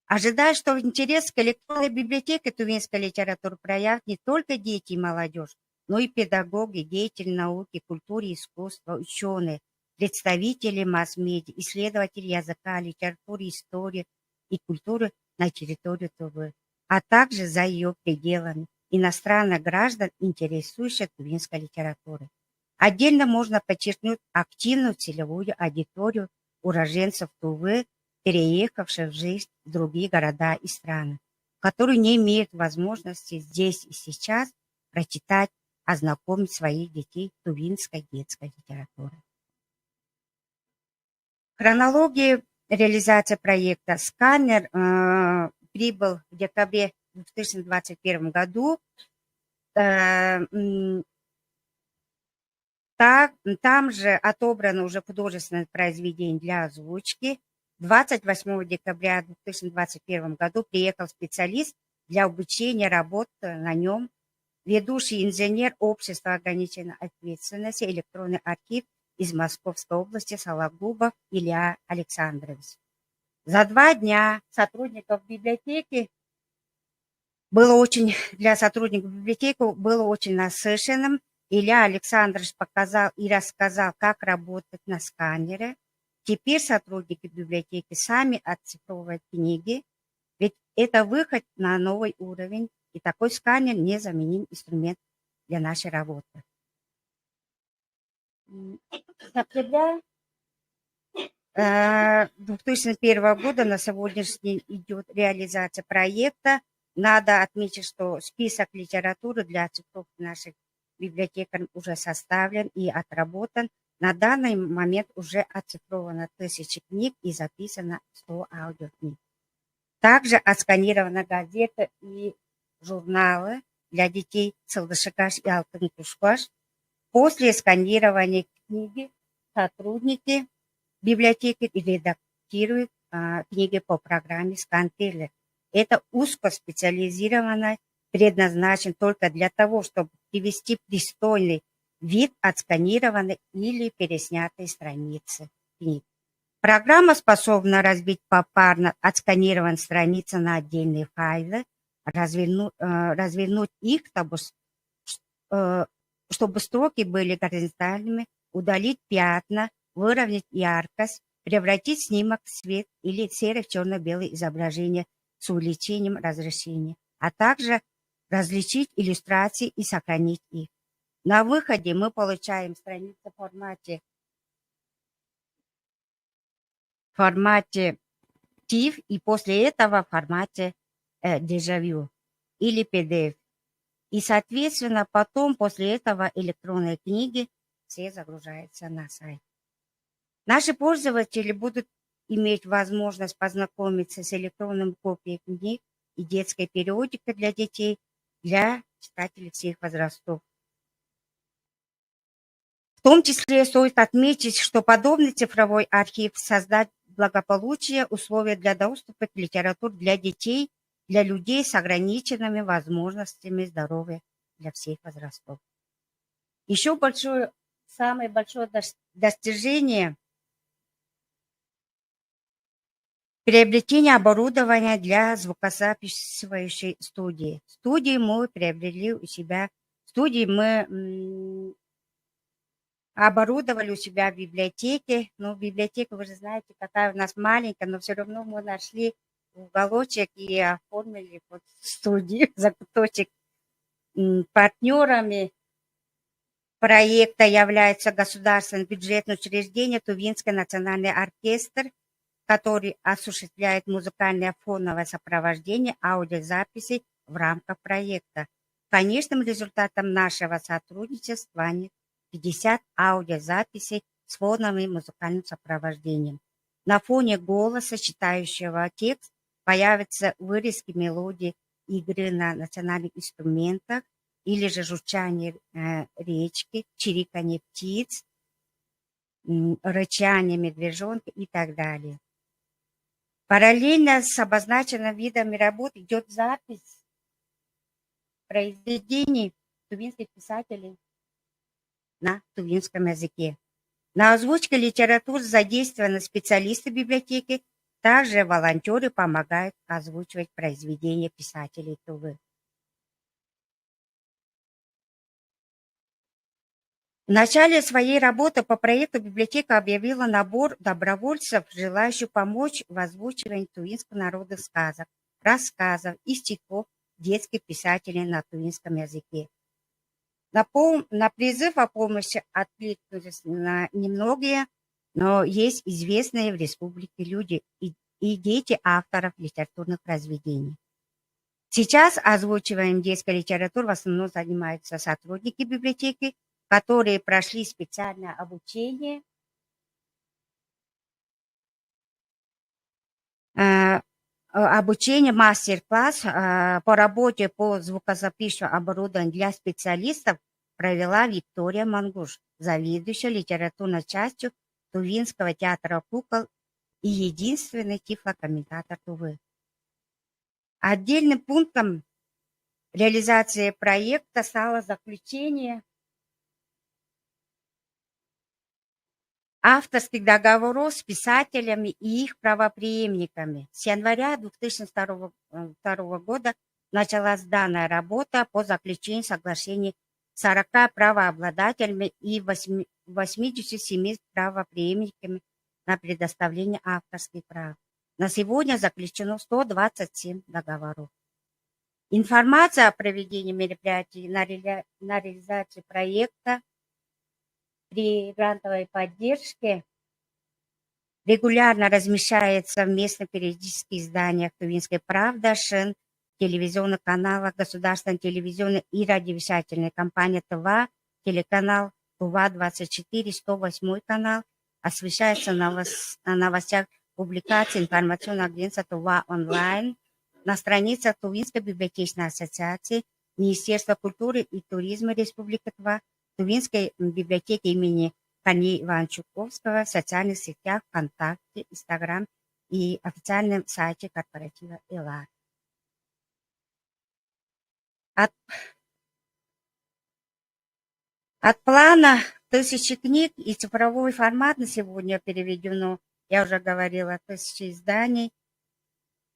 Ожидаю, что интерес к электронной библиотеке тувинской литературы проявят не только дети и молодежь, но и педагоги, деятели науки, культуры, искусства, ученые, представители масс-медиа, исследователи языка, литературы, истории и культуры на территории Тувы, а также за ее пределами иностранных граждан, интересующихся тувинской литературой. Отдельно можно подчеркнуть активную целевую аудиторию уроженцев Тувы, переехавших в жизнь в другие города и страны, которые не имеют возможности здесь и сейчас прочитать, ознакомить своих детей тувинской детской литературой. Хронология реализации проекта. Сканер прибыл в декабре 2021 году. Там же отобрано уже художественное произведение для озвучки. 28 декабря 2021 году приехал специалист для обучения работы на нем, ведущий инженер общества ограниченной ответственности «Электронный архив» из Московской области Сологубов Илья Александрович. За 2 дня сотрудников библиотеки для сотрудников библиотеки было очень насыщенным. Илья Александрович показал и рассказал, как работать на сканере. Теперь сотрудники библиотеки сами оцифровывают книги, ведь это выход на новый уровень, и такой сканер незаменим инструмент для нашей работы. С октября 2001 года на сегодняшний день идет реализация проекта. Надо отметить, что список литературы для оцифровки наших библиотекарь уже составлен и отработан. На данный момент уже оцифровано 1000 книг и записано 100 аудиокниг. Также отсканированы газеты и журналы для детей Сылдышыкаш и Алтын-Кушкаш. После сканирования книги сотрудники библиотеки редактируют книги по программе «Скантеллер». Это узкоспециализированно предназначен только для того, чтобы привести пристойный вид отсканированной или переснятой страницы книг. Программа способна разбить попарно отсканированные страницы на отдельные файлы, развернуть их, чтобы строки были горизонтальными, удалить пятна, выровнять яркость, превратить снимок в цвет или серое в черно-белое изображение с увеличением разрешения, а также различить иллюстрации и сохранить их. На выходе мы получаем страницу в формате TIFF и после этого в формате Déjà-vu или PDF. И, соответственно, потом после этого электронные книги все загружаются на сайт. Наши пользователи будут иметь возможность познакомиться с электронной копией книг и детской периодикой для детей, для читателей всех возрастов. В том числе стоит отметить, что подобный цифровой архив создаст благополучие, условия для доступа к литературе для детей, для людей с ограниченными возможностями здоровья для всех возрастов. Еще самое большое достижение – приобретение оборудования для звукозаписывающей студии. Студии мы приобрели у себя, мы оборудовали у себя в библиотеке. Но библиотека, вы же знаете, какая у нас маленькая, но все равно мы нашли уголочек и оформили вот студию, закуточек. Партнерами проекта является государственное бюджетное учреждение Тувинский национальный оркестр, который осуществляет музыкальное фоновое сопровождение аудиозаписей в рамках проекта. Конечным результатом нашего сотрудничества станет 50 аудиозаписей с фоновым музыкальным сопровождением. На фоне голоса, читающего текст, появятся вырезки мелодий игры на национальных инструментах или же журчание речки, чириканье птиц, рычание медвежонка и так далее. Параллельно с обозначенными видами работ идет запись произведений тувинских писателей на тувинском языке. На озвучке литературы задействованы специалисты библиотеки, также волонтеры помогают озвучивать произведения писателей Тувы. В начале своей работы по проекту библиотека объявила набор добровольцев, желающих помочь в озвучивании тувинских народных сказок, рассказов и стихов детских писателей на тувинском языке. На призыв о помощи откликнулись немногие, но есть известные в республике люди и дети авторов литературных произведений. Сейчас озвучиванием детской литературы в основном занимаются сотрудники библиотеки, которые прошли специальное обучение мастер-класс по работе по звукозаписывающему оборудованию для специалистов провела Виктория Мангуш, заведующая литературной частью Тувинского театра кукол и единственный тифлокомментатор Тувы. Отдельным пунктом реализации проекта стало заключение авторских договоров с писателями и их правопреемниками. С января 2002 года началась данная работа по заключению соглашений с 40 правообладателями и 87 правопреемниками на предоставление авторских прав. На сегодня заключено 127 договоров. Информация о проведении мероприятий на реализацию проекта при грантовой поддержке регулярно размещается в местных периодических изданиях «Тувинская правда», ШИН, телевизионных каналах, государственной телевизионной и радиовещательной компании ТВА, телеканал ТУВА-24, 108 канал, освещается на новостях публикации информационного агентства ТУВА онлайн, на страницах Тувинской библиотечной ассоциации, Министерства культуры и туризма Республики Тува, Тувинской библиотеки имени Кани Ивана-Чуковского, в социальных сетях ВКонтакте, Инстаграм и официальном сайте корпоратива ЭЛАР. От плана 1000 книг и цифровой формат на сегодня переведено, я уже говорила, 1000 изданий.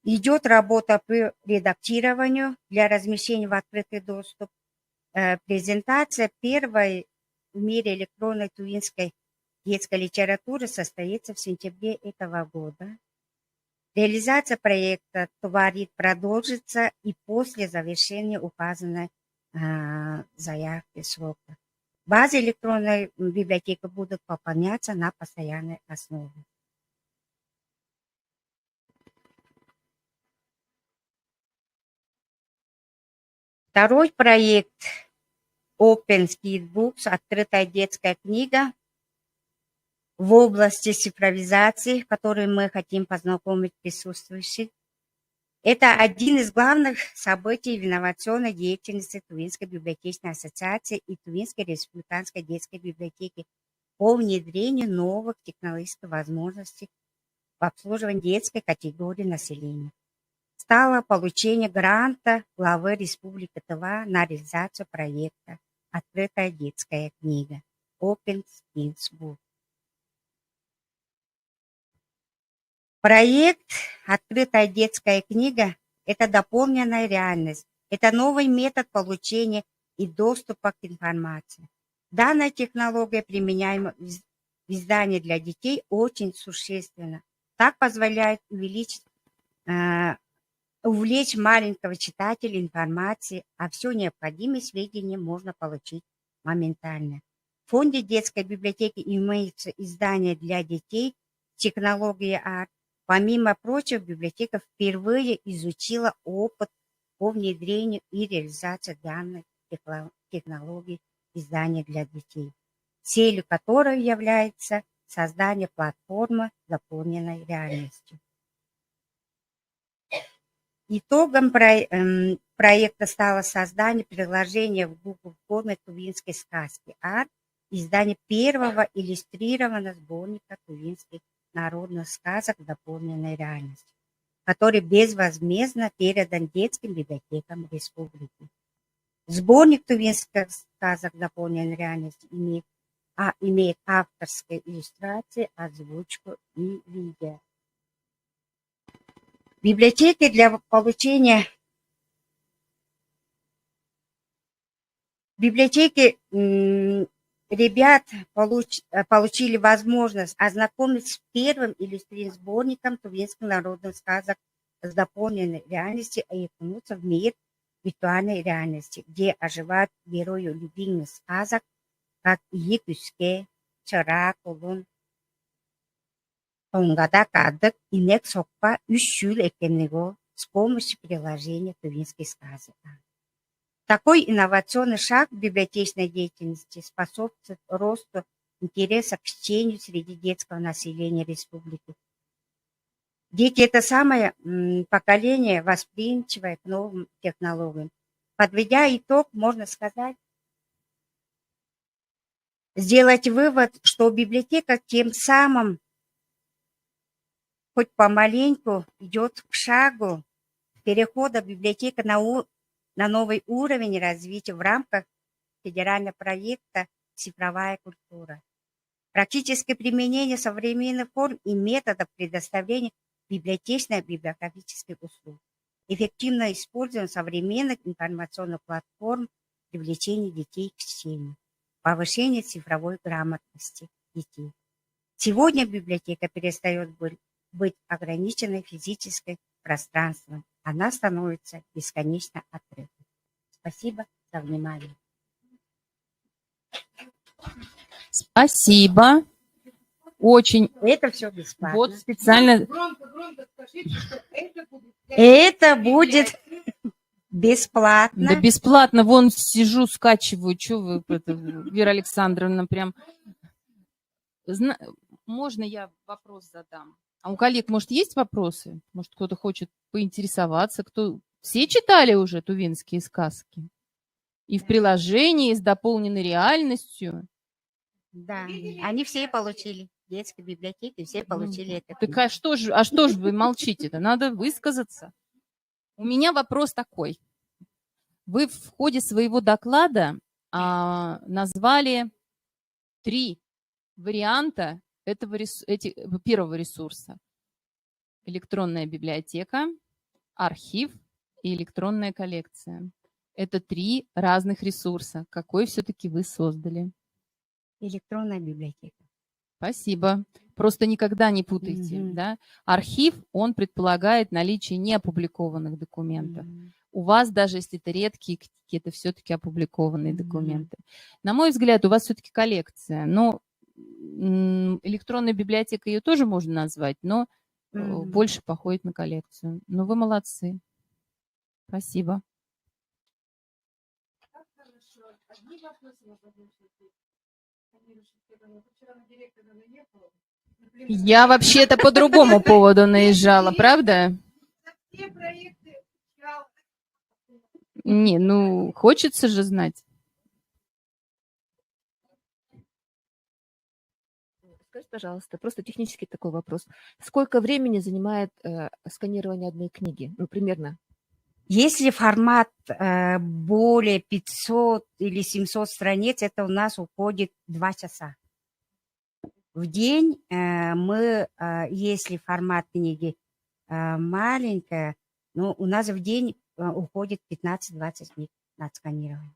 Идет работа по редактированию для размещения в открытый доступ. Презентация первой в мире электронной тувинской детской литературы состоится в сентябре этого года. Реализация проекта «Туварит» продолжится и после завершения указанной заявки срока. Базы электронной библиотеки будут пополняться на постоянной основе. Второй проект Open Skillbooks, открытая детская книга в области цифровизации, который мы хотим познакомить присутствующих. Это один из главных событий в инновационной деятельности Тувинской библиотечной ассоциации и Тувинской республиканской детской библиотеки по внедрению новых технологических возможностей в обслуживании детской категории населения. Стало получение гранта главы Республики Тува на реализацию проекта «Открытая детская книга» Open Skills Book. Проект «Открытая детская книга» – это дополненная реальность, это новый метод получения и доступа к информации. Данная технология, применяемая в издании для детей, очень существенна. Так позволяет увлечь маленького читателя информацией, а все необходимые сведения можно получить моментально. В фонде детской библиотеки имеются издания для детей технологии АРТ. Помимо прочего, библиотека впервые изучила опыт по внедрению и реализации данной технологии издания для детей, целью которой является создание платформы с дополненной реальностью. Итогом проекта стало создание приложения в Google форме тувинской сказки «Арт», издание первого иллюстрированного сборника тувинских народных сказок в дополненной реальности. который безвозмездно передан детским библиотекам республики. Сборник тувинских сказок «Дополненная реальность» имеет авторские иллюстрации, озвучку и видео. Библиотеки для получения... Библиотеки ребят получили возможность ознакомиться с первым иллюстрированным сборником тувинских народных сказок с дополненной реальностью и окунуться в мир виртуальной реальности, где оживают герои любимых сказок, как Егуске, Чара, Кулун, Тонгада, Кадык, Инек, Сокпа, Ущул, Экенего с помощью приложения тувинских сказок. Такой инновационный шаг в библиотечной деятельности способствует росту интереса к чтению среди детского населения республики. Дети – это самое поколение, восприимчивое к новым технологиям. Подведя итог, можно сказать, сделать вывод, что библиотека тем самым хоть помаленьку идет к шагу перехода библиотеки на новый уровень развития в рамках федерального проекта «Цифровая культура». Практическое применение современных форм и методов предоставления библиотечно-библиографических услуг. Эффективное использование современных информационных платформ, привлечение детей к чтению. Повышение цифровой грамотности детей. Сегодня библиотека перестает быть ограниченной физическим пространством. Она становится бесконечно открытой. Спасибо за внимание. Спасибо. Очень. Это все бесплатно. Вот специально. Громко скажите, что Это будет бесплатно. Да бесплатно. Вон сижу, скачиваю. Что вы, Вера Александровна, прям... Можно я вопрос задам? А у коллег, может, есть вопросы? Может, кто-то хочет поинтересоваться? Все читали уже тувинские сказки? И в приложении, и с дополненной реальностью? Да, они все получили. Детские библиотеки все получили это. Так а что ж вы молчите-то? Надо высказаться. У меня вопрос такой. Вы в ходе своего доклада назвали 3 варианта первого ресурса. Электронная библиотека, архив и электронная коллекция. Это 3 разных ресурса. Какой все-таки вы создали? Электронная библиотека. Спасибо. Просто никогда не путайте. Да? Архив, он предполагает наличие неопубликованных документов. У вас, даже если это редкие книги, это все-таки опубликованные документы. На мой взгляд, у вас все-таки коллекция. Но электронная библиотека, ее тоже можно назвать, но больше походит на коллекцию. Но вы молодцы. Спасибо. Я вообще-то по другому поводу наезжала, правда? Не, ну, хочется же знать. Скажите, пожалуйста, просто технический такой вопрос. Сколько времени занимает сканирование одной книги? Ну, примерно. Если формат более 500 или 700 страниц, это у нас уходит 2 часа. В день мы, если формат книги маленькая, ну, у нас в день уходит 15-20 минут на сканирование.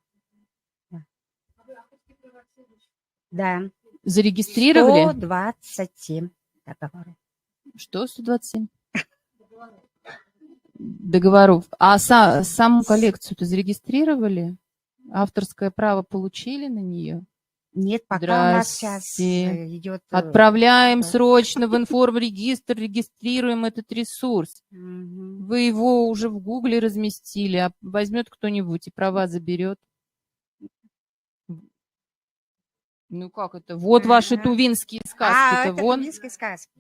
Да. Зарегистрировали? 127 договоров. Что 127? Договоров. А саму коллекцию-то зарегистрировали? Авторское право получили на нее? Нет, пока у нас сейчас идет... Отправляем срочно в информрегистр, регистрируем этот ресурс. Вы его уже в Гугле разместили, а возьмет кто-нибудь и права заберет. Ну как это? Вот ваши тувинские сказки-то. Это тувинские сказки.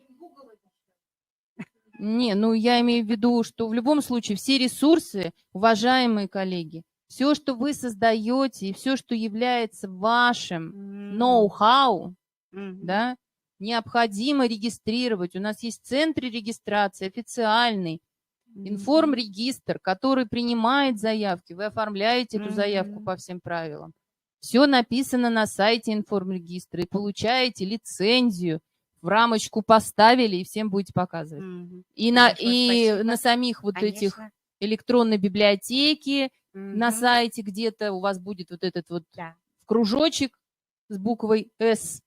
Не, ну я имею в виду, что в любом случае все ресурсы, уважаемые коллеги, все, что вы создаете, и все, что является вашим ноу-хау, да, необходимо регистрировать. У нас есть центр регистрации официальный. Информрегистр, который принимает заявки, вы оформляете эту заявку по всем правилам. Все написано на сайте информрегистра, и получаете лицензию, в рамочку поставили, и всем будете показывать. И на самих вот этих электронной библиотеке, на сайте где-то у вас будет вот этот вот кружочек с буквой «С»,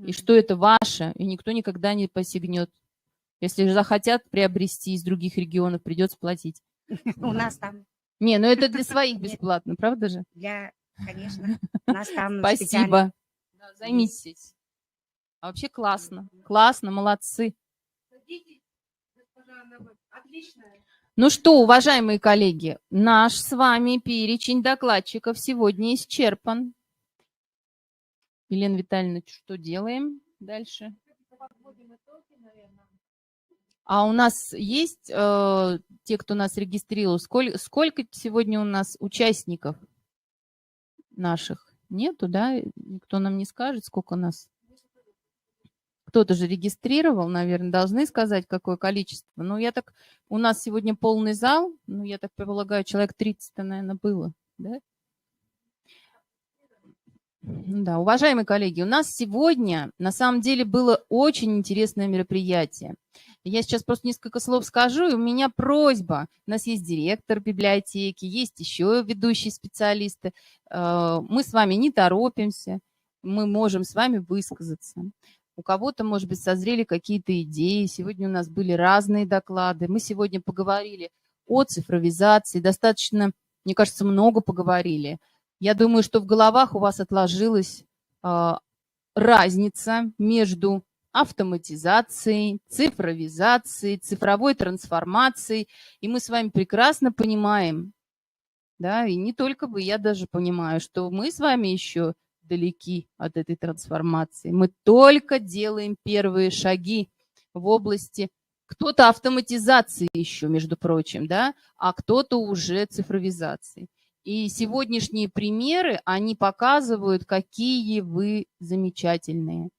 и что это ваше, и никто никогда не посягнет. Если захотят приобрести из других регионов, придется платить. У нас там. Не, ну это для своих бесплатно, правда же? Конечно. У нас там спасибо. Да, займитесь. А вообще классно. Классно, молодцы. Ну что, уважаемые коллеги, наш с вами перечень докладчиков сегодня исчерпан. Елена Витальевна, что делаем дальше? А у нас есть те, кто нас регистрировал? Сколько сегодня у нас участников наших? Нету, да? Никто нам не скажет, сколько у нас? Кто-то же регистрировал, наверное, должны сказать, какое количество. Ну, у нас сегодня полный зал, ну, я так полагаю, человек 30-то, наверное, было, да? Да, уважаемые коллеги, у нас сегодня на самом деле было очень интересное мероприятие. Я сейчас просто несколько слов скажу, и у меня просьба. У нас есть директор библиотеки, есть еще ведущие специалисты. Мы с вами не торопимся, мы можем с вами высказаться. У кого-то, может быть, созрели какие-то идеи. Сегодня у нас были разные доклады. Мы сегодня поговорили о цифровизации, достаточно, мне кажется, много поговорили. Я думаю, что в головах у вас отложилась разница между автоматизацией, цифровизацией, цифровой трансформацией. И мы с вами прекрасно понимаем, да, и не только вы, я даже понимаю, что мы с вами еще далеки от этой трансформации. Мы только делаем первые шаги в области, кто-то автоматизации еще, между прочим, да, а кто-то уже цифровизации. И сегодняшние примеры, они показывают, какие вы замечательные.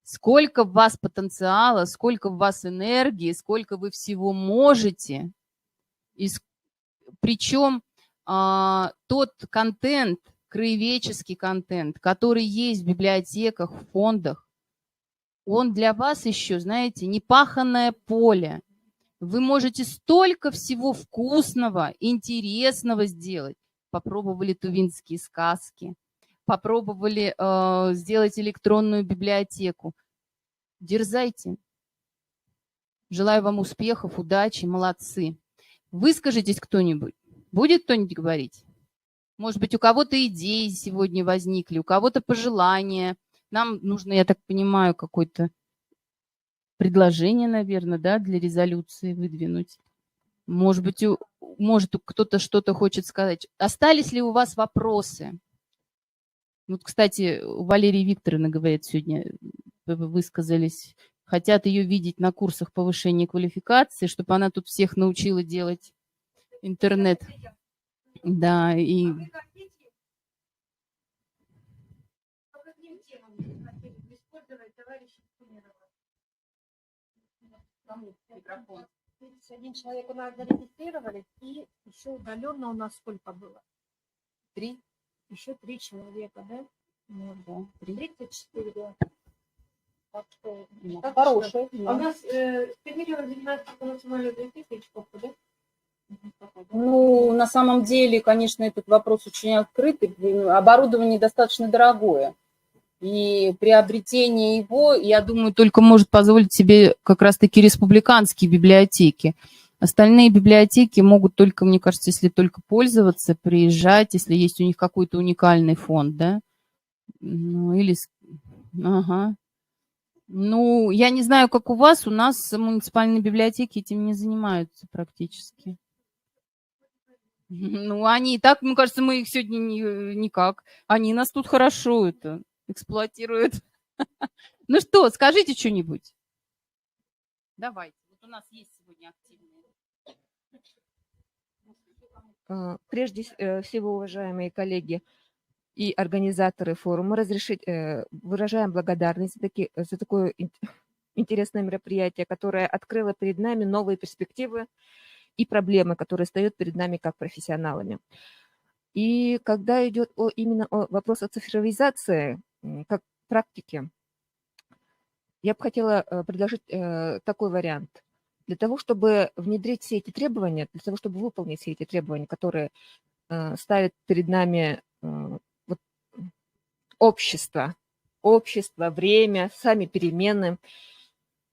Сколько в вас потенциала, сколько в вас энергии, сколько вы всего можете. И причем тот контент, краеведческий контент, который есть в библиотеках, в фондах, он для вас еще, знаете, непаханное поле. Вы можете столько всего вкусного, интересного сделать. Попробовали тувинские сказки, попробовали сделать электронную библиотеку. Дерзайте. Желаю вам успехов, удачи, молодцы. Выскажитесь кто-нибудь. Будет кто-нибудь говорить? Может быть, у кого-то идеи сегодня возникли, у кого-то пожелания. Нам нужно, я так понимаю, какое-то предложение, наверное, да, для резолюции выдвинуть. Может быть, кто-то что-то хочет сказать. Остались ли у вас вопросы? Вот, кстати, Валерия Викторовна, говорит, сегодня вы высказались, хотят ее видеть на курсах повышения квалификации, чтобы она тут всех научила делать интернет. Да, и... Один человек у нас зарегистрировали, и еще удаленно у нас сколько было? 3. Еще 3 человека, да? Ну, да, 34, да. Так что... Ну, так хорошее. что. А у нас примерно 19 сколько, да? Ну, на самом деле, конечно, этот вопрос очень открытый. Оборудование достаточно дорогое. И приобретение его, я думаю, только может позволить себе как раз-таки республиканские библиотеки. Остальные библиотеки могут только, мне кажется, если только пользоваться, приезжать, если есть у них какой-то уникальный фонд, да? Ну, или... Ага. Ну, я не знаю, как у вас, у нас муниципальные библиотеки этим не занимаются практически. Ну, они и так, мне кажется, мы их сегодня никак. Они нас тут хорошо эксплуатируют. Ну что, скажите что-нибудь. Давайте. Вот у нас есть сегодня активные. Прежде всего, уважаемые коллеги и организаторы форума, выражаем благодарность за такое интересное мероприятие, которое открыло перед нами новые перспективы и проблемы, которые встают перед нами как профессионалами. И когда идет именно вопрос о цифровизации, как практике, я бы хотела предложить такой вариант. Для того, чтобы внедрить все эти требования, для того, чтобы выполнить все эти требования, которые ставит перед нами вот, общество, время, сами перемены,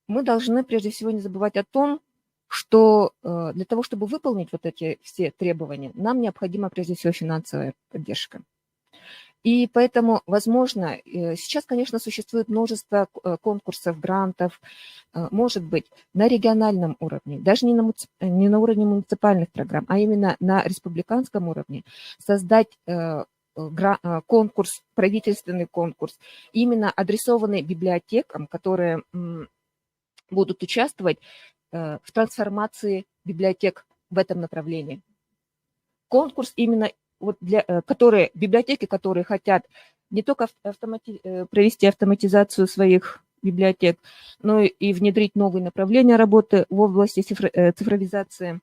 мы должны прежде всего не забывать о том, что для того, чтобы выполнить вот эти все требования, нам необходима прежде всего финансовая поддержка. И поэтому, возможно, сейчас, конечно, существует множество конкурсов, грантов, может быть, на региональном уровне, даже не на уровне муниципальных программ, а именно на республиканском уровне создать конкурс, правительственный конкурс, именно адресованный библиотекам, которые будут участвовать в трансформации библиотек в этом направлении. Конкурс именно вот библиотеки, которые хотят не только провести автоматизацию своих библиотек, но и внедрить новые направления работы в области цифровизации,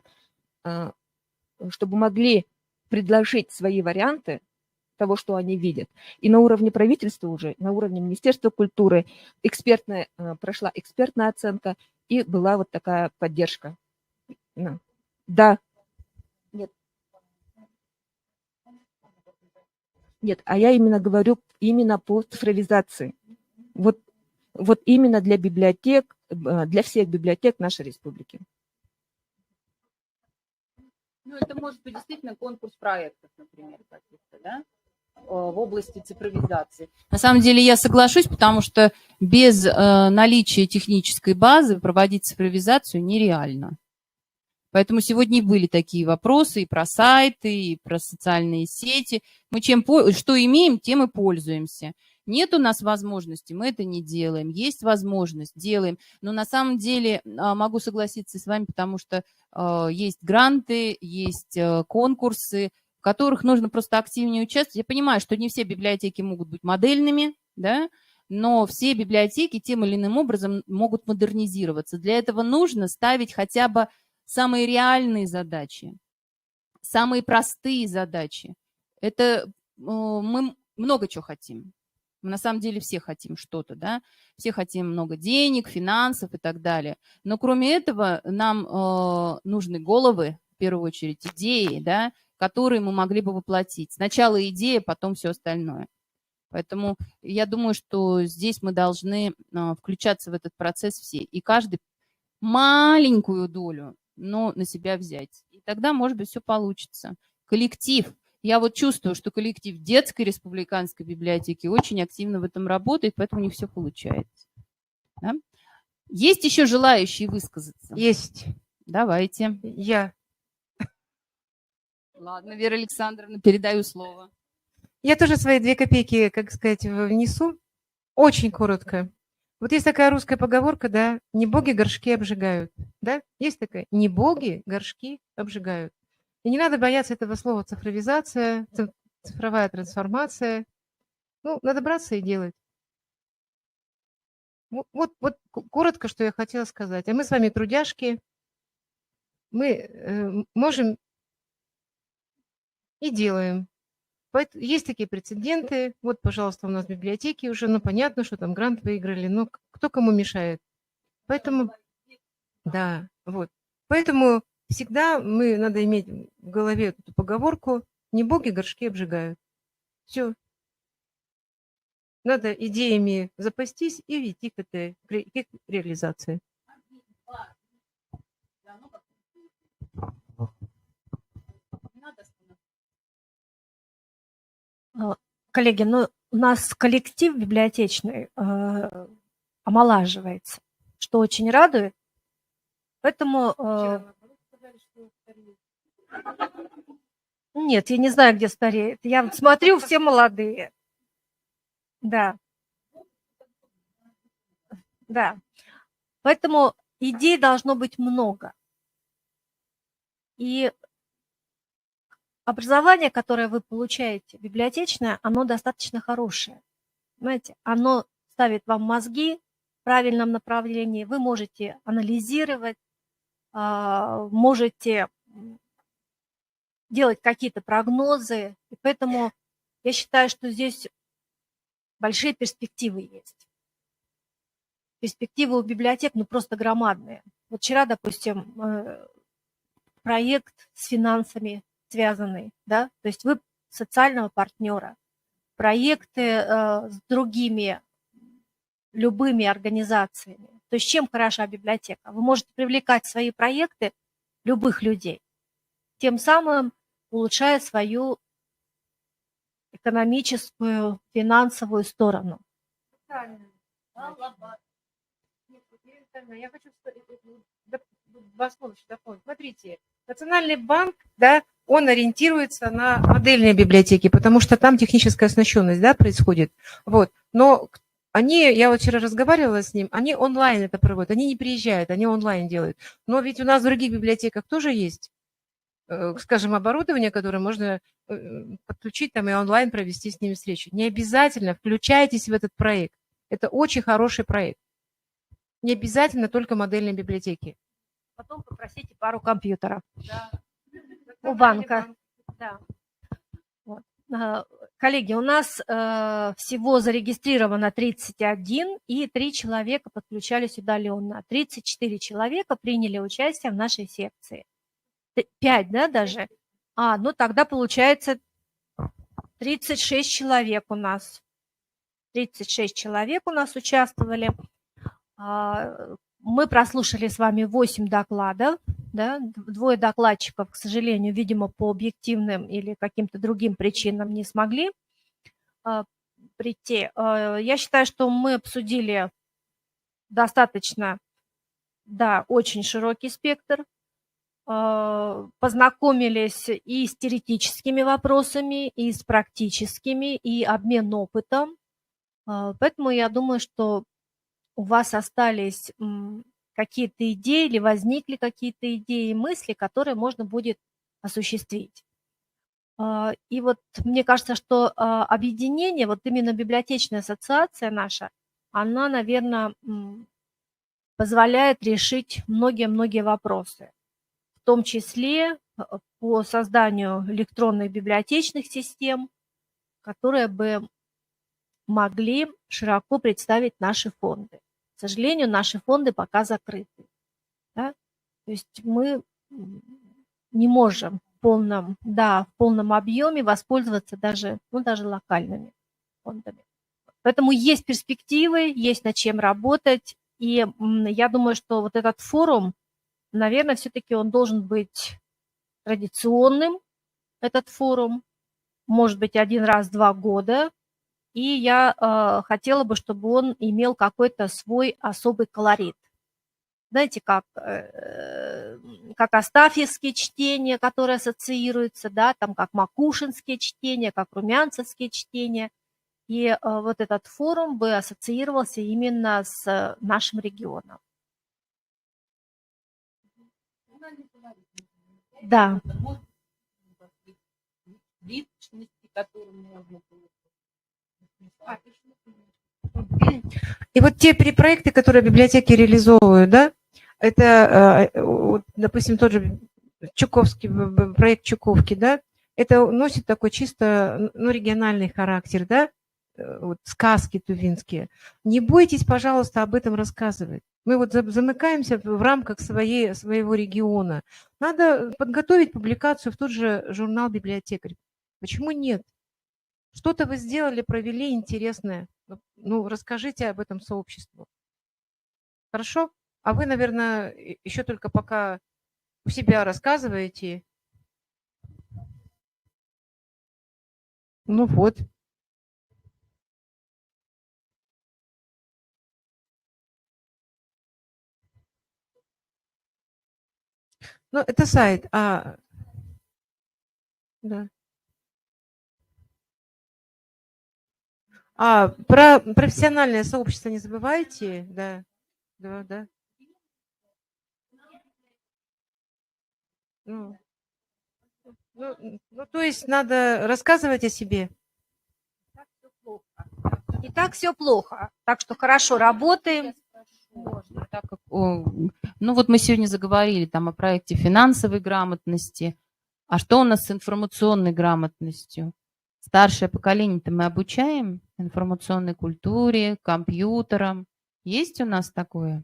чтобы могли предложить свои варианты того, что они видят. И на уровне правительства уже, на уровне Министерства культуры прошла экспертная оценка, и была вот такая поддержка. Да. Нет, а я именно говорю именно по цифровизации. Вот именно для библиотек, для всех библиотек нашей республики. Ну, это может быть действительно конкурс проектов, например, каких-то, да, в области цифровизации. На самом деле я соглашусь, потому что без наличия технической базы проводить цифровизацию нереально. Поэтому сегодня и были такие вопросы и про сайты, и про социальные сети. Мы что имеем, тем и пользуемся. Нет у нас возможности, мы это не делаем. Есть возможность, делаем. Но на самом деле могу согласиться с вами, потому что есть гранты, есть конкурсы, в которых нужно просто активнее участвовать. Я понимаю, что не все библиотеки могут быть модельными, да, но все библиотеки тем или иным образом могут модернизироваться. Для этого нужно ставить хотя бы самые реальные задачи, самые простые задачи. Это мы много чего хотим. Мы на самом деле все хотим что-то, да? Все хотим много денег, финансов и так далее. Но кроме этого нам нужны головы, в первую очередь идеи, да, которые мы могли бы воплотить. Сначала идея, потом все остальное. Поэтому я думаю, что здесь мы должны включаться в этот процесс все. И каждый маленькую долю, но на себя взять. И тогда, может быть, все получится. Коллектив. Я вот чувствую, что коллектив детской республиканской библиотеки очень активно в этом работает, поэтому не все получается. Да? Есть еще желающие высказаться? Есть. Давайте. Я. Ладно, Вера Александровна, передаю слово. Я тоже свои 2 копейки, как сказать, внесу. Очень коротко. Вот есть такая русская поговорка, да, не боги горшки обжигают, да, есть такая, не боги горшки обжигают. И не надо бояться этого слова цифровизация, цифровая трансформация. Ну, надо браться и делать. Вот коротко, что я хотела сказать. А мы с вами трудяшки, мы можем и делаем. Есть такие прецеденты. Вот, пожалуйста, у нас в библиотеке уже, ну, понятно, что там грант выиграли, но кто кому мешает? Поэтому, да, вот. Поэтому всегда надо иметь в голове эту поговорку «не боги горшки обжигают». Все. Надо идеями запастись и идти к их реализации. Коллеги, ну, у нас коллектив библиотечный омолаживается, что очень радует. Поэтому... Нет, я не знаю, где стареет. Я вот смотрю, все молодые. Да. Да. Поэтому идей должно быть много. И образование, которое вы получаете, библиотечное, оно достаточно хорошее. Понимаете, оно ставит вам мозги в правильном направлении, вы можете анализировать, можете делать какие-то прогнозы. И поэтому я считаю, что здесь большие перспективы есть. Перспективы у библиотек, ну, просто громадные. Вот вчера, допустим, проект с финансами связанный, да, то есть вы социального партнера, проекты с другими любыми организациями. То есть чем хороша библиотека? Вы можете привлекать в свои проекты любых людей, тем самым улучшая свою экономическую, финансовую сторону. Я хочу два слова еще дополнить. Смотрите, Национальный банк, да, он ориентируется на модельные библиотеки, потому что там техническая оснащенность, да, происходит. Вот. Но они, я вот вчера разговаривала с ним, они онлайн это проводят, они не приезжают, они онлайн делают. Но ведь у нас в других библиотеках тоже есть, скажем, оборудование, которое можно подключить там и онлайн провести с ними встречу. Не обязательно включайтесь в этот проект. Это очень хороший проект. Не обязательно только модельные библиотеки. Потом попросите пару компьютеров. Да. У банка. Да. Вот. Коллеги, у нас всего зарегистрировано 31, и 3 человека подключались удаленно. 34 человека приняли участие в нашей секции. 5, да, даже? Ну тогда получается 36 человек у нас. 36 человек у нас участвовали. Мы прослушали с вами 8 докладов, да? 2 докладчиков, к сожалению, видимо, по объективным или каким-то другим причинам не смогли прийти. Я считаю, что мы обсудили достаточно, да, очень широкий спектр, познакомились и с теоретическими вопросами, и с практическими, и обмен опытом. Поэтому я думаю, что у вас остались какие-то идеи или возникли какие-то идеи и мысли, которые можно будет осуществить. И вот мне кажется, что объединение, вот именно библиотечная ассоциация наша, она, наверное, позволяет решить многие-многие вопросы, в том числе по созданию электронных библиотечных систем, которые бы могли широко представить наши фонды. К сожалению, наши фонды пока закрыты. Да? То есть мы не можем в полном объеме воспользоваться даже локальными фондами. Поэтому есть перспективы, есть над чем работать. И я думаю, что вот этот форум, наверное, все-таки он должен быть традиционным, этот форум, может быть, 1 раз в 2 года. И я хотела бы, чтобы он имел какой-то свой особый колорит. Знаете, как астафьевские чтения, которые ассоциируются, да, там как макушинские чтения, как румянцевские чтения. И вот этот форум бы ассоциировался именно с нашим регионом. Да. И вот те проекты, которые библиотеки реализовывают, да, это, допустим, тот же Чуковский, проект Чуковки, да, это носит такой чисто региональный характер, да, вот сказки тувинские. Не бойтесь, пожалуйста, об этом рассказывать. Мы вот замыкаемся в рамках своего региона. Надо подготовить публикацию в тот же журнал «Библиотекарь». Почему нет? Что-то вы сделали, провели интересное. Ну, расскажите об этом сообществу. Хорошо? А вы, наверное, еще только пока у себя рассказываете. Ну вот. Ну, это сайт. Да. Про профессиональное сообщество не забывайте. Да. Да. Ну, то есть надо рассказывать о себе. Не так все плохо. Так что хорошо работаем. Так как ну вот мы сегодня заговорили там о проекте финансовой грамотности. А что у нас с информационной грамотностью? Старшее поколение-то мы обучаем информационной культуре, компьютерам. Есть у нас такое?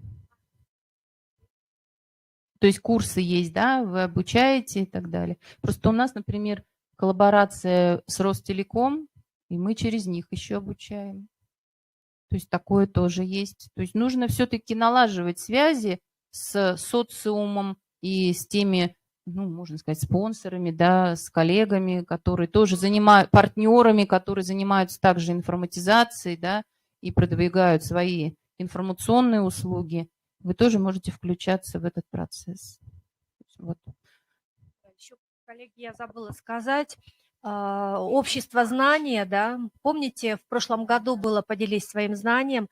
То есть курсы есть, да, вы обучаете и так далее. Просто у нас, например, коллаборация с Ростелеком, и мы через них еще обучаем. То есть такое тоже есть. То есть нужно все-таки налаживать связи с социумом и с теми, ну, можно сказать, спонсорами, да, с коллегами, которые тоже занимают, партнерами, которые занимаются также информатизацией, да, и продвигают свои информационные услуги. Вы тоже можете включаться в этот процесс. Вот. Еще, коллеги, я забыла сказать, общество знания, да, помните, в прошлом году было «Поделись своим знанием»,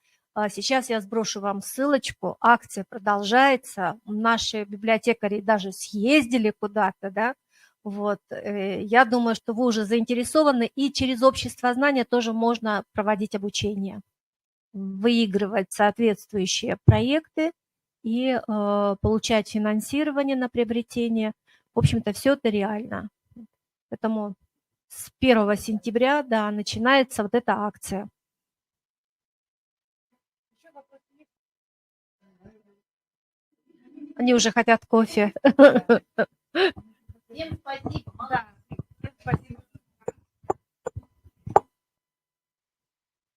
сейчас я сброшу вам ссылочку, акция продолжается, наши библиотекари даже съездили куда-то, да, вот, я думаю, что вы уже заинтересованы, и через общество знания тоже можно проводить обучение, выигрывать соответствующие проекты и получать финансирование на приобретение. В общем-то, все это реально. Поэтому с 1 сентября, да, начинается вот эта акция. Они уже хотят кофе. Всем спасибо.